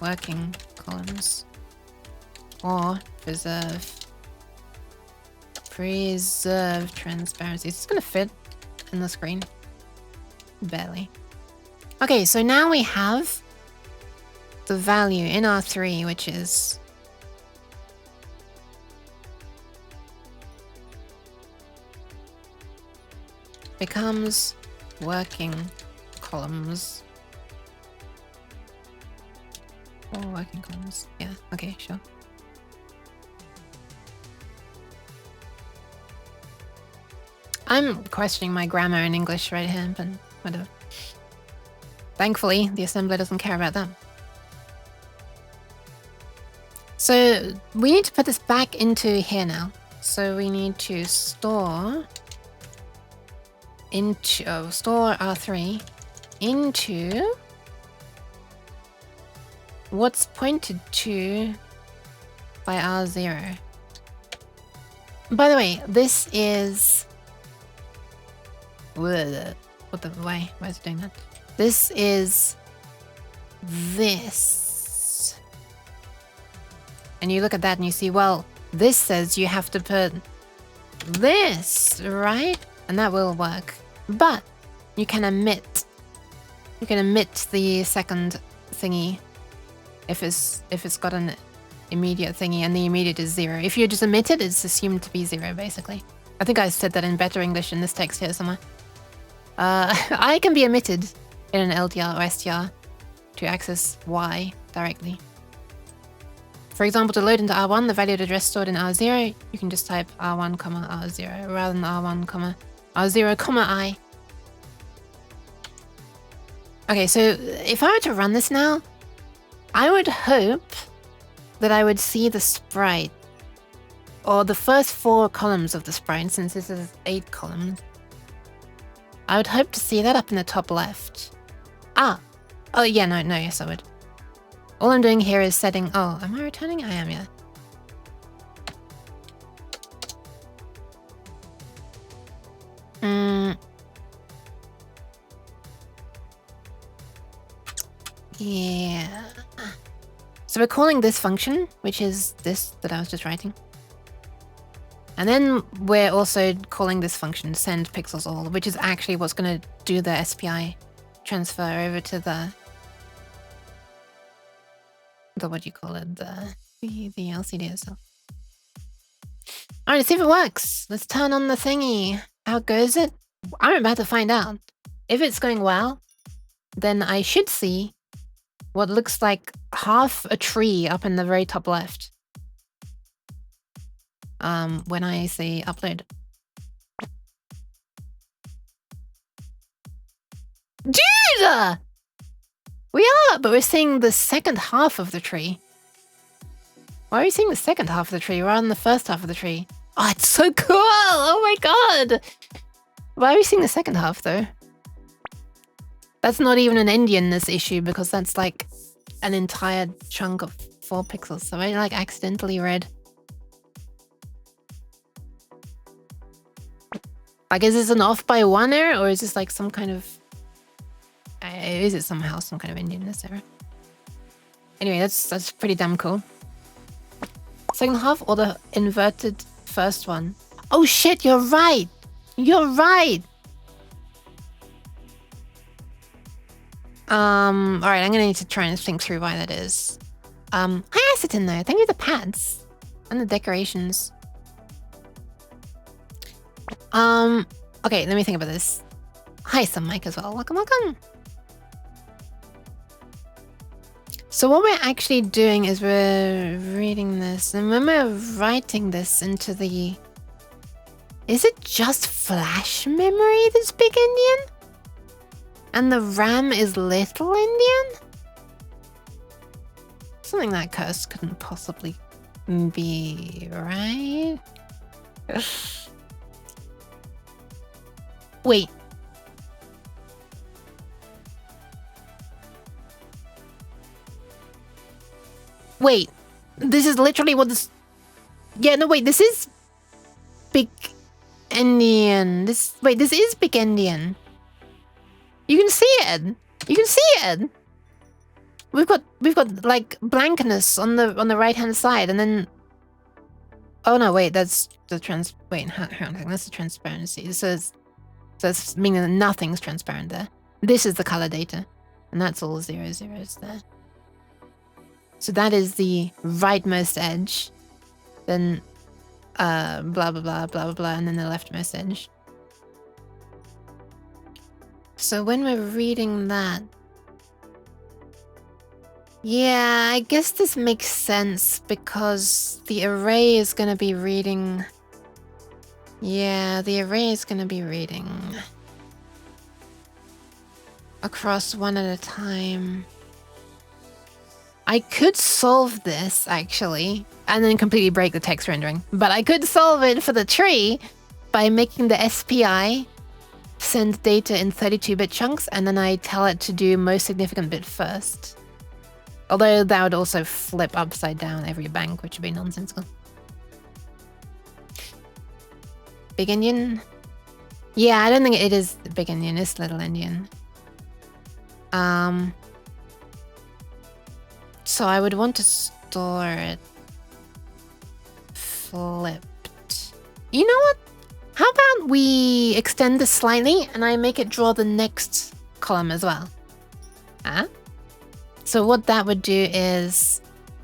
working columns, or preserve transparency. It's gonna fit in the screen. Barely. Okay, so now we have the value in R3, which is becomes working columns. Or working columns. Yeah, okay, sure. I'm questioning my grammar in English right here, but whatever. Thankfully, the assembler doesn't care about that. So we need to put this back into here now. So we need to store store R3 into what's pointed to by R0. By the way, this is... Why is it doing that? This is this. And you look at that and you see, well, this says you have to put this, right? And that will work. But you can omit. You can omit the second thingy if it's got an immediate thingy and the immediate is 0. If you just omit it, it's assumed to be 0, basically. I think I said that in better English in this text here somewhere. I can be omitted in an LDR or STR to access Y directly. For example, to load into R1, the value of address stored in R0, you can just type R1, R0 rather than R1, R0, I. Okay, so if I were to run this now, I would hope that I would see the sprite, or the first 4 columns of the sprite, since this is 8 columns. I would hope to see that up in the top left. Ah, Oh, yeah, no, yes, I would. All I'm doing here is setting... Oh, am I returning? I am, yeah. Yeah. So we're calling this function, which is this that I was just writing. And then we're also calling this function send pixels all, which is actually what's going to do the SPI transfer over to the what do you call it? The LCD itself. All right, let's see if it works. Let's turn on the thingy. How goes it? I'm about to find out. If it's going well, then I should see what looks like half a tree up in the very top left. When I say upload. Dude! We are, but we're seeing the second half of the tree. Why are we seeing the second half of the tree rather than the first half of the tree? Oh, it's so cool! Oh my god! Why are we seeing the second half, though? That's not even an Indian-ness issue, because that's like an entire chunk of 4 pixels. So I like accidentally read. Like, is this an off by 1 error, or is this like some kind of... is it somehow some kind of Indian-ness error? Anyway, that's pretty damn cool. Second half or the inverted first one? Oh shit, you're right! You're right! Alright, I'm gonna need to try and think through why that is. Hi Acetin though, thank you for the pads. And the decorations. Okay, let me think about this. Hi, some Mike as well. Welcome, welcome. So what we're actually doing is we're reading this, and when we're writing this into the... Is it just flash memory that's big Indian? And the RAM is little Indian? Something that cursed couldn't possibly be right. Wait. Wait. This is literally what this... Yeah, no, wait. This is big Indian. Wait, this is big Indian. You can see it. You can see it. We've got like blankness on the right hand side, and then... Oh no, wait, that's the wait, hang on, that's the transparency. So that's meaning that nothing's transparent there. This is the color data, and that's all 0s there. So that is the rightmost edge, then blah blah blah blah blah blah, and then the leftmost edge. So when we're reading that, yeah, I guess this makes sense because the array is going to be reading... Yeah, the array is going to be reading across one at a time. I could solve this, actually, and then completely break the text rendering. But I could solve it for the tree by making the SPI send data in 32-bit chunks, and then I tell it to do most significant bit first. Although that would also flip upside down every bank, which would be nonsensical. Big Indian? Yeah, I don't think it is Big Indian, it's Little Indian. So I would want to store it flipped. You know what? How about we extend this slightly and I make it draw the next column as well? Huh? So what that would do is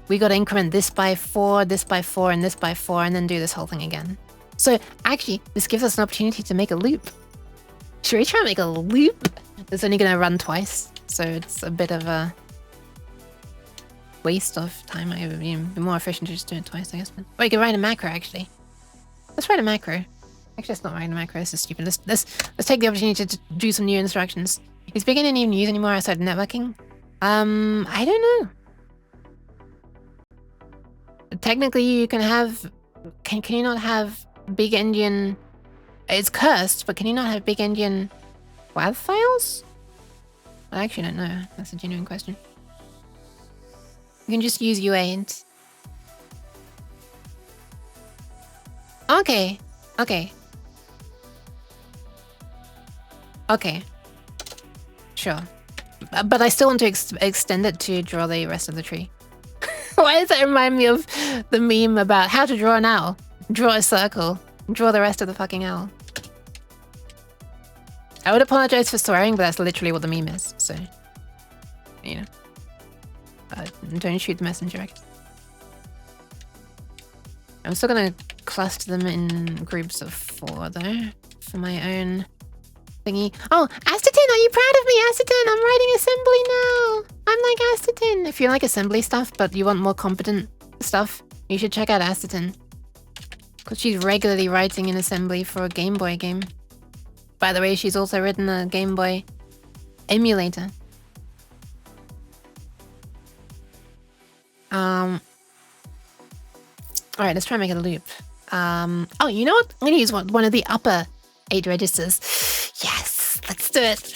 we got to increment this by 4, this by 4, and this by 4, and then do this whole thing again. So actually, this gives us an opportunity to make a loop. Should we try and make a loop that's only going to run twice? So it's a bit of a waste of time. It would be more efficient to just do it twice, I guess. But we could write a macro, actually. Let's write a macro. Actually, let's not write a macro. This is stupid. Let's take the opportunity to do some new instructions. Is Big Indian even used anymore outside of networking? I don't know. Technically, you can have... Can you not have Big Indian... It's cursed, but can you not have Big Indian WAV files? I actually don't know. That's a genuine question. You can just use U8. Okay. Okay. Okay. Sure. But I still want to extend it to draw the rest of the tree. Why does that remind me of the meme about how to draw an owl? Draw a circle. Draw the rest of the fucking owl. I would apologize for swearing, but that's literally what the meme is. So, you know. Don't shoot the messenger. I'm still gonna cluster them in groups of 4 though, for my own thingy. Oh, Astatin, are you proud of me, Astatin? I'm writing assembly now. I'm like Astatin. If you like assembly stuff, but you want more competent stuff, you should check out Astatin. Because she's regularly writing in assembly for a Game Boy game. By the way, she's also written a Game Boy emulator. Alright, let's try and make a loop. Oh, you know what? I'm gonna use one of the upper 8 registers. Yes, let's do it.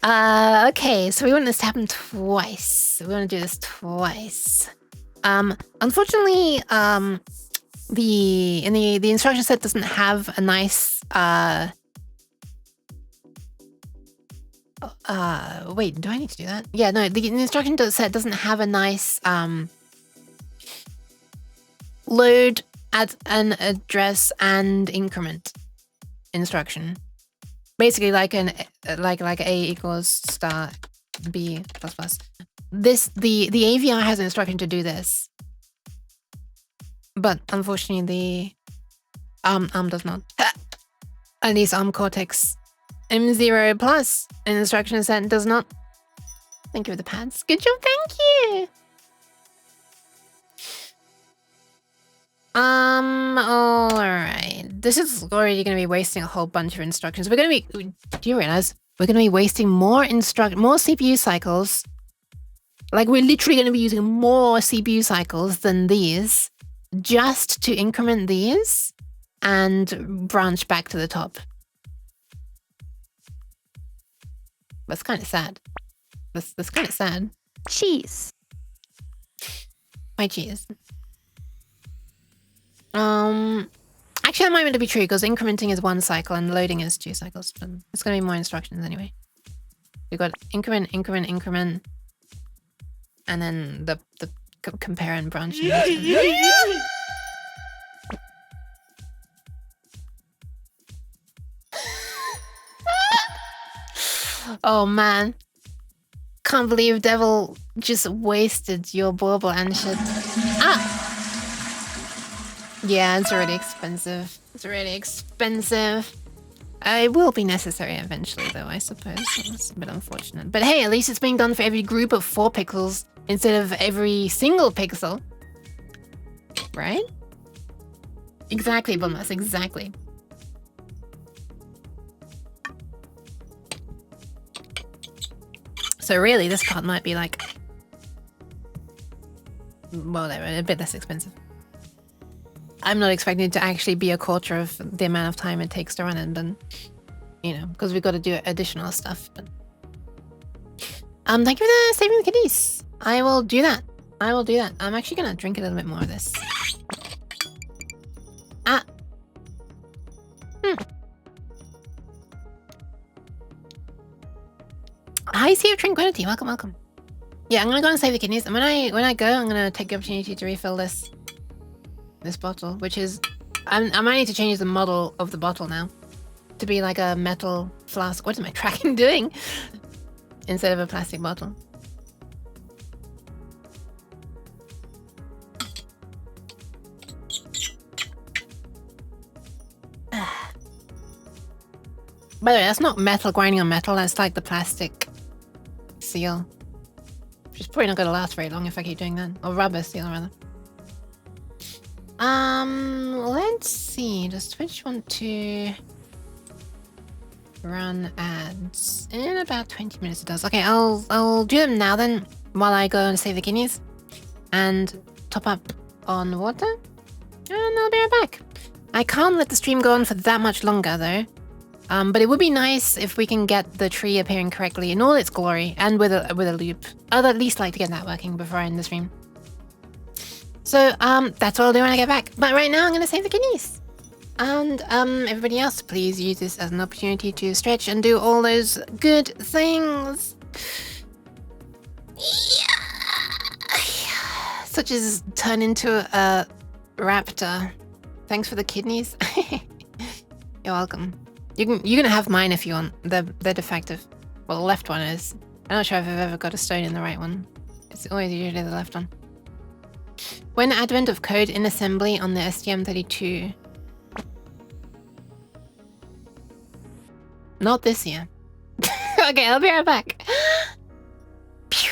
Okay, so we want this to happen twice. We want to do this twice. Unfortunately, the instruction set doesn't have a nice wait, do I need to do that? Yeah, no, the instruction set doesn't have a nice load, add an address and increment instruction. Basically like an like A equals star B plus plus. This the AVR has an instruction to do this. But unfortunately the ARM does not. At least ARM Cortex M0 plus an instruction set does not. Thank you for the pads. Good job, thank you. Alright. This is already gonna be wasting a whole bunch of instructions. We're gonna be, do you realize we're gonna be wasting more CPU cycles? Like we're literally gonna be using more CPU cycles than these just to increment these and branch back to the top. That's kind of sad. That's kind of sad. Cheese. My cheese. Actually, that might meant to be true because incrementing is 1 cycle and loading is 2 cycles. But it's going to be more instructions anyway. We've got increment, increment, increment, and then the compare and branch. Oh man, can't believe Devil just wasted your bauble and shit. Ah! Yeah, it's really expensive. It's really expensive. It will be necessary eventually though, I suppose. It's a bit unfortunate. But hey, at least it's being done for every group of 4 pixels instead of every single pixel. Right? Exactly, Bulmas, exactly. So really, this part might be like, well, a bit less expensive. I'm not expecting it to actually be a quarter of the amount of time it takes to run it, but you know, because we've got to do additional stuff. But thank you for saving the kitties. I will do that. I will do that. I'm actually gonna drink a little bit more of this. Ah. Hi, Sea of Tranquility. Welcome, welcome. Yeah, I'm gonna go and save the kidneys. And when I go, I'm gonna take the opportunity to refill this bottle, which is I might need to change the model of the bottle now to be like a metal flask. What is my tracking doing? Instead of a plastic bottle. By the way, that's not metal grinding on metal, that's like the plastic seal. Which is probably not gonna last very long if I keep doing that. Or rubber seal rather. Let's see. Does Twitch want to run ads? In about 20 minutes it does. Okay, I'll do them now then while I go and save the kidneys and top up on water. And I'll be right back. I can't let the stream go on for that much longer though. But it would be nice if we can get the tree appearing correctly in all its glory and with a loop. I'd at least like to get that working before I end the stream. So that's what I'll do when I get back. But right now I'm gonna save the kidneys. And everybody else, please use this as an opportunity to stretch and do all those good things. Such as turn into a raptor. Thanks for the kidneys. You're welcome. You can have mine if you want. They're defective. Well, the left one is. I'm not sure if I've ever got a stone in the right one. It's always usually the left one. When advent of code in assembly on the STM32? Not this year. Okay, I'll be right back. Pew.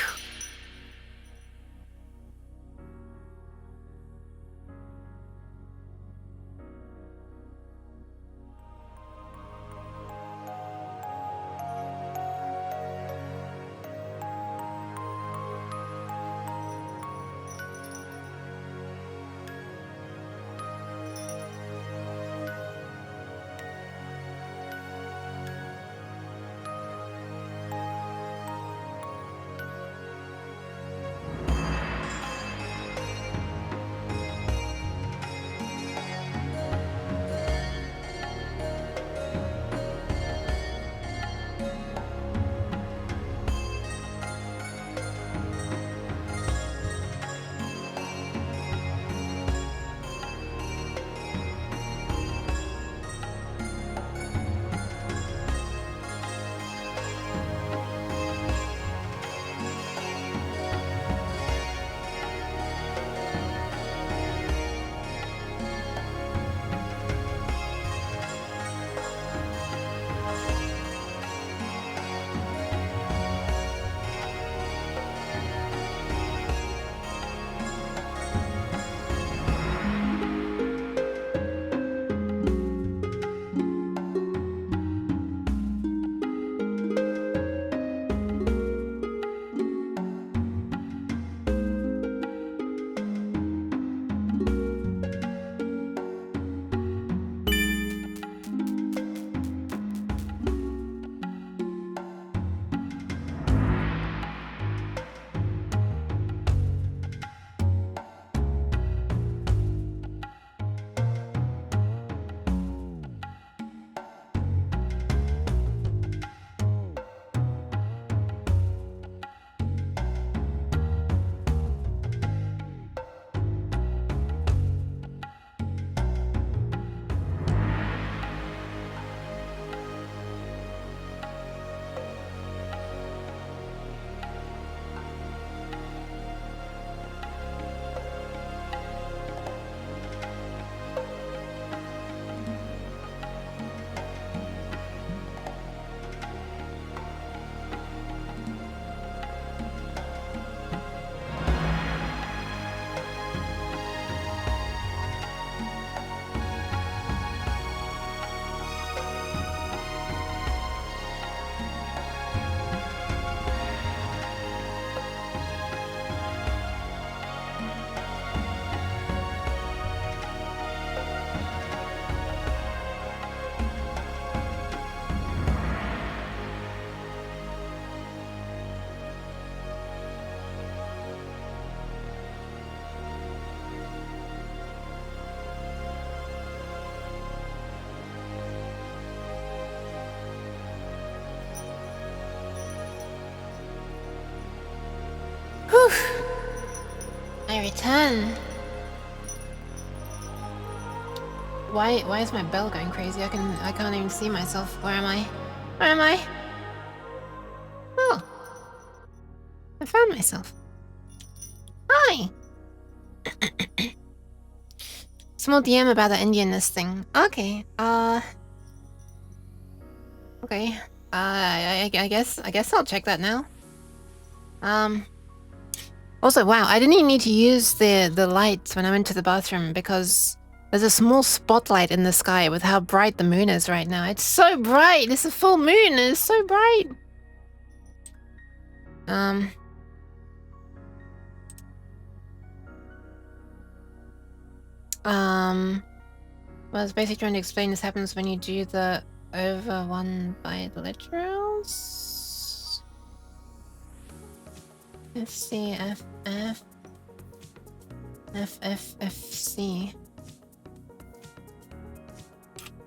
Whew. I return. Why is my bell going crazy? I can't even see myself. Where am I? Where am I? Oh. I found myself. Hi. Small DM about the Indianness thing. Okay. Okay. I guess I'll check that now. Also, wow, I didn't even need to use the lights when I went to the bathroom because there's a small spotlight in the sky with how bright the moon is right now. It's so bright. It's a full moon. It's so bright. Well, I was basically trying to explain this happens when you do the over 1 by the literals. FCFF. FFFC.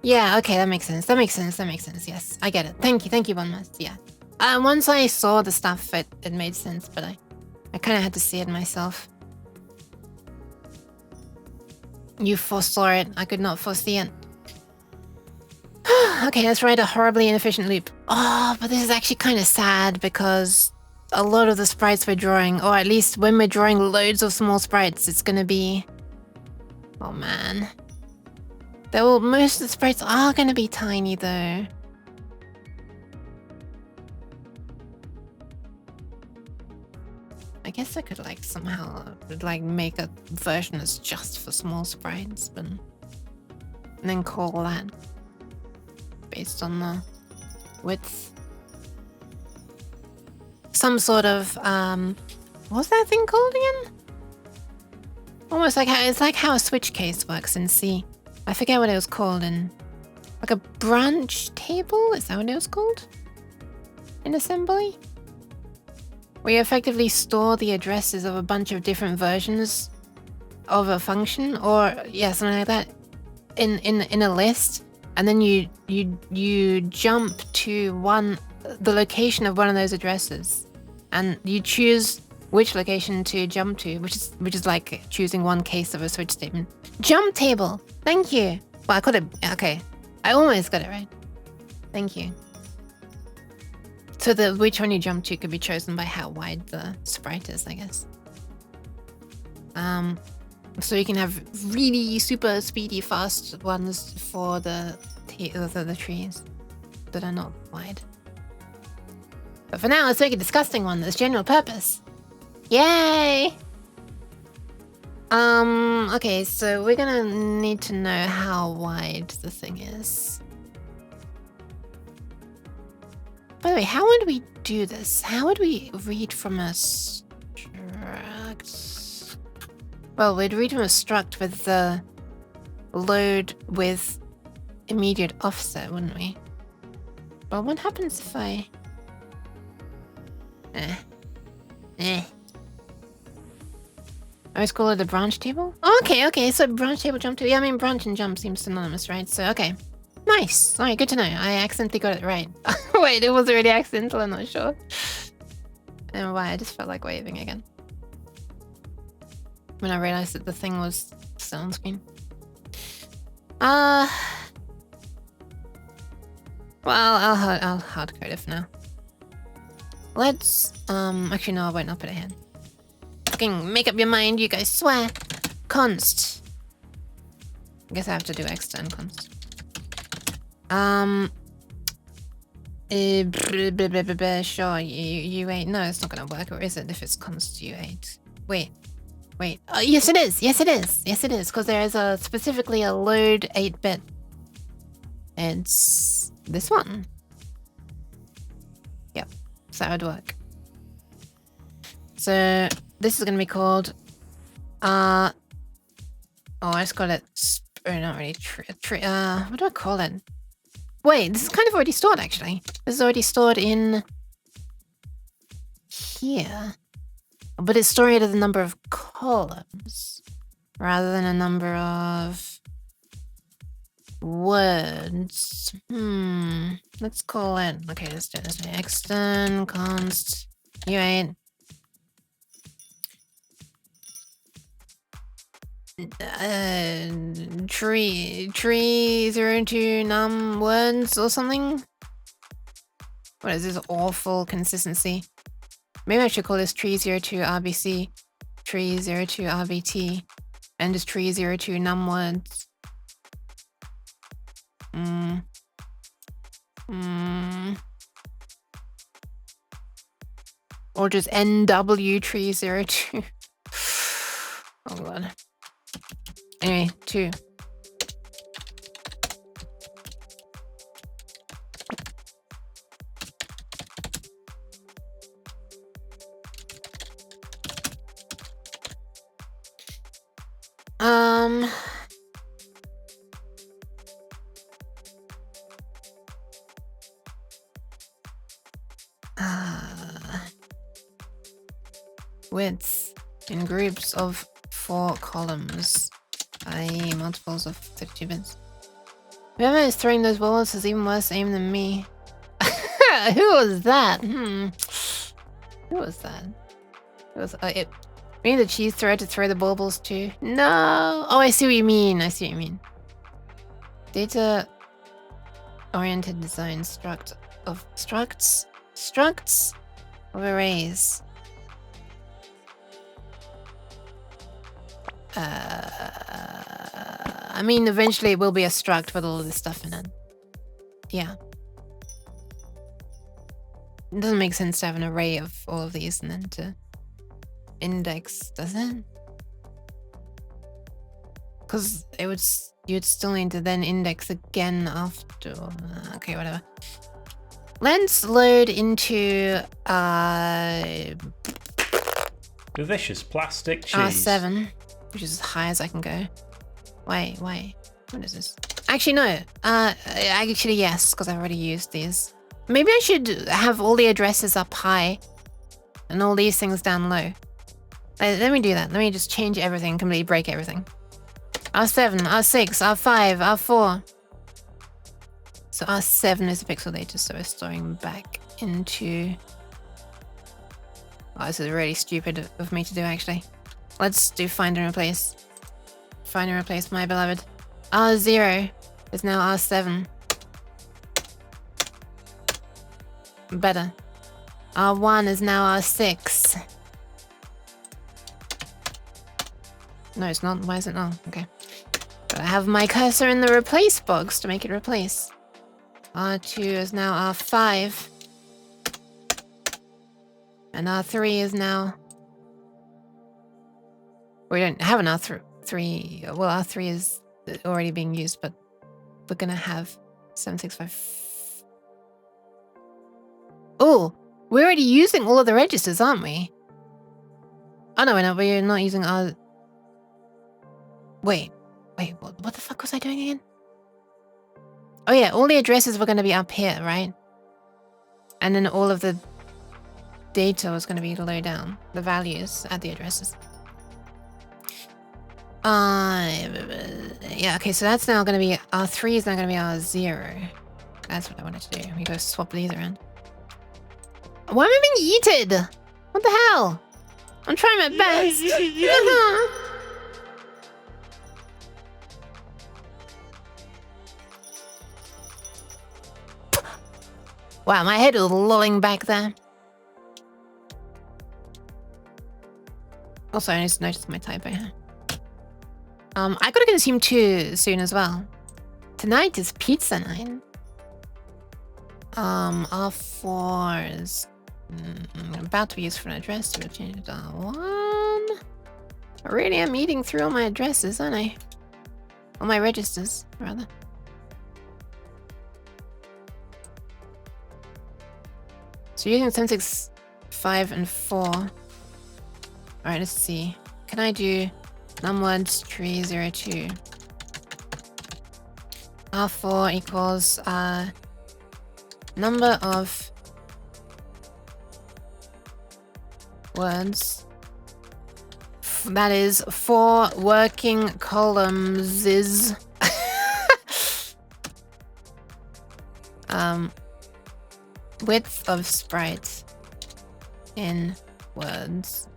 Yeah, okay, that makes sense. That makes sense. That makes sense. Yes, I get it. Thank you, Bonmas. Yeah. Once I saw the stuff, it made sense, but I kind of had to see it myself. You foresaw it. I could not foresee it. Okay, let's write a horribly inefficient loop. Oh, but this is actually kind of sad because a lot of the sprites we're drawing, or at least when we're drawing loads of small sprites, it's gonna be... Oh man. Most of the sprites are gonna be tiny though. I guess I could like somehow like make a version that's just for small sprites, but and then call that based on the width. Some sort of what's that thing called again? Almost like how a switch case works in C. I forget what it was called in like a branch table. Is that what it was called in assembly? Where you effectively store the addresses of a bunch of different versions of a function, or yeah, something like that, in a list, and then you jump to the location of one of those addresses, and you choose which location to jump to, which is like choosing one case of a switch statement. Jump table. Thank you. Well, I got it. Okay, I almost got it right. Thank you. So which one you jump to could be chosen by how wide the sprite is, I guess. So you can have really super speedy fast ones for the trees that are not wide. But for now, let's make a disgusting one that's general purpose. Yay! Okay, so we're gonna need to know how wide the thing is. By the way, how would we do this? How would we read from a struct? Well, we'd read from a struct with the load with immediate offset, wouldn't we? Well, what happens if I... I always call it a branch table? Oh, okay, so branch table, jump table. Yeah, I mean, branch and jump seems synonymous, right? So, okay. Nice. All right, good to know. I accidentally got it right. Wait, it was already accidental, I'm not sure. And why? I just felt like waving again. When I realized that the thing was still on screen. Well, I'll hard code it for now. Let's, actually no, I won't, I'll put it here. Fucking make up your mind, you guys swear. Const. I guess I have to do extern const. Sure, U8. No, it's not gonna work, or is it if it's const U8? Wait. Yes it is, because there is specifically a load 8-bit. It's this one. Yep, so that would work. So this is gonna be called I just call it not really what do I call it? Wait, this is kind of already stored, actually. This is already stored in here. But it's stored as a number of columns rather than a number of words. Let's call it... Okay, let's do it this way. Extern const U8. Tree 02 num words or something. What is this awful consistency? Maybe I should call this tree 02 RBC, tree 02 RBT, and just tree 02 num words. Or just NW tree 02. Oh god. Anyway, 2. width in groups of 4 columns, i.e. multiples of 32 bits. Whoever is throwing those balls has even worse aim than me. Who was that? Who was that? It was it. We need the cheese thrower to throw the baubles too. No. Oh, I see what you mean. I see what you mean. Data-oriented design structs of arrays. I mean, eventually it will be a struct with all of this stuff in it. Yeah. It doesn't make sense to have an array of all of these and then to index, does it? Because you'd still need to then index again after. Okay, whatever. Let's load into Delicious plastic cheese. R7, which is as high as I can go. Wait, what is this? Actually, no. Actually, yes, because I've already used these. Maybe I should have all the addresses up high and all these things down low. Let me do that. Let me just change everything, completely break everything. R7, R6, R5, R4. So R7 is the pixel data, so we're storing back into... Oh, this is really stupid of me to do, actually. Let's do find and replace. Find and replace, my beloved. R0 is now R7. Better. R1 is now R6. No, it's not. Why is it not? Okay. But I have my cursor in the replace box to make it replace. R2 is now R5. And R3 is now... We don't have an R3. Well, R3 is already being used, but we're gonna have 765. Oh, we're already using all of the registers, aren't we? Oh no, we're not using our... Wait, what the fuck was I doing again? Oh yeah, all the addresses were going to be up here, right? And then all of the data was going to be low down, the values at the addresses. Yeah, okay, so that's now going to be R3 is now going to be R0. That's what I wanted to do. We go swap these around. Why am I being yeeted? What the hell? I'm trying my best. Wow, my head was lolling back there. Also, I just noticed my typo here. I gotta consume 2 soon as well. Tonight is pizza night. R4 is about to be used for an address to change it to R1. I really am eating through all my addresses, aren't I? All my registers, rather. So using 765 and 4. Alright, let's see. Can I do numwords tree 02? R4 equals number of words. That is 4 working columns is width of sprite in words.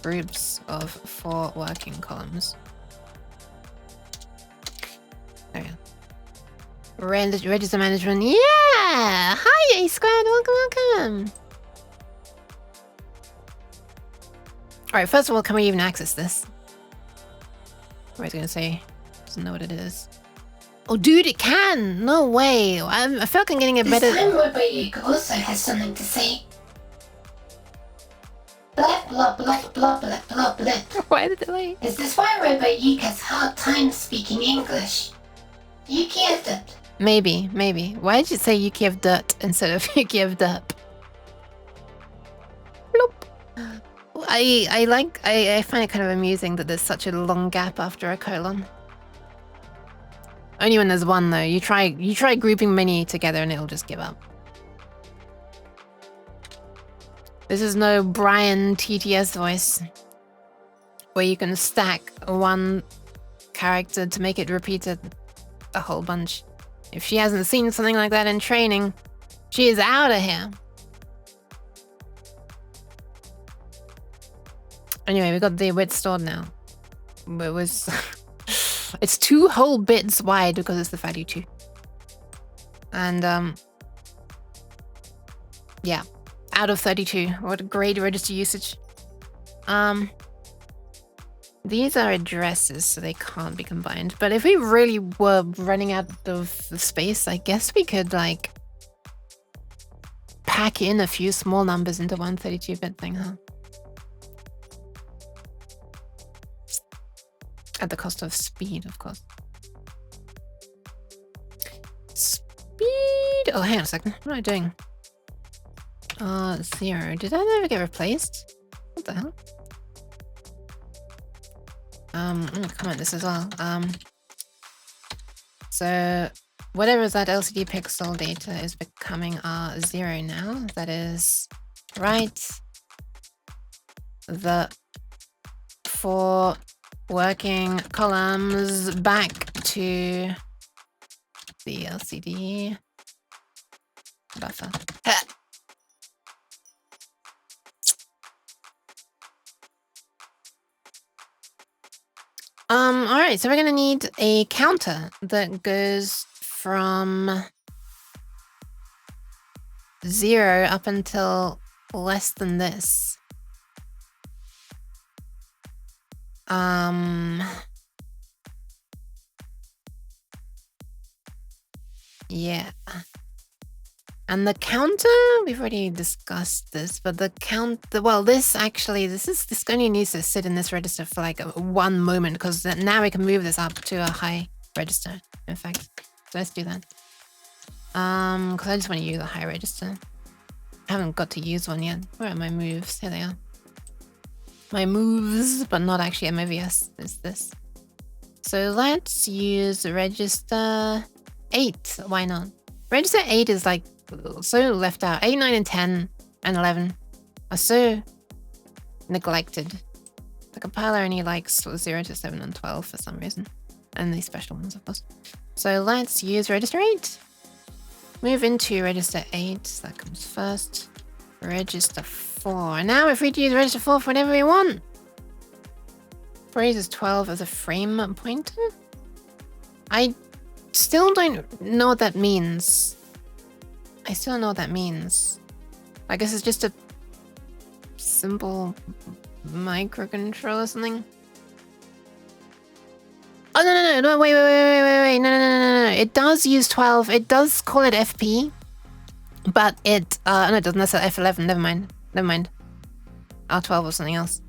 Groups of 4 working columns. There we go. Register management. Yeah! Hi, A Squared. Welcome. Alright, first of all, can we even access this? Or is it gonna say, doesn't know what it is. Oh, dude, it can! No way! I feel like I'm getting a better... This time Yook also has something to say. Blap, blop, blop, blop, blop, blop, blop. Why the delay? Is this why Yook has hard time speaking English? Yuki of Derp. Maybe. Why did you say Yuki of Dirt instead of Yuki of Derp? Bloop. I find it kind of amusing that there's such a long gap after a colon. Only when there's one though. You try grouping many together and it'll just give up. This is no Brian TTS voice where you can stack one character to make it repeated a whole bunch. If she hasn't seen something like that in training, she is out of here. Anyway, we got the width stored now. It was... it's 2 whole bits wide because it's the FAT2. And, yeah. Out of 32. What a great register usage. These are addresses, so they can't be combined. But if we really were running out of space, I guess we could, like, pack in a few small numbers into one 32-bit thing, huh? At the cost of speed, of course. Speed! Oh, hang on a second. What am I doing? 0. Did that ever get replaced? What the hell? I'm gonna comment this as well. So whatever that LCD pixel data is becoming R0 now. That is right. The 4 working columns back to the LCD buffer. Alright, so we're gonna need a counter that goes from 0 up until less than this. Yeah. And the counter, we've already discussed this, but the well, this only needs to sit in this register for like 1 moment, because now we can move this up to a high register, in fact. So let's do that. Because I just want to use a high register. I haven't got to use one yet. Where are my moves? Here they are. My moves, but not actually MOVS, is this. So let's use register 8. Why not? Register 8 is like so left out. 8, 9, and 10 and 11 are so neglected. The compiler only likes 0 to 7 and 12 for some reason. And these special ones, of course. So let's use register 8. Move into register 8. That comes first. Register 4. Now we're free to use register 4 for whatever we want. For uses 12 as a frame pointer. I still don't know what that means. I still don't know what that means. I guess it's just a simple microcontroller or something. Oh, no, wait. No. It does use 12. It does call it FP. But it, no, it doesn't. That's F11. Never mind. R12 or something else.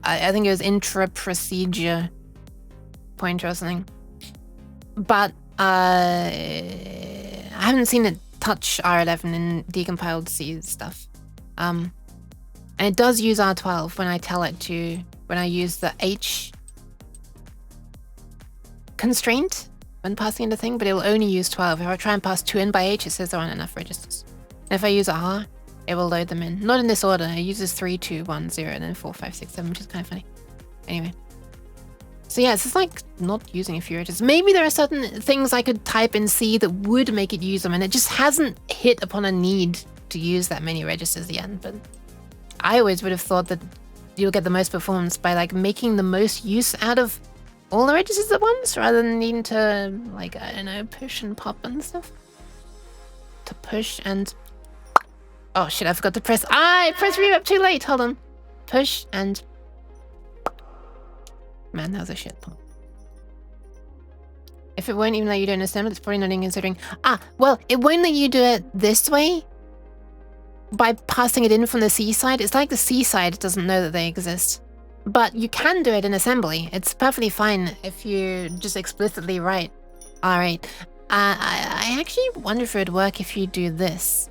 I think it was intra-procedure pointer or something. But, I haven't seen it touch R11 in decompiled C stuff. And it does use R12 when I tell it to, when I use the H constraint when passing in the thing, but it will only use 12. If I try and pass 2 in by H, it says there aren't enough registers. And if I use R, it will load them in. Not in this order. It uses 3, 2, 1, 0, and then 4, 5, 6, 7, which is kind of funny. Anyway. So yeah, it's just like not using a few registers. Maybe there are certain things I could type in C that would make it use them, and it just hasn't hit upon a need to use that many registers yet. But I always would have thought that you'll get the most performance by like making the most use out of all the registers at once, rather than needing to, like, I don't know, push and pop and stuff. To push and... Oh shit, I forgot to press... I pressed reverb too late, hold on. Push and... Man, that was a shit pop. If it won't even let you do an assembly, it's probably not even considering... Well, it won't let you do it this way. By passing it in from the C side. It's like the C side doesn't know that they exist. But you can do it in assembly. It's perfectly fine if you just explicitly write R8. I actually wonder if it would work if you do this.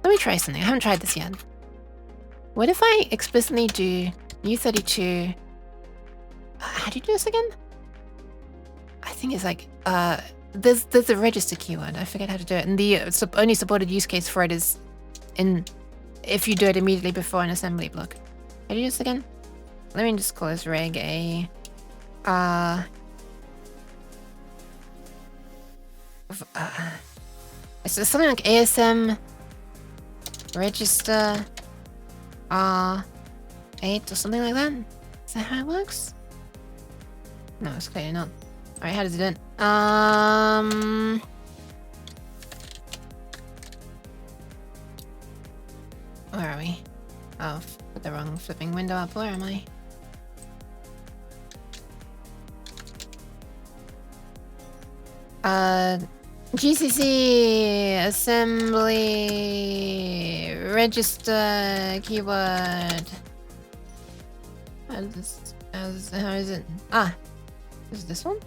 Let me try something. I haven't tried this yet. What if I explicitly do U32... How do you do this again? I think it's like... There's a register keyword. I forget how to do it. And the only supported use case for it is in if you do it immediately before an assembly block. How do you do this again? Let me just call this reg a so something like ASM register R8 or something like that. Is that how it works? No, it's clearly not. Alright, how does it do it? Where are we? Oh, put the wrong flipping window up. Where am I? GCC assembly register keyword. How is it? Ah, is this one?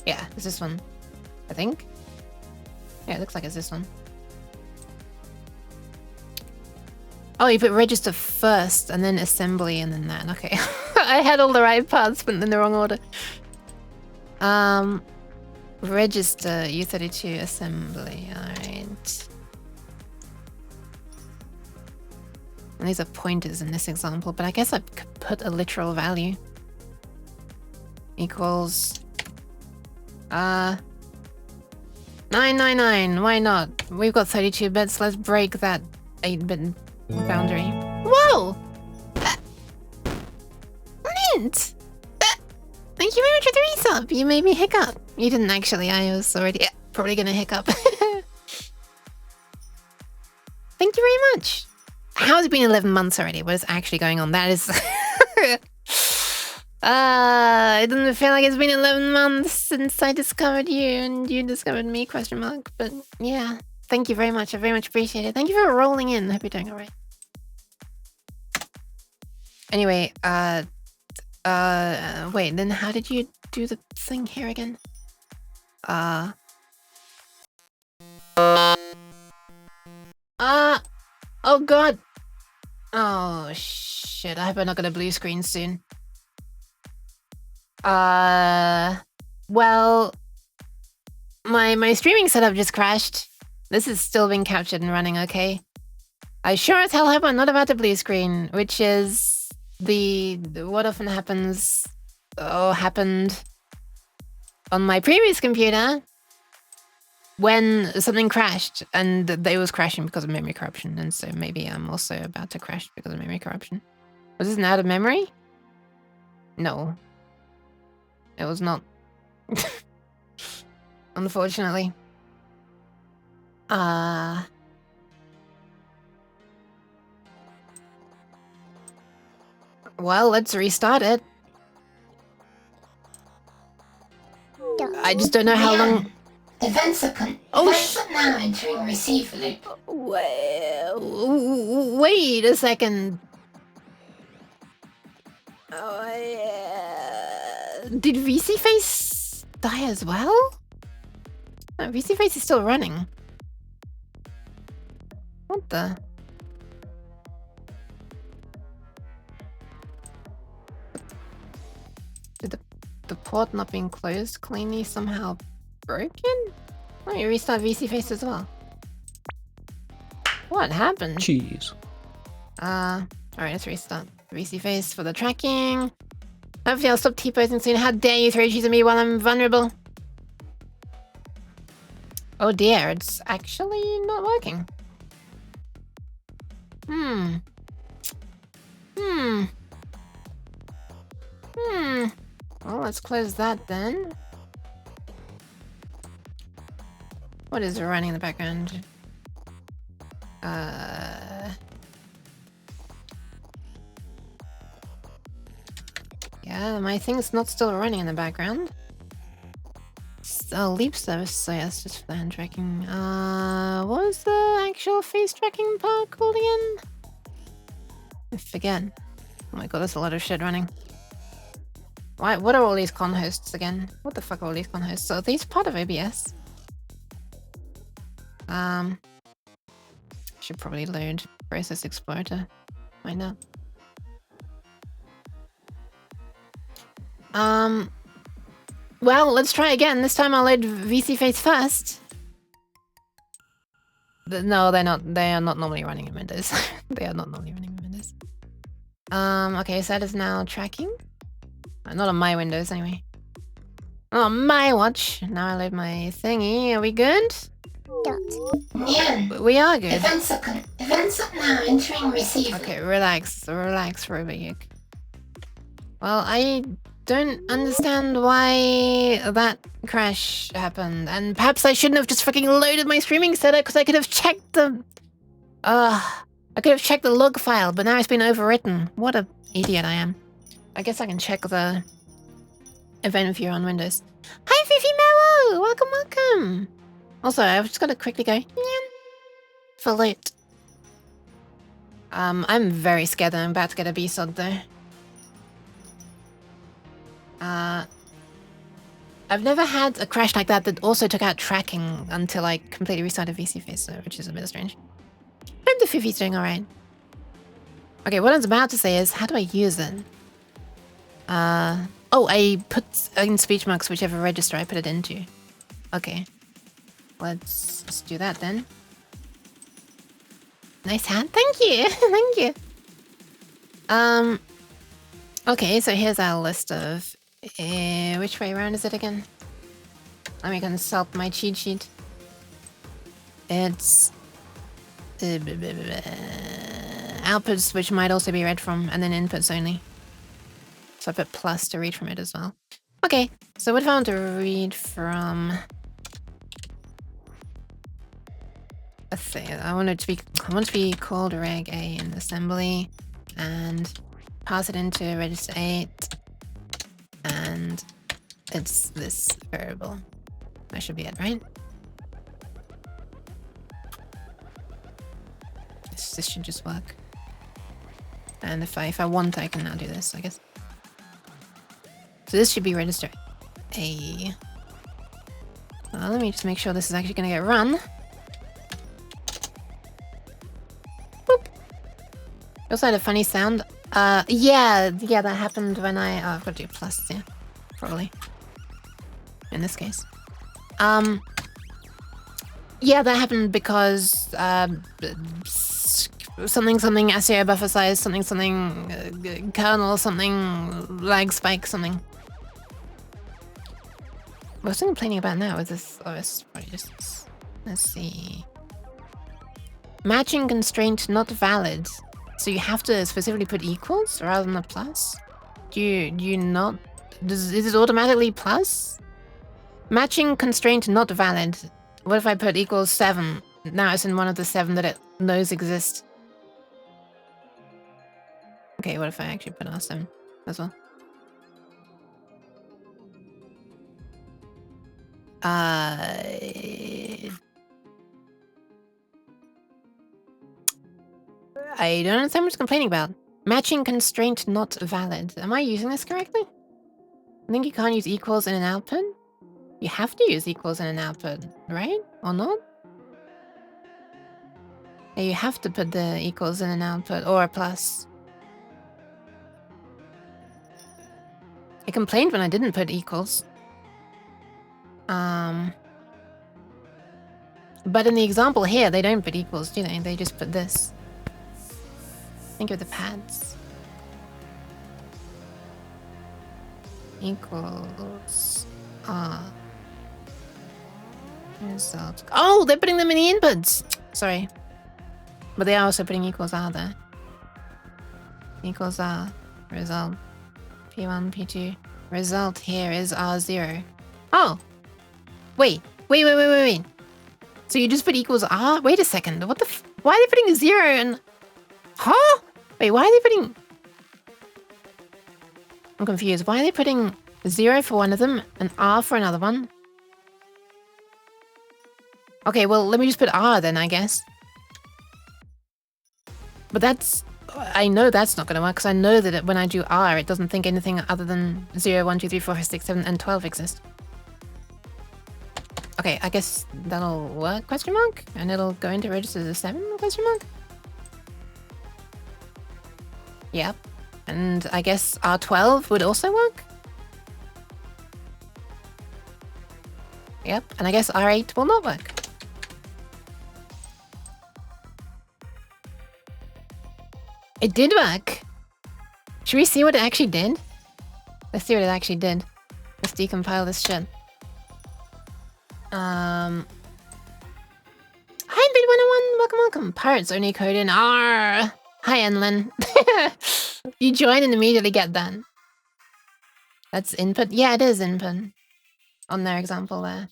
Yeah, it's this one. I think. Yeah, it looks like it's this one. Oh, you put register first and then assembly and then that. Okay. I had all the right parts but in the wrong order. Register U32 assembly. Alright. And these are pointers in this example, but I guess I could put a literal value. Equals 999. Why not? We've got 32 bits. Let's break that 8-bit boundary. Whoa! Mint! Thank you very much for the resub. You made me hiccup. You didn't actually. I was already probably gonna hiccup. Thank you very much. How has it been 11 months already? What is actually going on? That is... it doesn't feel like it's been 11 months since I discovered you and you discovered me, question mark. But yeah, thank you very much. I very much appreciate it. Thank you for rolling in. Hope you're doing alright. Anyway, wait, then how did you do the thing here again? Oh god! Oh shit, I hope I'm not gonna blue screen soon. Well, my streaming setup just crashed. This is still being captured and running okay. I sure as hell hope I'm not about to blue screen, which is what often happens, happened on my previous computer when something crashed, and it was crashing because of memory corruption, and so maybe I'm also about to crash because of memory corruption. Was this an out of memory? No. It was not. Unfortunately. Well, let's restart it. I just don't know how long... Events are now entering receive loop. Wait a second. Did VC Face die as well? No, VC Face is still running. What the? Did the port not being closed cleanly somehow broken? Let me restart VC Face as well. What happened? Cheese. Alright, let's restart VC Face for the tracking. Hopefully I'll stop T-posing soon. How dare you throw cheese at me while I'm vulnerable? Oh dear, it's actually not working. Well, let's close that then. What is running in the background? Yeah, my thing's not still running in the background. Leap service, so yeah, it's just for the hand tracking. What was the actual face tracking part called again? I forget. Oh my god, there's a lot of shit running. Why? What are all these con hosts again? What the fuck are all these con hosts? So are these part of OBS? Should probably load Process Explorer to find out. Well, let's try again. This time I'll load VC Face first. No, they're not. They are not normally running in Windows. They are not normally running in Windows. Okay, so that is now tracking. Not on my Windows, anyway. Not on my watch. Now I load my thingy. Are we good? Nyan. We are good. Events are now entering receiver. Okay, relax, Robot Yook. Well, I don't understand why that crash happened, and perhaps I shouldn't have just fucking loaded my streaming setup because I could have checked the. I could have checked the log file, but now it's been overwritten. What a idiot I am. I guess I can check the event viewer on Windows. Hi, Fifi Mello! Welcome, welcome. Also, I've just got to quickly go for loot. I'm very scared that I'm about to get a B-sod though. I've never had a crash like that also took out tracking until I completely restarted VCFace, which is a bit strange. Hope the Fifi's doing alright. Okay, what I was about to say is, how do I use it? Oh, I put in speech marks whichever register I put it into. Okay. Let's do that then. Nice hat. Thank you. Thank you. Okay, so here's our list of which way around is it again? Let me consult my cheat sheet. It's outputs, which might also be read from, and then inputs only. So I put plus to read from it as well. Okay, so what if I want to read from? Let's see. I want to be called reg A in assembly, and pass it into register 8, and it's this variable. That should be it, right? This should just work. And if I want, I can now do this, I guess. So this should be register A. Well, let me just make sure this is actually going to get run. Boop. You also had a funny sound. Yeah, that happened when I... Oh, I've got to do plus, yeah. Probably. In this case. Yeah, that happened because... something SEO buffer size, something kernel, something lag spike, something. What's I'm complaining about now is this? Oh, it's probably just. Let's see. Matching constraint not valid. So you have to specifically put equals rather than a plus. Do you not? Is it automatically plus? Matching constraint not valid. What if I put equals 7? Now it's in one of the 7 that it knows exist. Okay, what if I actually put R7 as well? I don't understand what it's complaining about. Matching constraint not valid. Am I using this correctly? I think you can't use equals in an output. You have to use equals in an output, right? Or not? Yeah, you have to put the equals in an output or a plus. I complained when I didn't put equals. But in the example here, they don't put equals, do they? They just put this. Think of the pads. Equals R. Result. Oh, they're putting them in the inputs! Sorry. But they are also putting equals R there. Equals R. Result. P1, P2. Result here is R0. Oh! Wait. So you just put equals R? Wait a second. What the why are they putting 0 and... Huh? Wait, why are they putting... I'm confused. Why are they putting 0 for one of them and R for another one? Okay, well, let me just put R then, I guess. But that's... I know that's not going to work, because I know that when I do R, it doesn't think anything other than 0, 1, 2, 3, 4, 5, 6, 7, and 12 exist. Okay, I guess that'll work, question mark? And it'll go into register as a 7, question mark? Yep. And I guess R12 would also work? Yep, and I guess R8 will not work. It did work. Should we see what it actually did? Let's see what it actually did. Let's decompile this shit. Hi, Bid101. Welcome, welcome. Pirates only code in R. Hi, Enlin. You join and immediately get that. That's input. Yeah, it is input. On their example there.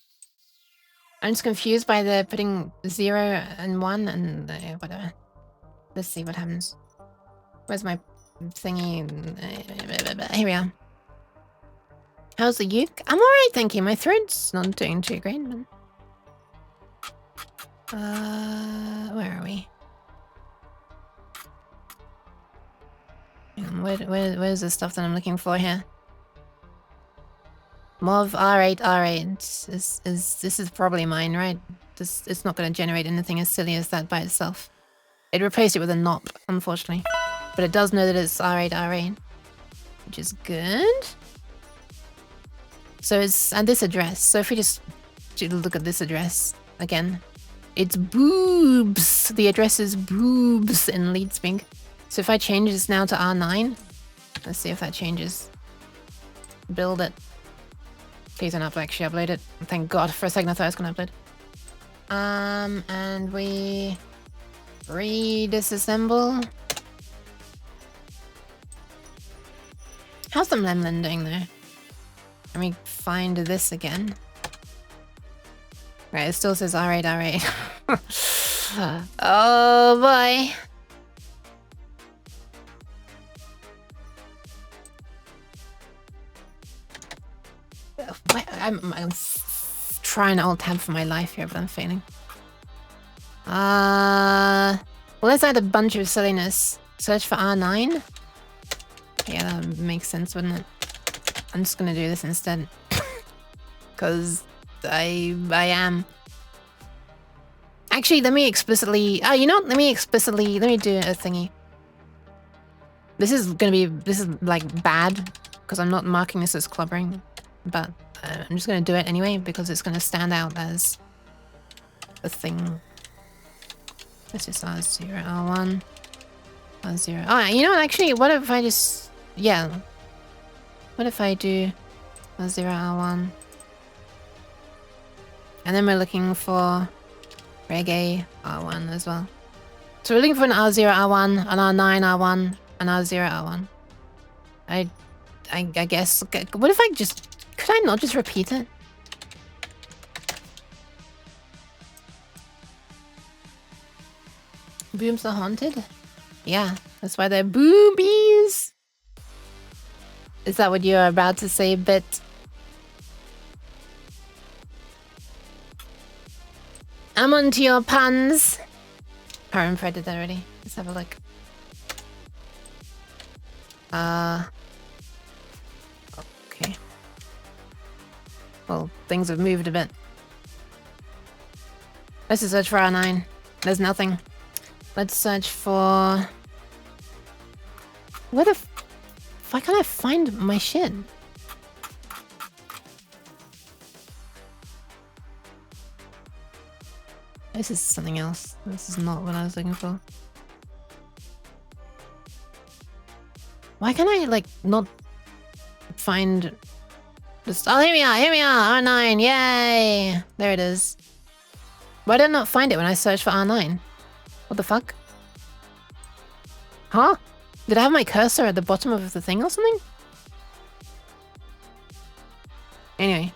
I'm just confused by the putting 0 and 1 and whatever. Let's see what happens. Where's my thingy? Here we are. How's the yook? I'm alright, thank you. My throat's not doing too great. Where are we? Where's the stuff that I'm looking for here? Mov R8. This is probably mine, right? It's not going to generate anything as silly as that by itself. It replaced it with a NOP, unfortunately. But it does know that it's R8, which is good. So it's at this address. So if we just look at this address again, it's boobs. The address is boobs in Leadspeak. So if I change this now to R9, let's see if that changes. Build it. Please don't actually upload it. Thank God. For a second I thought I was gonna upload. And we disassemble. How's the Lemlin doing there? Let me find this again. Right, it still says R8. Oh boy. I'm trying to alt-tab for my life here, but I'm failing. Well, let's add a bunch of silliness. Search for R9. Yeah, that would make sense, wouldn't it? I'm just gonna do this instead. Because I am. Actually, let me explicitly... Oh, you know what? Let me do a thingy. This is like bad, because I'm not marking this as clobbering. But I'm just gonna do it anyway, because it's gonna stand out as a thing. This is R0, R1, R0. Oh, you know what? Actually, what if I just... Yeah. What if I do R0, R1? And then we're looking for reggae R1 as well. So we're looking for an R0, R1, an R9, R1, an R0, R1. I guess... What if I just... Could I not just repeat it? Booms are haunted? Yeah, that's why they're boobies. Is that what you're about to say, Bit? I'm onto your puns. Power Fred did that already. Let's have a look. Okay. Well, things have moved a bit. Let's just search for R9. There's nothing. Let's search for... Where the why can't I find my shit? This is something else. This is not what I was looking for. Why can't I, like, not find... Just, oh, here we are, R9, yay! There it is. Why did I not find it when I searched for R9? What the fuck? Huh? Did I have my cursor at the bottom of the thing or something? Anyway,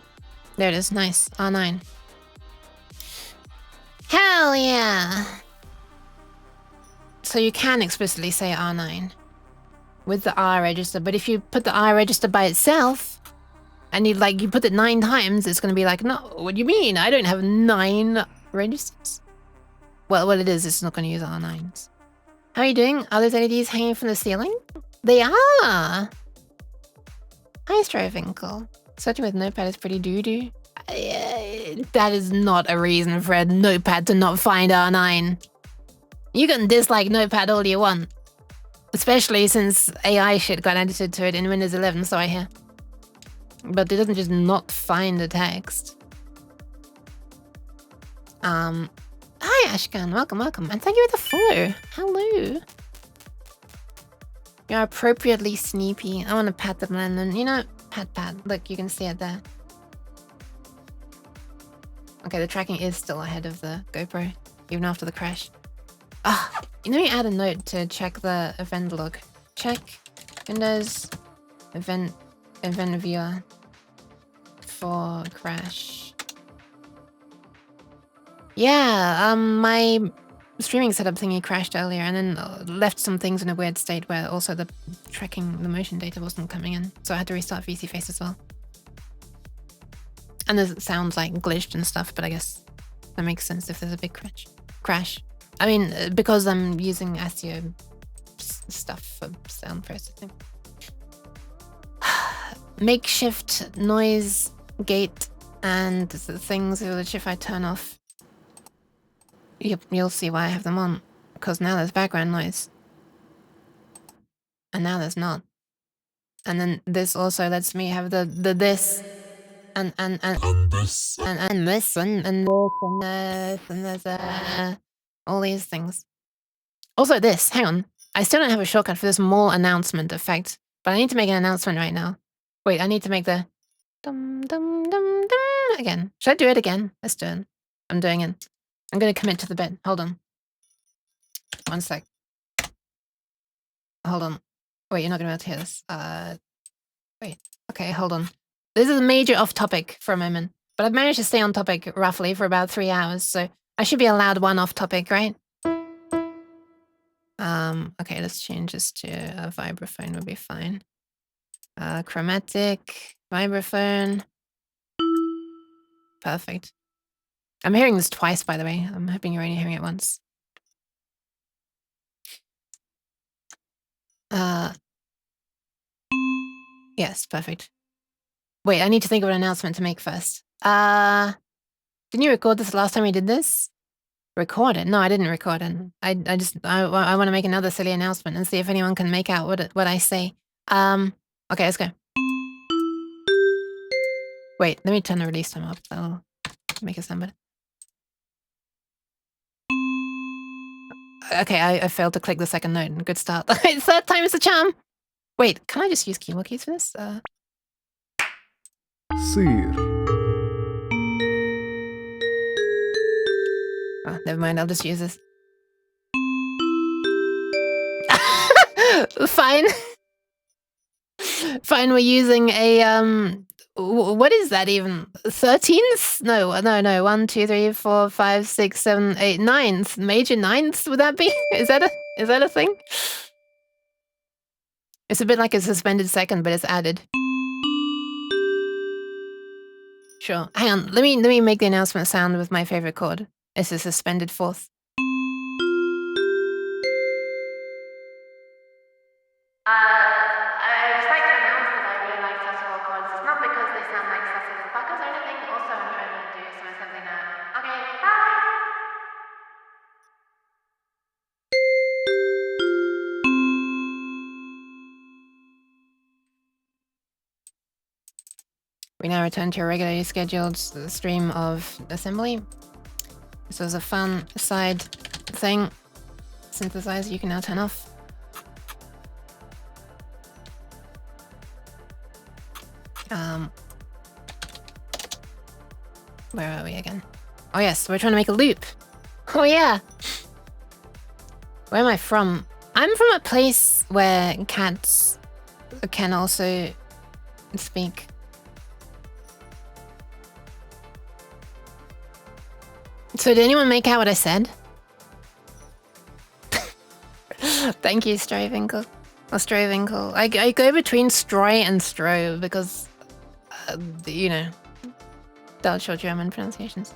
there it is, nice, R9. Hell yeah! So you can explicitly say R9 with the R register, but if you put the R register by itself and you put it 9 times, it's gonna be like, no, what do you mean? I don't have 9 registers. Well, what it is, it's not gonna use R9s. How are you doing? Are those LEDs hanging from the ceiling? They are! Hi, Strovinkle. Searching with Notepad is pretty doo-doo. That is not a reason for a Notepad to not find R9. You can dislike Notepad all you want. Especially since AI shit got added to it in Windows 11, so I hear. But it doesn't just not find the text. Hi Ashkan, welcome, and thank you for the follow. Hello. You're appropriately sneepy. I want to pat the blend. You know, pat. Look, you can see it there. Okay, the tracking is still ahead of the GoPro, even after the crash. Ah, let me add a note to check the event log. Check Windows event viewer for crash. Yeah, my streaming setup thingy crashed earlier and then left some things in a weird state where also the tracking the motion data wasn't coming in. So I had to restart VC Face as well. And the sounds like glitched and stuff, but I guess that makes sense if there's a big crash. I mean, because I'm using ASIO stuff for sound processing. Makeshift noise gate and the things which if I turn off, you'll see why I have them on. Because now there's background noise. And now there's not. And then this also lets me have the this and this and this and there's all these things. Also this, hang on. I still don't have a shortcut for this mall announcement effect, but I need to make an announcement right now. Wait, I need to make the dum dum dum dum again. Should I do it again? Let's do it. I'm doing it. I'm gonna commit to the bit. Hold on. One sec. Hold on. Wait, you're not gonna be able to hear this. Wait. Okay, hold on. This is a major off topic for a moment, but I've managed to stay on topic roughly for about 3 hours, so I should be allowed one off topic, right? Okay, let's change this to a vibraphone would be fine. Chromatic, vibraphone. Perfect. I'm hearing this twice, by the way. I'm hoping you're only hearing it once. Yes, perfect. Wait, I need to think of an announcement to make first. Didn't you record this last time we did this? Record it? No, I didn't record it. I want to make another silly announcement and see if anyone can make out what I say. Okay, let's go. Wait, let me turn the release time up. That'll make it sound better. Okay, I failed to click the second note. Good start. Third time is the charm. Wait, can I just use keyboard keys for this? Seer. Oh, never mind. I'll just use this. Fine. Fine, we're using a what is that even? 13th? No. 1, 2, 3, 4, 5, 6, 7, 8, 9th. Major 9th, would that be? Is that a thing? It's a bit like a suspended second, but it's added. Sure. Hang on. Let me make the announcement sound with my favorite chord. It's a suspended fourth. I just like to announce that I really like successful chords. It's not because they sound like successful buckles or anything. Also, I'm trying to do something that. Okay, bye. We now return to a regularly scheduled stream of assembly. This was a fun side thing. Synthesizer you can now turn off. Where are we again? Oh yes, we're trying to make a loop. Oh yeah. Where am I from? I'm from a place where cats can also speak. So did anyone make out what I said? Thank you, Strovinkle. Or Strovinkle. I go between Stroy and Stro because, you know, Dutch or German pronunciations.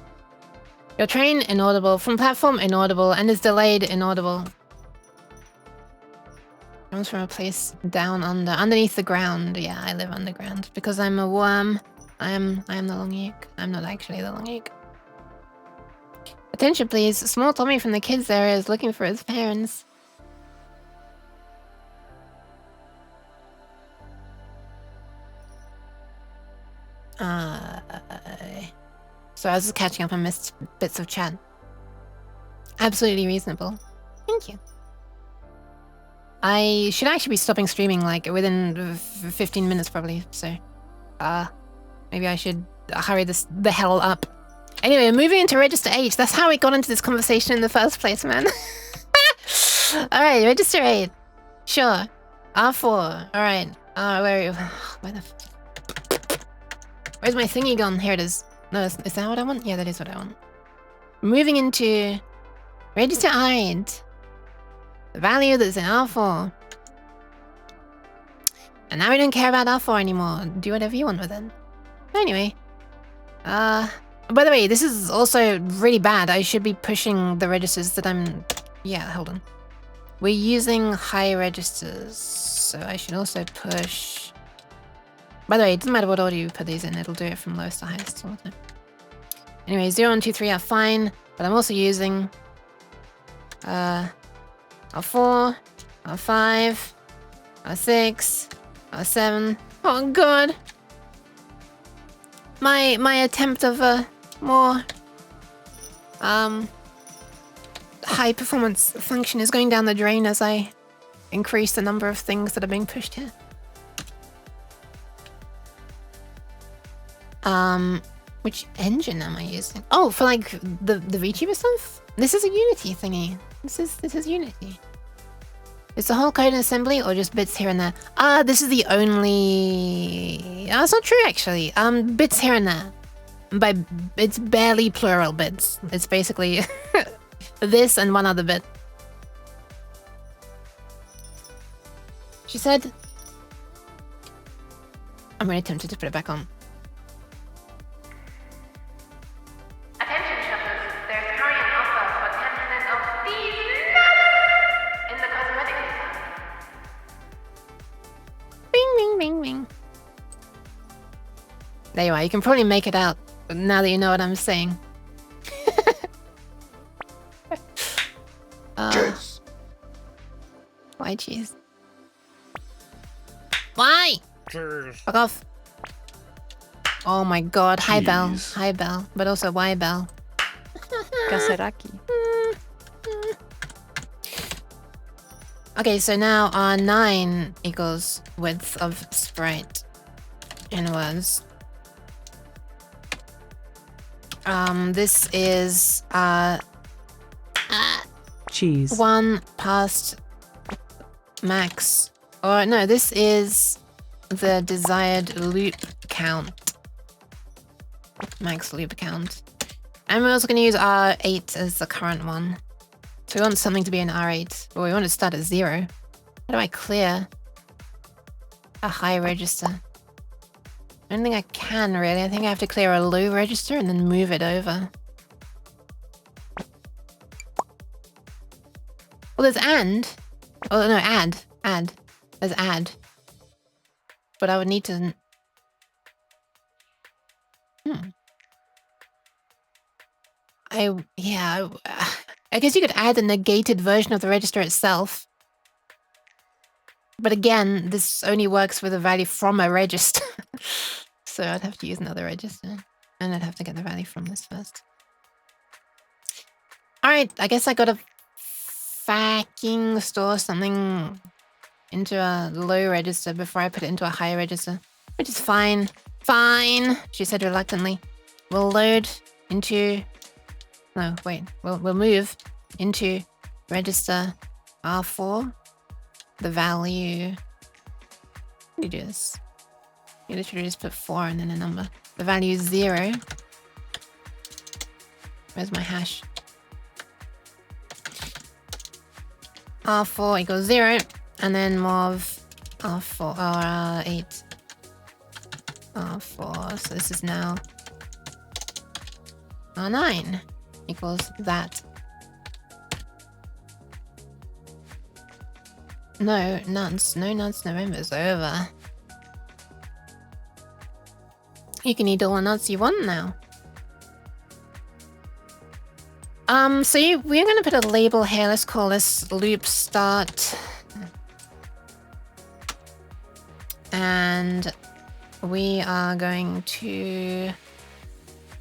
Your train, inaudible. From platform, inaudible. And is delayed, inaudible. Comes from a place down under, underneath the ground. Yeah, I live underground because I'm a worm. I am the long yook. I'm not actually the long yook. Attention, please. Small Tommy from the kids area is looking for his parents. So I was just catching up on missed bits of chat. Absolutely reasonable. Thank you. I should actually be stopping streaming like within 15 minutes probably. So, maybe I should hurry the hell up. Anyway, moving into register H. That's how we got into this conversation in the first place, man. All right, register 8. Sure. R4. All right. Where's my thingy gone? Here it is. No, is that what I want? Yeah, that is what I want. Moving into register 8. The value that's in R4. And now we don't care about R4 anymore. Do whatever you want with it. Anyway. By the way, this is also really bad. I should be pushing the registers that I'm... Yeah, hold on. We're using high registers, so I should also push... By the way, it doesn't matter what order you put these in, it'll do it from lowest to highest all the time. Anyway, 0 and 2, 3 are fine, but I'm also using... R4, R5, R6, R7. Oh god! My attempt of a more high performance function is going down the drain as I increase the number of things that are being pushed here. Which engine am I using? Oh, for like the VTuber stuff? This is a Unity thingy. This is Unity. Is the whole code in assembly or just bits here and there? This is the only... That's not true actually. Bits here and there. By it's barely plural bits. It's basically this and one other bit. She said... I'm really tempted to put it back on. Attention shoppers, there's currently an offer for 10% off these nuts in the cosmetics department. Bing, bing, bing, bing. There you are. You can probably make it out now that you know what I'm saying. Cheers. Why cheese? Why? Fuck off. Oh my god. Hi, Bell. Jeez. Hi, Bell. But also, why, Bell? Kaseraki. Okay, so now our 9 equals width of sprite in words. This is Cheese. 1 past max. Or no, this is the desired loop count. Max loop count. And we're also going to use R8 as the current one. So we want something to be in R8. But we want to start at 0. How do I clear a high register? I don't think I can really. I think I have to clear a low register and then move it over. Well, there's and. Oh, no, add. Add. There's add. But I would need to... I guess you could add a negated version of the register itself. But again, this only works with a value from a register. So I'd have to use another register. And I'd have to get the value from this first. Alright, I guess I gotta fucking store something into a low register before I put it into a high register. Which is fine. Fine, she said reluctantly. We'll load into... No, wait. We'll move into register R4. The value... How do you do this? You literally just put 4 and then a number. The value is 0. Where's my hash? R4 equals 0. And then mov R4 or R8. R4. So this is now R9 equals that. No nuts. No nuts. November's over. You can eat all the nuts you want now. We're gonna put a label here. Let's call this loop start. And we are going to...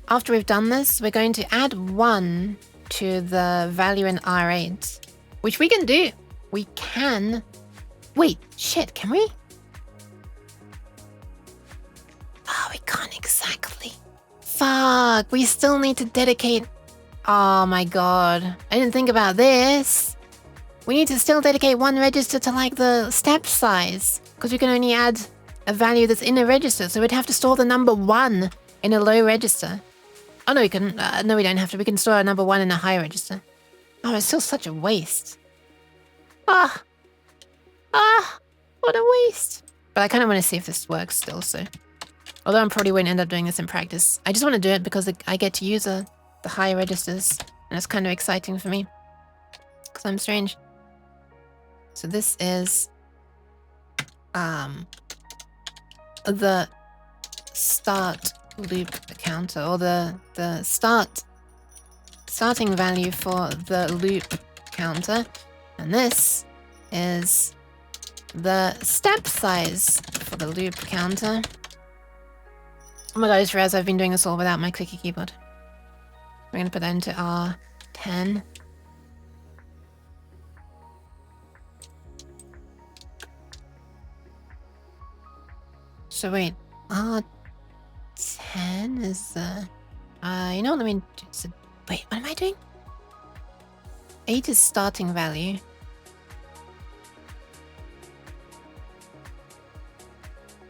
After we've done this, we're going to add 1 to the value in R8. Which we can do. We can Wait, shit, can we? Oh, we can't exactly. Fuck, we still need to dedicate... Oh my god. I didn't think about this. We need to still dedicate one register to like the step size. Because we can only add a value that's in a register. So we'd have to store the number 1 in a low register. Oh no, we can... no, we don't have to. We can store a number 1 in a high register. Oh, it's still such a waste. Ah. Ah. What a waste. But I kind of want to see if this works still, so... Although I probably won't end up doing this in practice. I just want to do it because I get to use the high registers. And it's kind of exciting for me. Because I'm strange. So this is... the start loop counter. Or the starting value for the loop counter. And this is the step size for the loop counter. Oh my god, I just realized I've been doing this all without my clicky keyboard. We're gonna put that into R10. So wait, R10 is the... you know what, let me... Wait, what am I doing? 8 is starting value.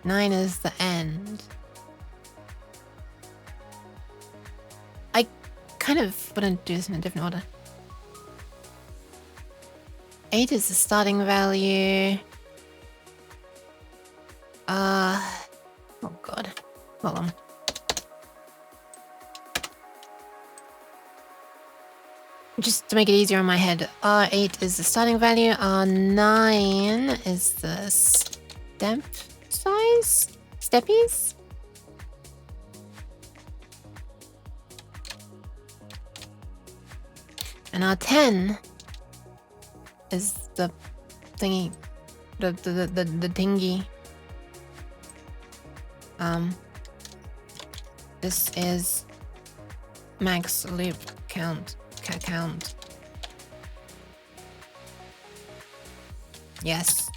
9 is the end. I kind of wouldn't do this in a different order. 8 is the starting value. Oh god. Hold on. Just to make it easier on my head, R8 is the starting value, R9 is the step size? Steppies? And R10 is the thingy, the thingy. This is max loop count. Yes.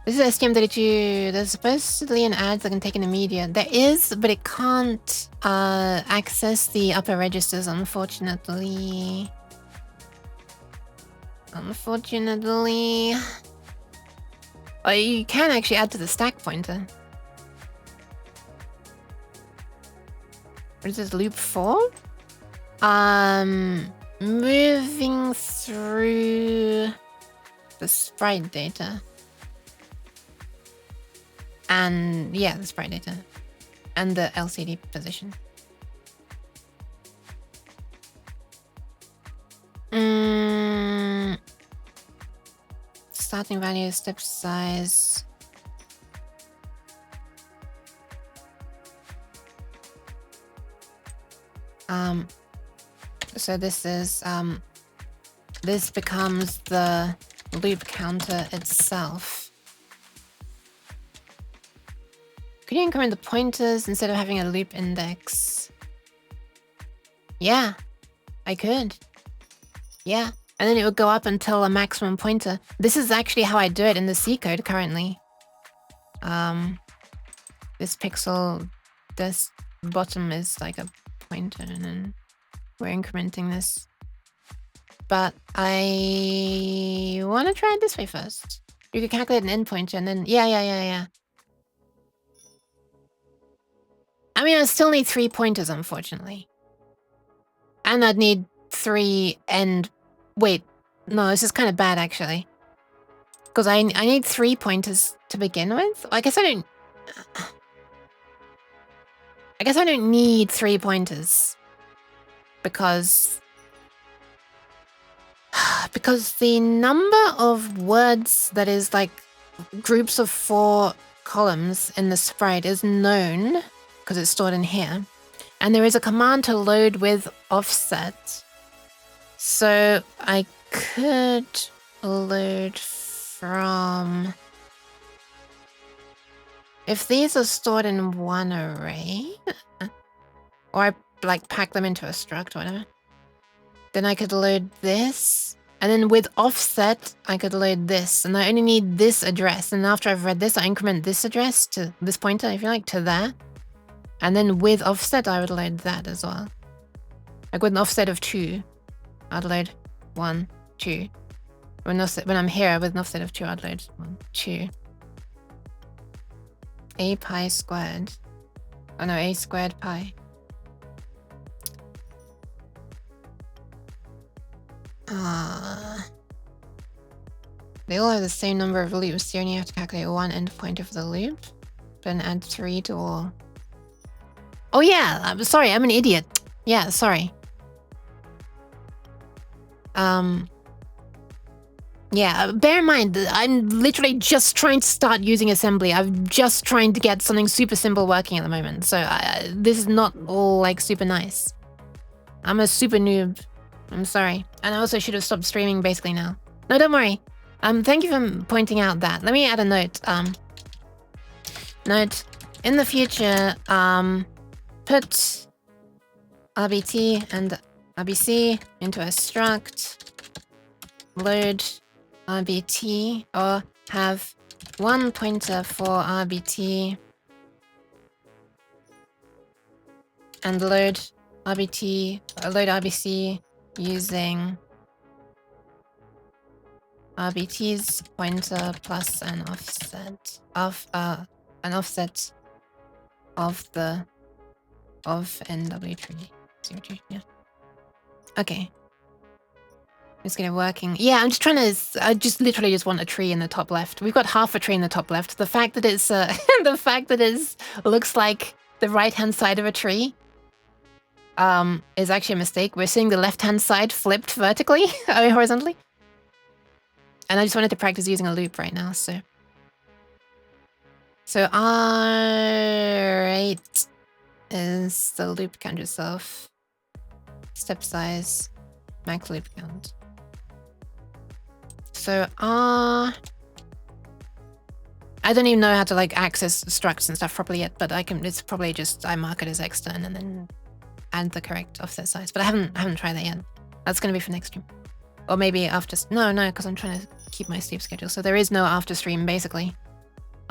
This is STM32. There's supposedly an ad that can take in the media. There is, but it can't access the upper registers, unfortunately. Unfortunately. Oh, you can actually add to the stack pointer. What is this, loop 4? Moving through the sprite data. And yeah, the sprite data. And the LCD position. Starting value, step size. So this is this becomes the loop counter itself. Could you increment the pointers instead of having a loop index? Yeah, I could. Yeah, and then it would go up until a maximum pointer. This is actually how I do it in the C code currently. This pixel, this bottom is like a pointer, and then we're incrementing this. But I want to try it this way first. You could calculate an end pointer and then... Yeah. I mean, I still need 3 pointers, unfortunately. And I'd need 3 end... Wait, no, this is kind of bad, actually. Because I need 3 pointers to begin with. I guess I don't need 3 pointers. Because the number of words that is like groups of 4 columns in the sprite is known because it's stored in here. And there is a command to load with offset. So I could load from... If these are stored in one array, or I like pack them into a struct or whatever, then I could load this And then with offset, I could load this. And I only need this address. And after I've read this, I increment this address to this pointer, if you like, to there. And then with offset, I would load that as well. Like with an offset of 2, I'd load 1, 2. When I'm here with an offset of 2, I'd load 1, 2. A pi squared. Oh no, a squared pi. They all have the same number of loops. You only have to calculate one endpoint of the loop. Then add 3 to all. Oh yeah, I'm sorry, I'm an idiot. Yeah, sorry. Yeah, bear in mind that I'm literally just trying to start using assembly. I'm just trying to get something super simple working at the moment. So this is not all like super nice. I'm a super noob. I'm sorry. And I also should have stopped streaming basically now. No, don't worry. Thank you for pointing out that. Let me add a note. Note, in the future, put RBT and RBC into a struct, load RBT, or have one pointer for RBT and load RBT, load RBC using RBT's pointer plus an offset of the NW3. Yeah. Okay. Let's get it working. Yeah, I'm just trying to. I just literally just want a tree in the top left. We've got half a tree in the top left. The fact that it's the fact that it looks like the right-hand side of a tree is actually a mistake. We're seeing the left-hand side flipped vertically, horizontally. And I just wanted to practice using a loop right now, so. So R8 is the loop count itself. Step size, max loop count. So I don't even know how to like access structs and stuff properly yet, but I can. It's probably just I mark it as extern and then add the correct offset size. But I haven't tried that yet. That's gonna be for next stream. Or maybe after... No, because I'm trying to keep my sleep schedule. So there is no after stream, basically.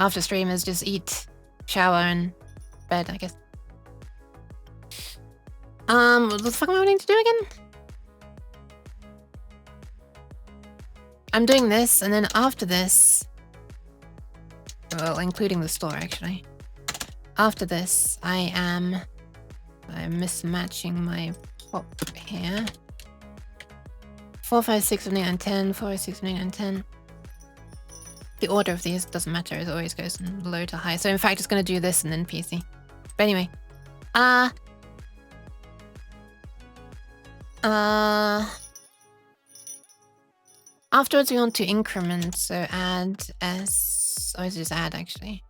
After stream is just eat, shower, and bed, I guess. What the fuck am I wanting to do again? I'm doing this, and then after this... Well, including the store, actually. After this, I'm mismatching my pop here. 4, 5, 6, 7, 8, and 10. 4, 5, 6, 7, 8, and 10. The order of these doesn't matter. It always goes from low to high. So in fact, it's going to do this and then PC. But anyway. Afterwards, we want to increment. So add S. Oh, it's just add, actually.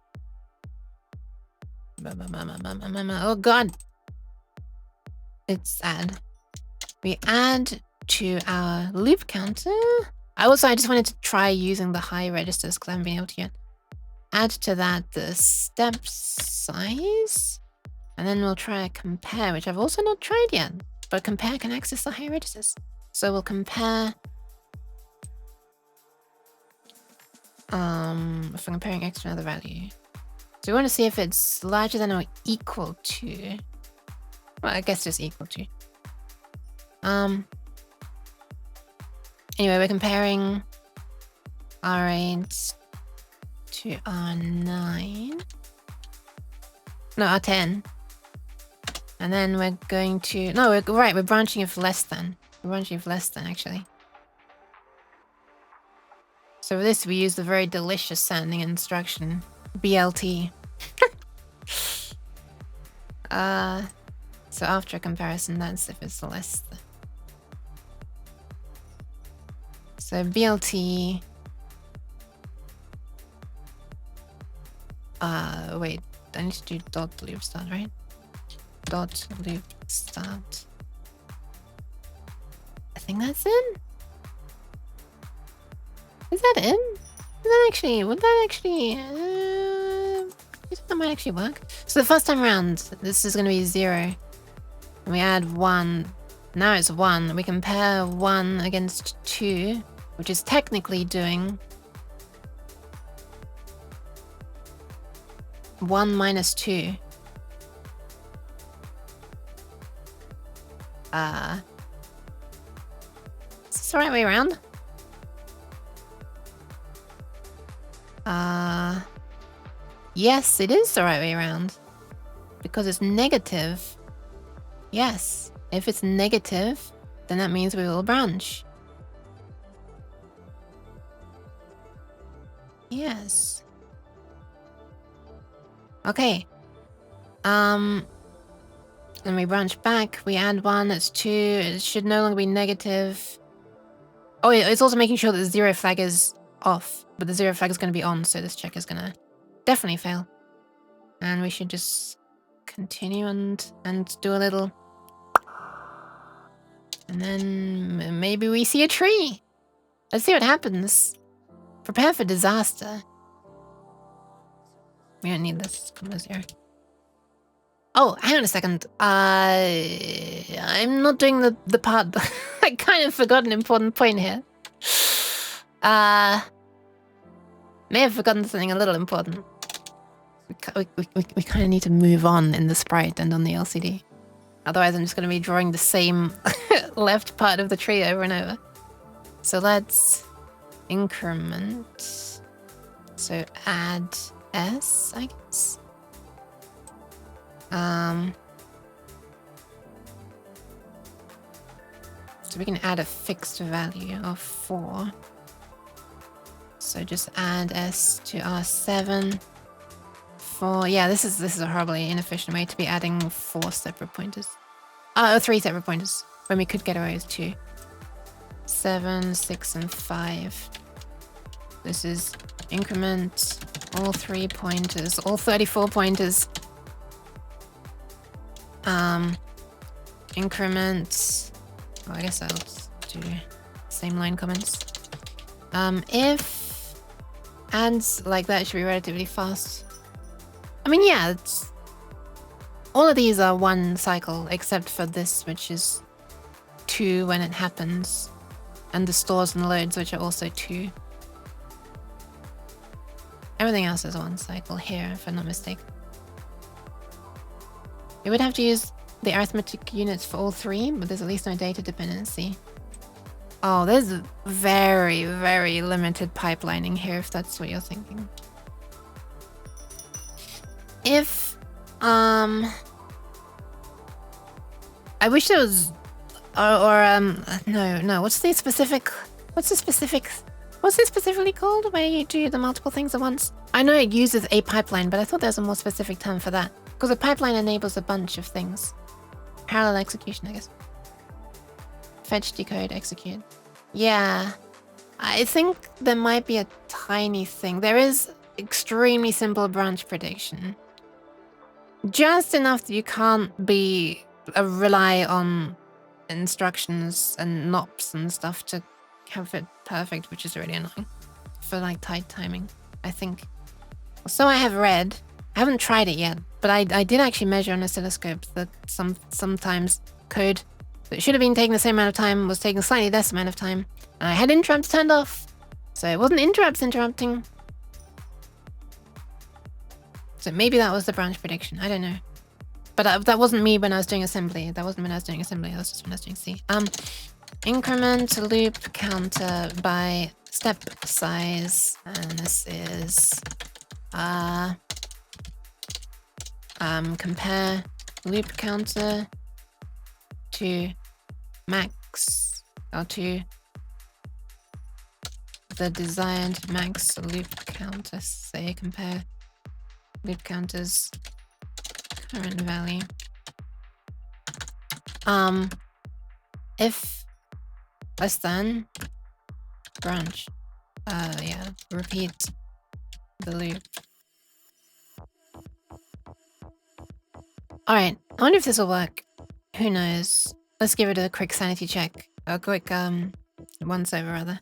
Oh, God. It's add. We add to our loop counter. I just wanted to try using the high registers because I haven't been able to yet. Add to that the step size. And then we'll try a compare, which I've also not tried yet. But compare can access the high registers. So we'll compare. If I'm comparing X to another value. So we want to see if it's larger than or equal to. Well, I guess just equal to. Anyway, we're comparing R8 to R9. No, R10. And then we're going to... No, we're branching if less than. We're branching if less than, actually. So for this, we use the very delicious sounding instruction. BLT. So after a comparison, that's if it's less than. So BLT. Wait, I need to do dot loop start, right? Dot loop start. I think that's in. Is that in? Is that actually? Would that actually? I think that might actually work. So the first time around, this is going to be 0, and we add 1. Now it's 1. We compare 1 against 2, which is technically doing 1 minus 2. Is this the right way around? Yes, it is the right way around. Because it's negative. Yes. If it's negative, then that means we will branch. Yes. Okay. Then we branch back. We add 1. It's 2. It should no longer be negative. Oh, yeah, it's also making sure that the 0 flag is off. But the 0 flag is going to be on, so this check is going to definitely fail. And we should just continue and do a little... And then maybe we see a tree. Let's see what happens. Prepare for disaster. We don't need this. Comma 0. Oh, hang on a second. I'm not doing the part. I kind of forgot an important point here. May have forgotten something a little important. We kind of need to move on in the sprite and on the LCD. Otherwise, I'm just going to be drawing the same left part of the tree over and over. So let's increment. So add S, I guess. So we can add a fixed value of 4. So just add S to R7. 4. Yeah, this is a horribly inefficient way to be adding 4 separate pointers. Oh, 3 separate pointers when we could get away with 2. 7, 6, and 5. This is increment all 3 pointers, all 34 pointers. Increment. Oh, I guess I'll just do same line comments. If adds like that, it should be relatively fast. I mean, yeah, it's all of these are 1 cycle except for this, which is 2 when it happens, and the stores and loads, which are also 2. Everything else is 1 cycle here, if I'm not mistaken. You would have to use the arithmetic units for all 3, but there's at least no data dependency. Oh, there's very, very limited pipelining here, if that's what you're thinking. If, I wish there was, no, what's this specifically called where you do the multiple things at once? I know it uses a pipeline, but I thought there's a more specific term for that. Because a pipeline enables a bunch of things. Parallel execution, I guess. Fetch, decode, execute. Yeah. I think there might be a tiny thing. There is extremely simple branch prediction. Just enough that you can't rely on instructions and NOPs and stuff to have it perfect, which is really annoying. For like tight timing, I think. So I have read. I haven't tried it yet, but I did actually measure on oscilloscope that sometimes code that should have been taking the same amount of time was taking slightly less amount of time. And I had interrupts turned off, so it wasn't interrupts interrupting. So maybe that was the branch prediction. I don't know. But that wasn't me when I was doing assembly. That wasn't when I was doing assembly. That was just when I was doing C. Increment loop counter by step size, and this is compare loop counter to max, or to the desired max loop counter. Say compare loop counters current value. If less than branch, yeah, repeat the loop. All right, I wonder if this will work. Who knows? Let's give it a quick sanity check. A quick once over rather.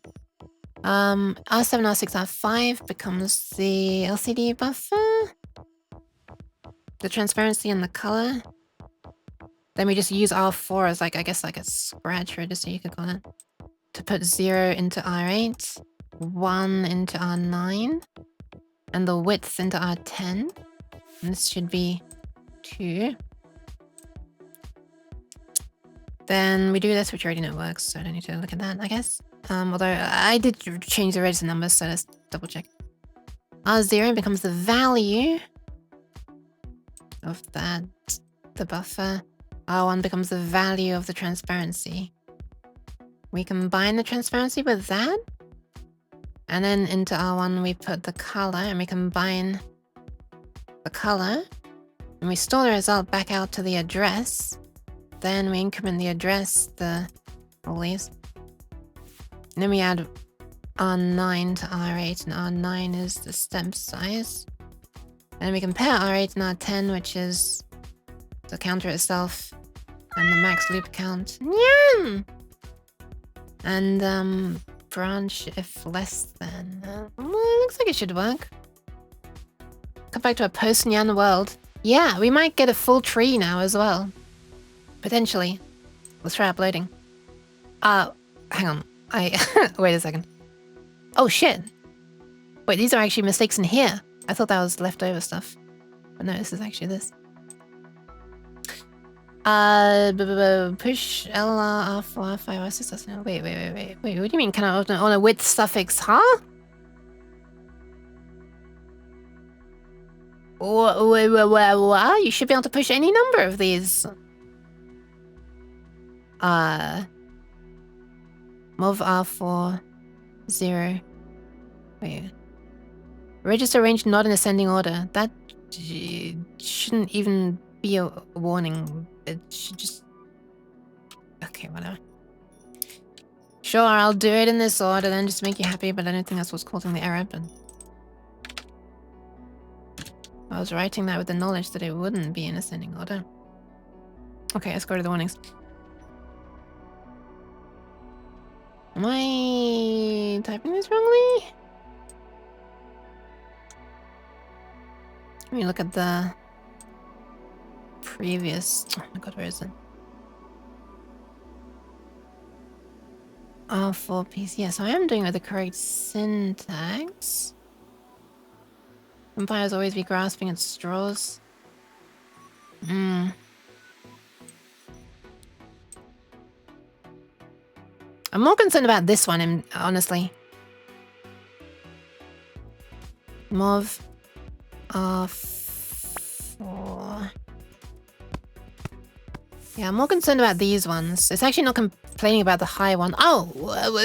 R7, R6, R5 becomes the LCD buffer. The transparency and the color. Then we just use R4 as like, I guess like a scratch register, you could call it. To put 0 into R8, 1 into R9, and the width into R10. And this should be 2. Then we do this, which already know works, so I don't need to look at that, I guess. Although I did change the register numbers, so let's double check. R0 becomes the value of that, the buffer. R1 becomes the value of the transparency. We combine the transparency with that. And then into R1 we put the color, and we combine the color. And we store the result back out to the address. Then we increment the address, all these. And then we add R9 to R8, and R9 is the step size. And then we compare R8 and R10, which is the counter itself and the max loop count. Nyam! And branch if less than. Well, it looks like it should work. Come back to a post-Nyan world. Yeah, we might get a full tree now as well. Potentially. Let's try uploading. Hang on. Wait a second. Oh shit. Wait, these are actually mistakes in here. I thought that was leftover stuff. But no, this is actually this. Push LR R4 R5 R6 R7. Wait, what do you mean can I open on a width suffix, huh? What? You should be able to push any number of these. Mov R4 0. Wait. Register range not in ascending order. That shouldn't even be a warning. It should just... Okay, whatever. Sure, I'll do it in this order then, just to make you happy, but I don't think that's what's causing the error, but... I was writing that with the knowledge that it wouldn't be in ascending order. Okay, let's go to the warnings. Am I typing this wrongly? Let me look at the previous... Oh my god, where is it? R4 piece. Yeah, so I am doing it with the correct syntax. Vampires always be grasping at straws. I'm more concerned about this one, honestly. Mov R4. Yeah, I'm more concerned about these ones. It's actually not complaining about the high one. Oh,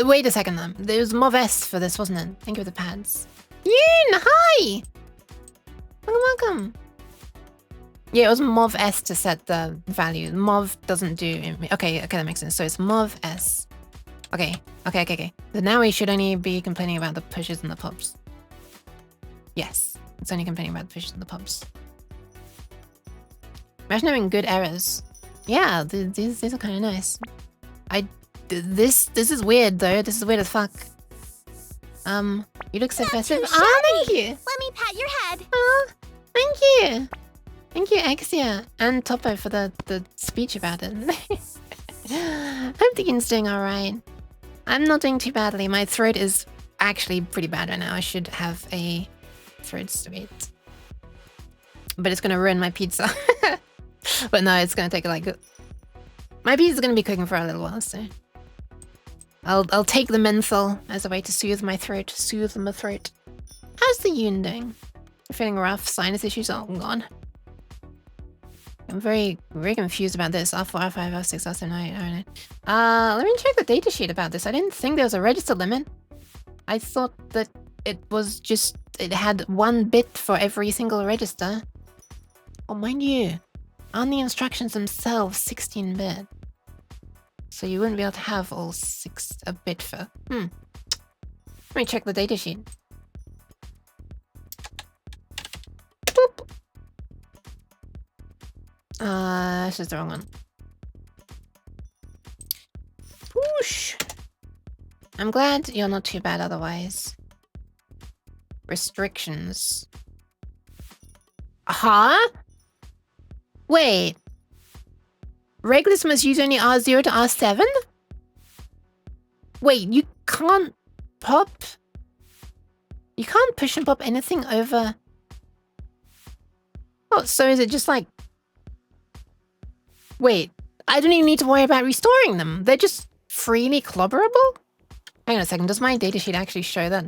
wait a second. There was Mov S for this, wasn't it? Thank you for the pads. Yoon, hi! Welcome. Yeah, it was Mov S to set the value. Mov doesn't do... Okay, that makes sense. So it's Mov S. Okay. So now we should only be complaining about the pushes and the pops. Yes, it's only complaining about the pushes and the pops. Imagine having good errors. Yeah, these are kind of nice. This is weird though. This is weird as fuck. You look so festive. Oh, thank you. Let me pat your head. Oh, thank you. Thank you, Exia and Topo for the speech about it. Hope the game's doing alright. I'm not doing too badly. My throat is actually pretty bad right now. I should have a throat sweet. But it's gonna ruin my pizza. But no, it's gonna take like... My pizza's gonna be cooking for a little while, so... I'll take the menthol as a way to soothe my throat. Soothe my throat. How's the Yoon doing? Feeling rough? Sinus issues? Oh, God. I'm very confused about this. R4, R5, R6, R7, I don't know. Let me check the datasheet about this. I didn't think there was a register limit. I thought that it was just... It had 1 bit for every single register. Oh, mind you, on the instructions themselves, 16-bit. So you wouldn't be able to have all 6 a bit for... Let me check the datasheet. Boop. This is the wrong one. Whoosh. I'm glad you're not too bad otherwise. Restrictions. Huh? Wait. Regulars must use only R0 to R7? Wait, you can't pop... You can't push and pop anything over... Oh, so is it just like... Wait, I don't even need to worry about restoring them. They're just freely clobberable? Hang on a second, does my datasheet actually show that?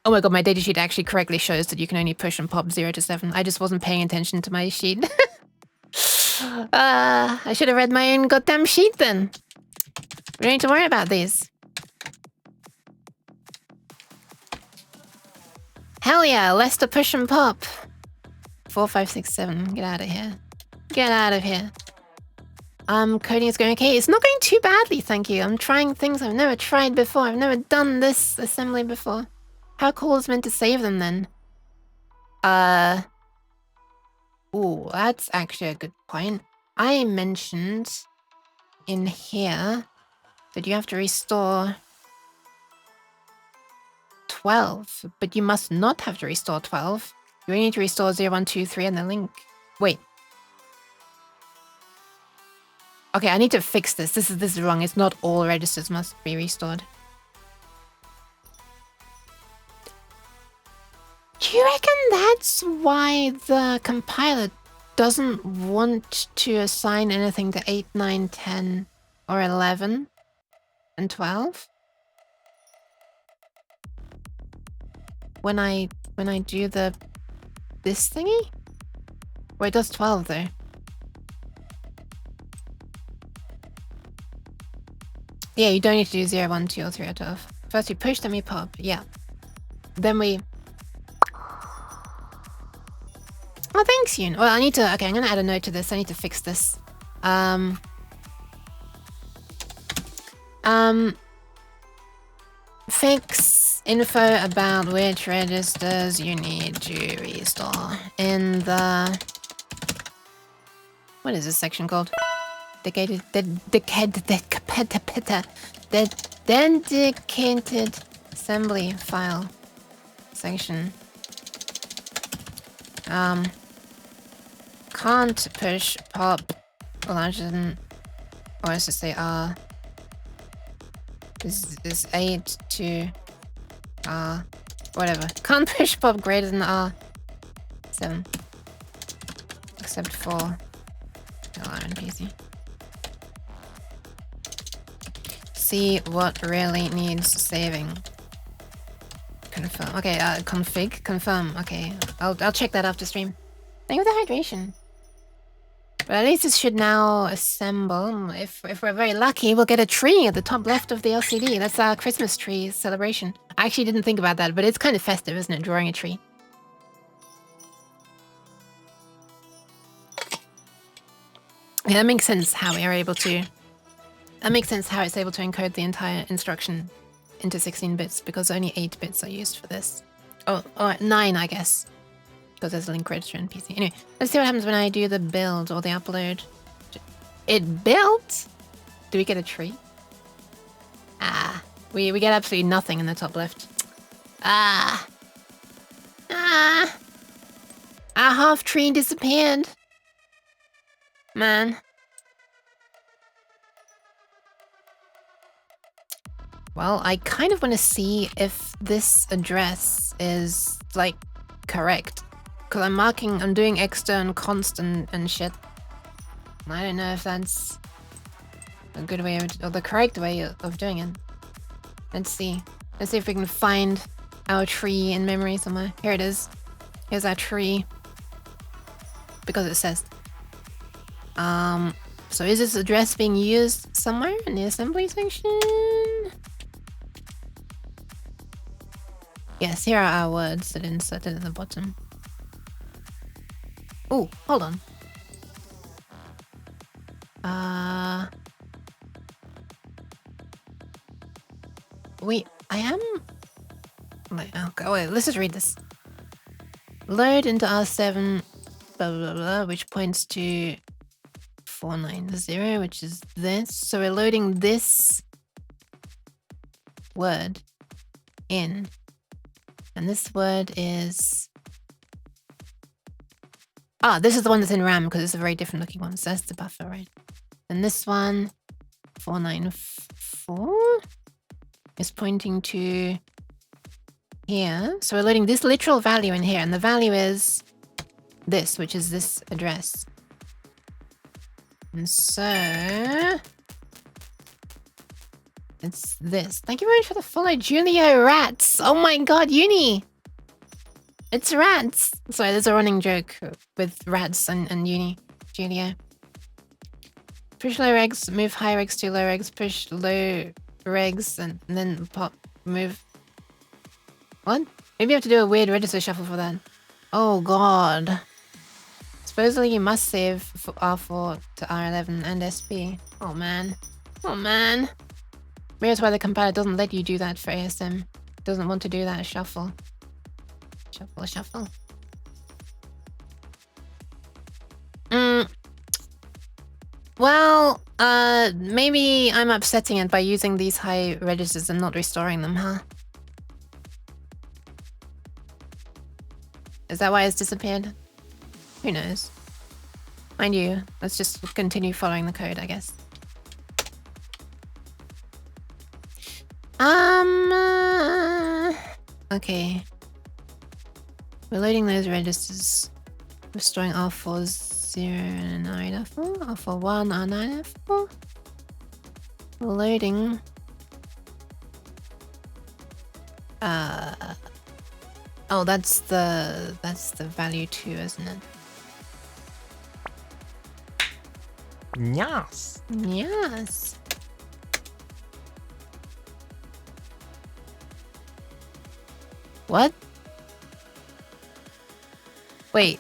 Oh my god, my datasheet actually correctly shows that you can only push and pop 0 to 7. I just wasn't paying attention to my sheet. I should have read my own goddamn sheet then. We don't need to worry about these. Hell yeah, less to push and pop. 4, 5, 6, 7. Get out of here. Get out of here. Coding is going okay. It's not going too badly, thank you. I'm trying things I've never tried before. I've never done this assembly before. How cool is meant to save them then? Ooh, that's actually a good point. I mentioned in here that you have to restore 12, but you must not have to restore 12. You only need to restore 0, 1, 2, 3 and the link. Wait. Okay, I need to fix this. This is wrong. It's not all registers must be restored. Do you reckon that's why the compiler doesn't want to assign anything to 8, 9, 10, or 11 and 12? When I do this thingy? Well, it does 12 though. Yeah, you don't need to do 0, 1, 2, or 3, or 12. First you push, then we pop. Yeah. Then we... Oh, thanks, Yoon. Well, I need to... Okay, I'm gonna add a note to this. I need to fix this. Fix info about which registers you need to restore in the... What is this section called? Dedicated assembly file section. Can't push pop larger than, or let's just say R. This is 8 to R, whatever. Can't push pop greater than R7, except for LR and PC. See what really needs saving. Confirm. Okay, config, confirm. Okay, I'll check that after stream. Thank you for the hydration. But at least this should now assemble. If we're very lucky, we'll get a tree at the top left of the LCD. That's our Christmas tree celebration. I actually didn't think about that, but it's kind of festive, isn't it, drawing a tree? Yeah, that makes sense how we are able to... That makes sense how it's able to encode the entire instruction into 16 bits, because only 8 bits are used for this. Oh, 9, I guess. Because there's a link register in PC. Anyway, let's see what happens when I do the build or the upload. It built? Do we get a tree? We get absolutely nothing in the top left. Our half tree disappeared. Man. Well, I kind of want to see if this address is, like, correct. Because I'm doing extern constant and shit. I don't know if that's a good way or the correct way of doing it. Let's see. Let's see if we can find our tree in memory somewhere. Here it is. Here's our tree. Because it says. So is this address being used somewhere in the assembly section? Yes, here are our words that inserted at the bottom. Oh, hold on. Wait, I am... Wait, okay, wait, let's just read this. Load into R7, blah, blah, blah, which points to 490, which is this. So we're loading this word in. And this word is Ah, this is the one that's in RAM because it's a very different looking one. So that's the buffer, right? And this one, 494, is pointing to here. So we're loading this literal value in here, and the value is this, which is this address. And so it's this. Thank you very much for the follow, Julio Rats. Oh my god, Uni. It's rats. Sorry, there's a running joke with rats and Uni, Julio. Push low regs, move high regs to low regs, push low regs, and then pop, move. What? Maybe you have to do a weird register shuffle for that. Oh god. Supposedly you must save for R4 to R11 and SP. Oh man. Oh man. Maybe that's why the compiler doesn't let you do that for ASM. It doesn't want to do that shuffle. Shuffle, shuffle. Well, maybe I'm upsetting it by using these high registers and not restoring them, huh? Is that why it's disappeared? Who knows? Mind you, let's just continue following the code, I guess. Okay. We're loading those registers. Restoring R4 0 and R8 R4, R4 1, R9 R4. We're loading. Oh, that's the value 2, isn't it? Yes. Yes. What? Wait,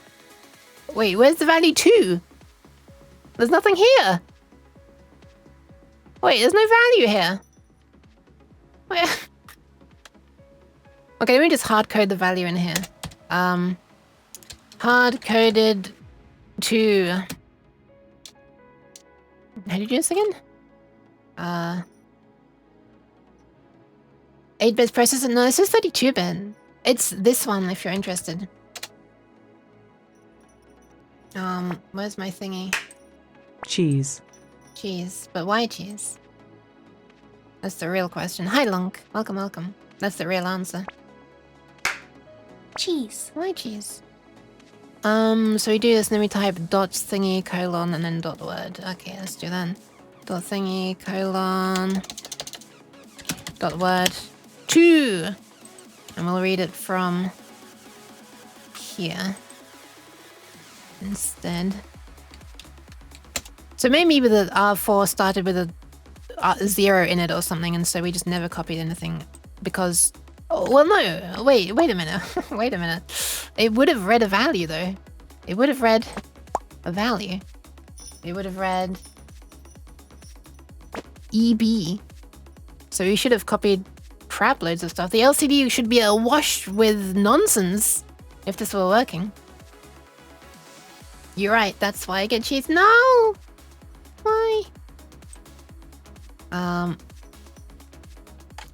where's the value 2? There's nothing here. Wait, there's no value here. Wait. Okay, let me just hard code the value in here. Hard coded to. How do you do this again? 8-bit processor? No, this is 32-bit. It's this one if you're interested. Where's my thingy? Cheese. Cheese. But why cheese? That's the real question. Hi, Lunk. Welcome, welcome. That's the real answer. Cheese. Why cheese? So we do this and then we type dot thingy colon and then dot word. Okay, let's do that. Dot thingy colon dot word 2. And we'll read it from here instead. So maybe with the R4 started with a 0 in it or something, and so we just never copied anything because. Oh, well, no. Wait a minute. Wait a minute. It would have read a value though. It would have read a value. It would have read EB. So we should have copied crap loads of stuff. The LCD should be awash with nonsense if this were working. You're right. That's why I get cheese. No. Why?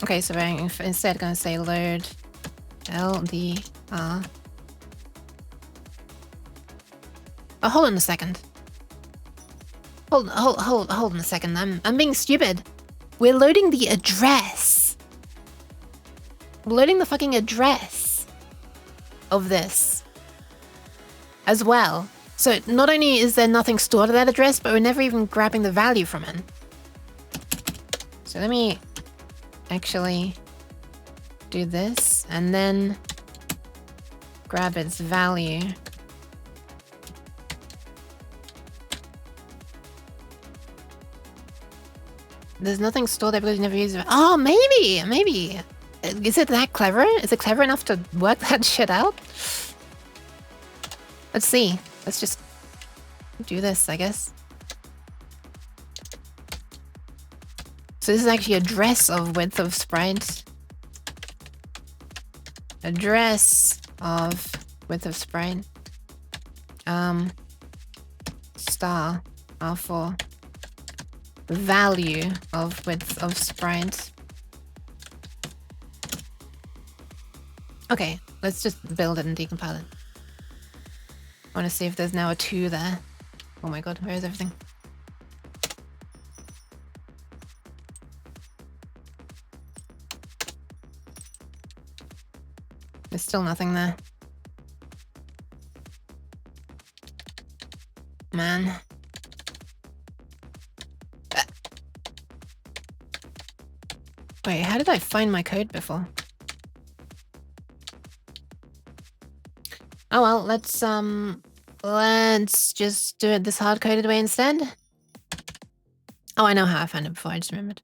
Okay, so I'm instead going to say load LDR. Oh, hold on a second. Hold on a second. I'm being stupid. We're loading the address. We're loading the fucking address of this as well. So not only is there nothing stored at that address, but we're never even grabbing the value from it. So let me actually do this and then grab its value. There's nothing stored there because you never use it. Oh, maybe. Is it that clever? Is it clever enough to work that shit out? Let's see. Let's just do this, I guess. So this is actually address of width of sprite. Address of width of sprite. Star R4. Value of width of sprite. Okay, let's just build it and decompile it. I want to see if there's now a 2 there. Oh my god, where is everything? There's still nothing there. Man. Wait, how did I find my code before? Oh well, let's just do it this hard-coded way instead. Oh, I know how I found it before, I just remembered.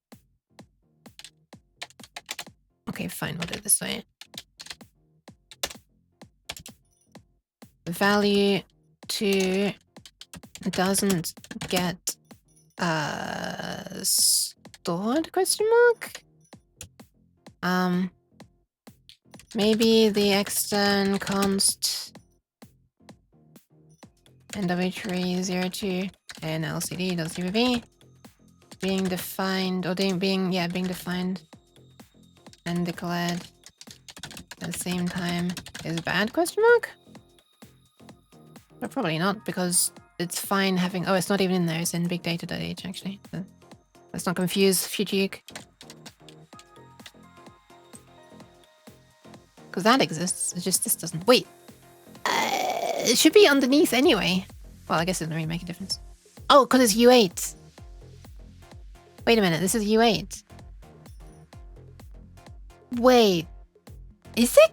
Okay, fine, we'll do it this way. The value 2 doesn't get stored, question mark? Maybe the extern const nw302 and lcd.cpp being defined or being defined and declared at the same time is bad, question mark? But probably not, because it's fine having... Oh, it's not even in there. It's in bigdata.h, actually. So let's not confuse future yook. Because that exists. It's just this doesn't. Wait. It should be underneath anyway. Well, I guess it doesn't really make a difference. Oh, because it's U8. Wait a minute. This is U8. Wait. Is it...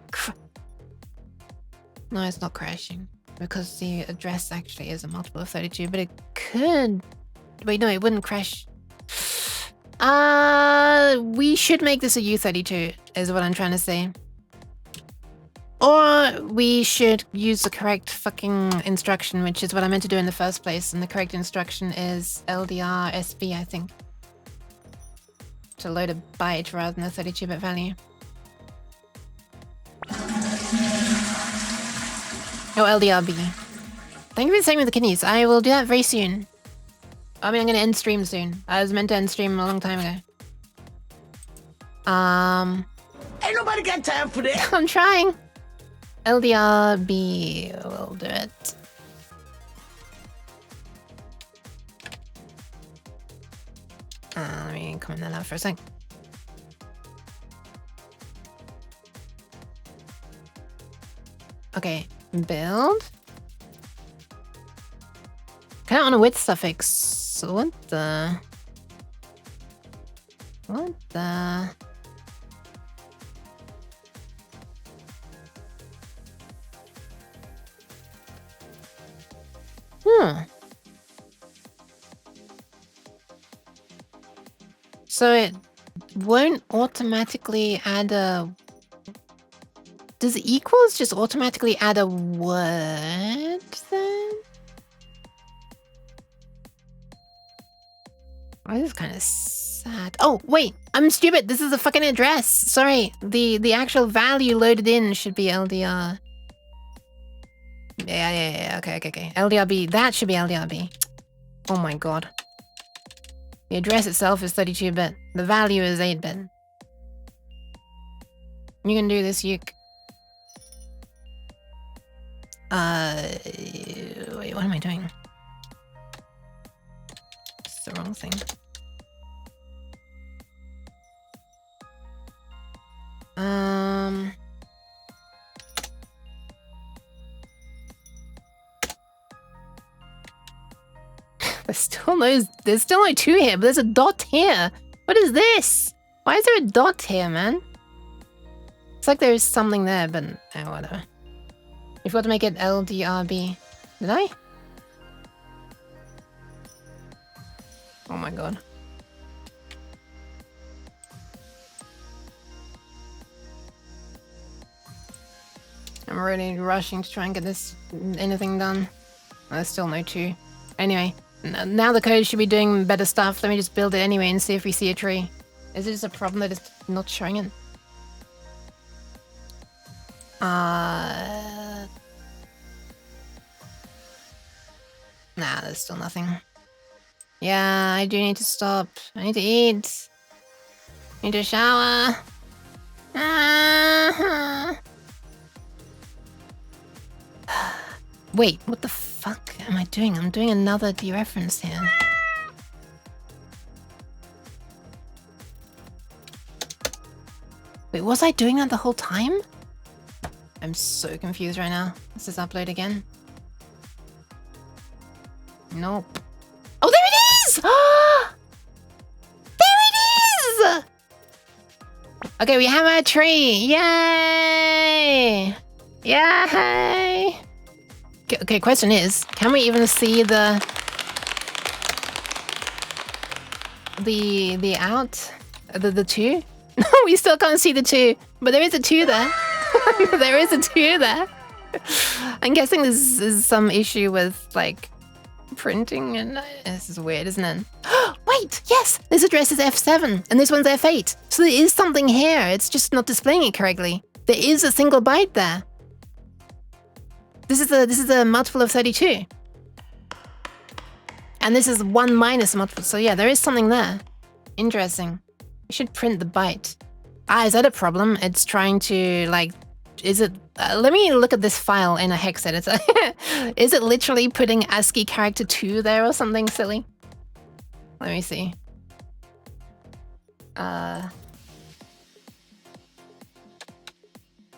No, it's not crashing. Because the address actually is a multiple of 32, but it could... Wait, no, it wouldn't crash. We should make this a U32, is what I'm trying to say. Or we should use the correct fucking instruction, which is what I meant to do in the first place, and the correct instruction is LDR SB, I think. To load a byte rather than a 32-bit value. Oh, LDRB. Thank you for saying with the kidneys. I will do that very soon. I mean, I'm going to end stream soon. I was meant to end stream a long time ago. Ain't nobody got time for that. I'm trying. LDRB will do it. Let me comment that out for a sec. Okay, build. Kind of on a with suffix. What the? What the? So it won't automatically add a... Does equals just automatically add a word then? Oh, this is kind of sad. Oh, wait, I'm stupid. This is a fucking address. Sorry, the actual value loaded in should be LDR. Yeah. Okay. LDRB, that should be LDRB. Oh my god. The address itself is 32-bit. The value is 8-bit. You can do this, yook. Wait, what am I doing? It's the wrong thing. There's still no 2 here, but there's a dot here. What is this? Why is there a dot here, man? It's like there's something there, but whatever. You've got to make it LDRB. Did I? Oh my god. I'm really rushing to try and get this anything done. There's still no 2. Anyway, now the code should be doing better stuff. Let me just build it anyway and see if we see a tree. Is it just a problem that it's not showing it? Nah, there's still nothing. Yeah, I do need to stop. I need to eat. I need to shower. Wait, what the fuck am I doing? I'm doing another dereference here. Wait, was I doing that the whole time? I'm so confused right now. Let's just upload again. Nope. Oh, there it is! There it is! Okay, we have our tree. Yay! Yay! Okay, question is, can we even see the two? No, we still can't see the two, but there is a two there. There is a two there. I'm guessing this is some issue with like printing, and this is weird, isn't it? Wait, yes, this address is F7 and this one's F8. So there is something here. It's just not displaying it correctly. There is a single byte there. This is a multiple of 32. And this is 1 minus a multiple. So yeah, there is something there. Interesting. We should print the byte. Ah, is that a problem? It's trying to like, is it, let me look at this file in a hex editor. Is it literally putting ASCII character 2 there or something silly? Let me see.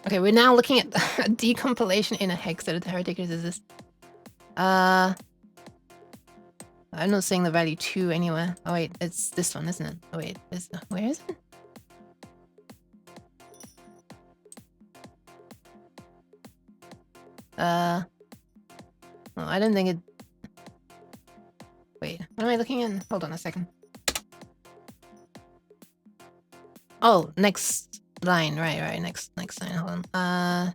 Okay, we're now looking at a decompilation in a hex editor. How ridiculous is this? I'm not seeing the value 2 anywhere. Oh wait, it's this one, isn't it? Oh wait, where is it? No, I don't think it... Wait, what am I looking at? Hold on a second. Oh, next line, right, next line, hold on.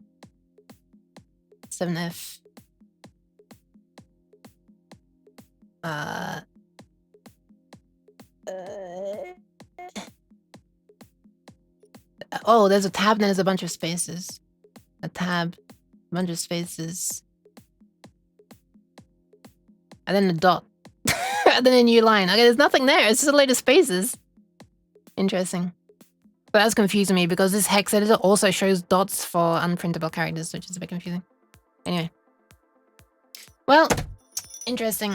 7F. Oh, there's a tab and there's a bunch of spaces. A tab, a bunch of spaces. And then a dot. And then a new line. Okay, there's nothing there. It's just a load of spaces. Interesting. But that's confusing me because this hex editor also shows dots for unprintable characters, which is a bit confusing. Anyway. Well, interesting.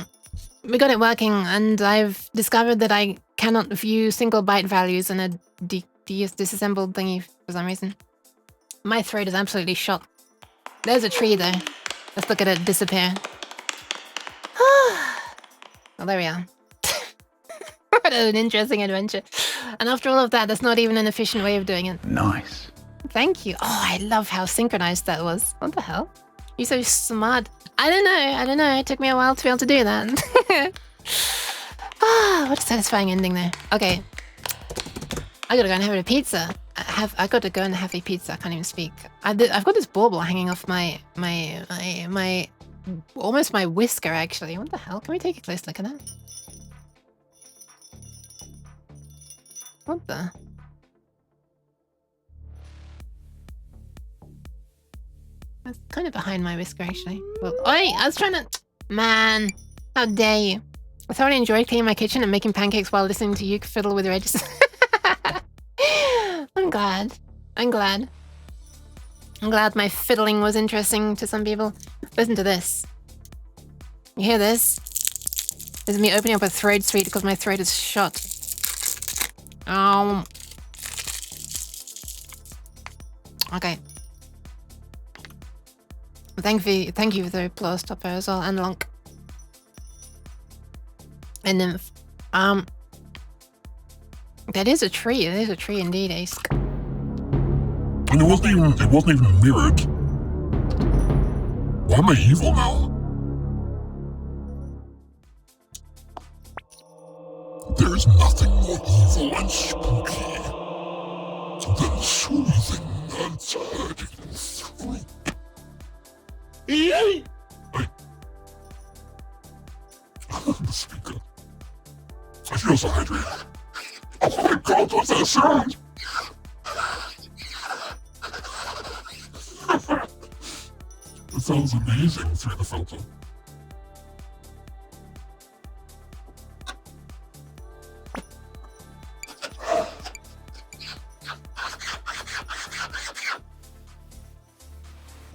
We got it working, and I've discovered that I cannot view single byte values in a disassembled thingy for some reason. My throat is absolutely shot. There's a tree though. Let's look at it disappear. Well, there we are. What an interesting adventure. And after all of that, that's not even an efficient way of doing it. Nice. Thank you. Oh, I love how synchronized that was. What the hell? You're so smart. I don't know. It took me a while to be able to do that. What a satisfying ending there. Okay. I gotta go and have a pizza. I gotta go and have a pizza. I can't even speak. I've got this bauble hanging off my almost my whisker, actually. What the hell? Can we take a close look at that? What the? That's kind of behind my whisker, actually. Well, oi! I was trying to... Man! How dare you? I thoroughly enjoyed cleaning my kitchen and making pancakes while listening to you fiddle with the edges. I'm glad. I'm glad my fiddling was interesting to some people. Listen to this. You hear this? This is me opening up a throat sweet because my throat is shot. Okay. Thank you for the applause, Topper, as well, and Lonk. And Nymph. That is a tree. It is a tree indeed, Ace. And it wasn't even mirrored. Why am I evil now? There's nothing more evil and spooky than soothing a turd in the throat. Hey. The speaker. I feel so hydrated. Oh my god, what's that sound? It sounds amazing through the filter.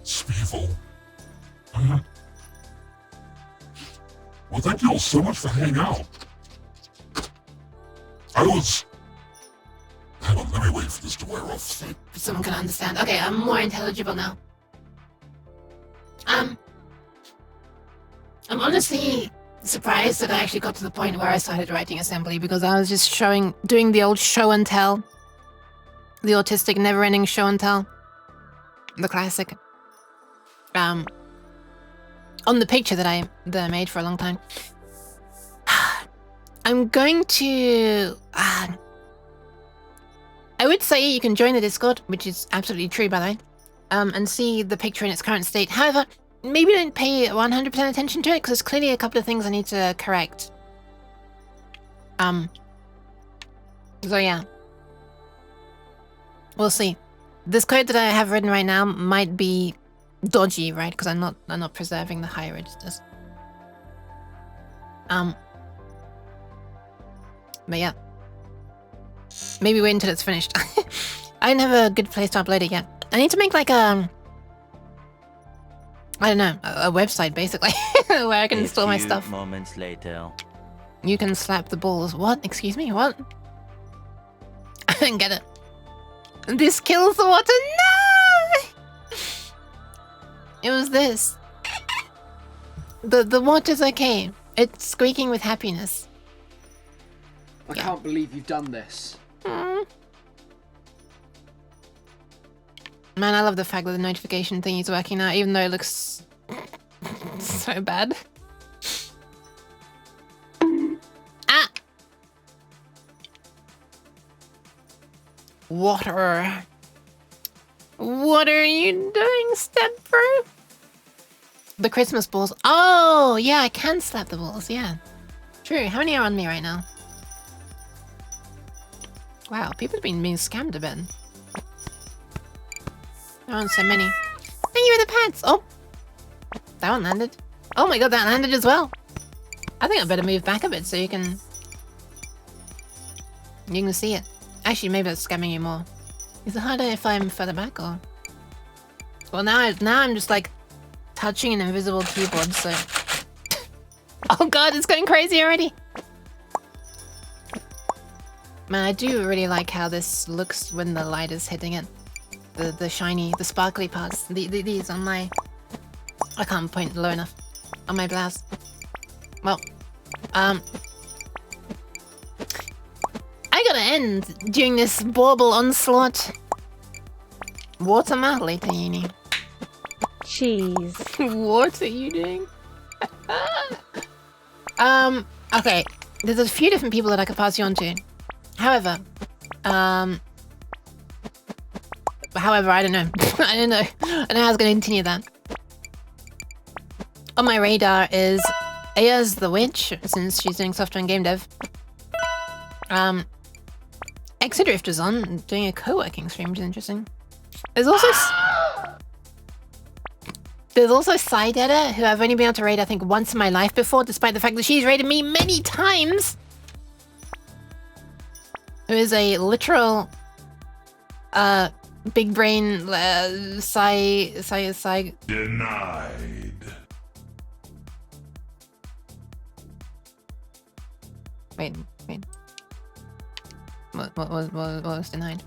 Speevil. Thank you all so much for hanging out. I was... Hang on, let me wait for this to wear off. So someone can understand. Okay, I'm more intelligible now. I'm honestly surprised that I actually got to the point where I started writing assembly, because I was just doing the old show and tell. The autistic never-ending show and tell. The classic. On the picture that I made for a long time. I'm going to... I would say you can join the Discord, which is absolutely true, by the way, and see the picture in its current state. However, maybe don't pay 100% attention to it, because there's clearly a couple of things I need to correct. So yeah. We'll see. This code that I have written right now might be dodgy, right? Because I'm not preserving the higher registers. But yeah. Maybe wait until it's finished. I didn't have a good place to upload it yet. I need to make like a... I don't know, a website basically, where I can install my stuff. Moments later. You can slap the balls. What? Excuse me? What? I didn't get it. This kills the water. No! It was this. The water's okay. It's squeaking with happiness. I can't believe you've done this. Man, I love the fact that the notification thing is working now, even though it looks so bad. Ah! Water. What are you doing, Stepbro? The Christmas balls. Oh, yeah, I can slap the balls, yeah. True. How many are on me right now? Wow, people have been being scammed a bit. There aren't so many. Thank you for the pets! Oh! That one landed. Oh my god, that landed as well! I think I better move back a bit so you can see it. Actually, maybe that's scamming you more. Is it harder if I'm further back, or...? Well, now I'm just, like, touching an invisible keyboard, so... Oh god, it's going crazy already! Man, I do really like how this looks when the light is hitting it. The shiny, the sparkly parts. These on my... I can't point low enough. On my blouse. Well, I gotta end during this bauble onslaught. Water later, uni. Cheese. What are you doing? Okay. There's a few different people that I could pass you on to. However, I don't know. I don't know. I don't know how I was going to continue that. On my radar is Aya's the Witch, since she's doing software and game dev. Exodrift is on, doing a co-working stream, which is interesting. There's also Side Edda, who I've only been able to raid, I think, once in my life before, despite the fact that she's raided me many times. Who is a literal, big brain, Denied. Wait. What was denied?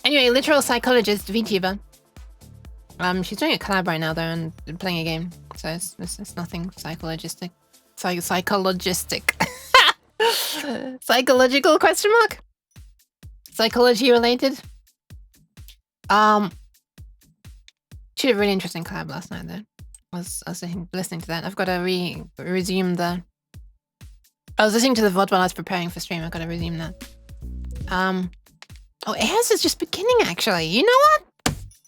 Anyway, literal psychologist, VTuber. She's doing a collab right now though and playing a game, so it's nothing psychologistic. Psychologistic. Psychological question mark? Psychology related? She did a really interesting collab last night though. I was listening to that. I've got to resume the... I was listening to the VOD while I was preparing for stream. I've got to resume that. Oh, Ayaz is just beginning actually. You know what?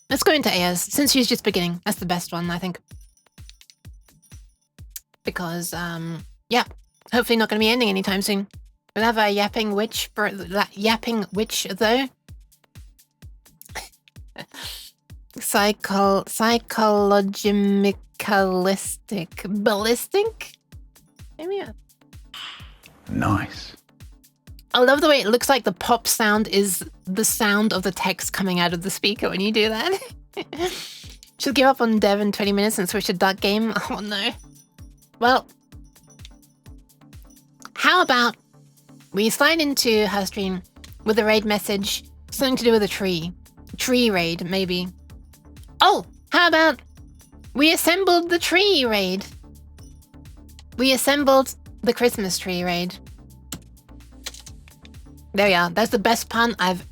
Let's go into Ayaz, since she's just beginning. That's the best one, I think. Because, yeah. Hopefully not going to be ending anytime soon. We'll have a yapping witch, though. Psychologimicalistic. Ballistic? Maybe, yeah. Nice. I love the way it looks like the pop sound is the sound of the text coming out of the speaker when you do that. Should give up on dev in 20 minutes and switch to duck game. Oh no. Well, how about we slide into her stream with a raid message, something to do with a tree. Tree raid, maybe. Oh, how about we assembled the tree raid? We assembled the Christmas tree raid. There we are. That's the best pun I've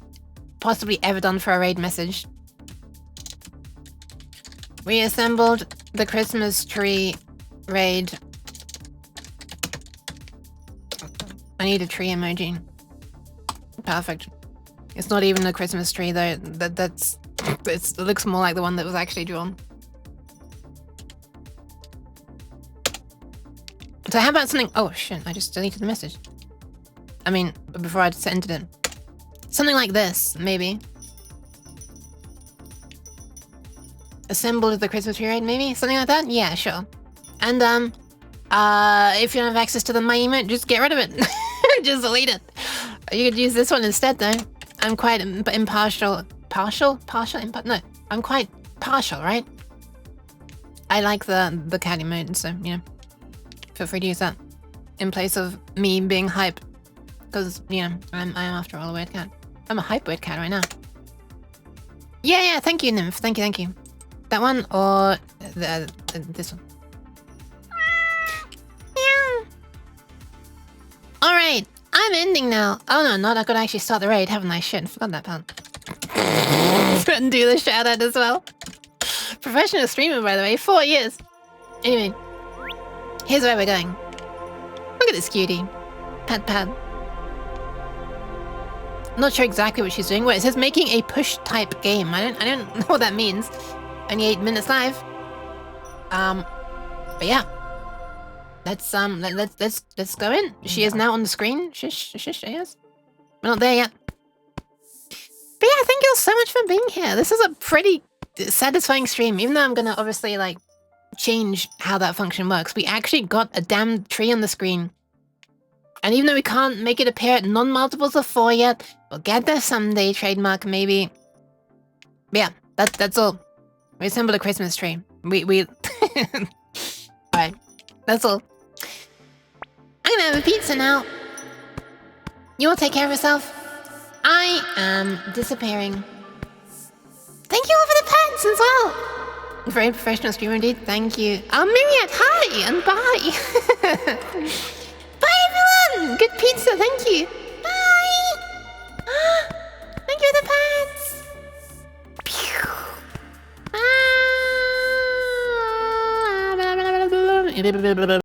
possibly ever done for a raid message. We assembled the Christmas tree raid. I need a tree emoji. Perfect. It's not even a Christmas tree though. It looks more like the one that was actually drawn. So how about something? Oh shit! I just deleted the message. I mean, before I sent it in. Something like this, maybe. Assembled the Christmas tree raid, maybe? Something like that? Yeah, sure. And, if you don't have access to the my emote, just get rid of it. Just delete it. You could use this one instead, though. I'm quite impartial. No, I'm quite partial, right? I like the cat emote, so, you know. Feel free to use that. In place of me being hype. Because, you know, I'm after all a weird cat. I'm a hype weird cat right now. Yeah, thank you, Nymph. Thank you. That one or this one? Yeah. Alright, I'm ending now. Oh no, not I could actually start the raid, haven't I? Shit, forgot that part. And do the shout out as well. Professional streamer, by the way, 4 years. Anyway, here's where we're going. Look at this cutie. Pat. Not sure exactly what she's doing. Wait, it says making a push type game. I don't know what that means. Only 8 minutes live. But yeah. Let's go in. She is now on the screen. Shush, yes. We're not there yet. But yeah, thank you all so much for being here. This is a pretty satisfying stream, even though I'm gonna obviously like change how that function works. We actually got a damn tree on the screen. And even though we can't make it appear at non-multiples of 4 yet, we'll get there someday, trademark maybe. But yeah, that's all. We assembled a Christmas tree. We Alright, that's all. I'm gonna have a pizza now. You all take care of yourself. I am disappearing. Thank you all for the pets as well. Very professional streamer indeed, thank you. Oh, Myriad, hi and bye. Bye everyone! Good pizza, thank you. Bye! Thank you for the pets! Ah!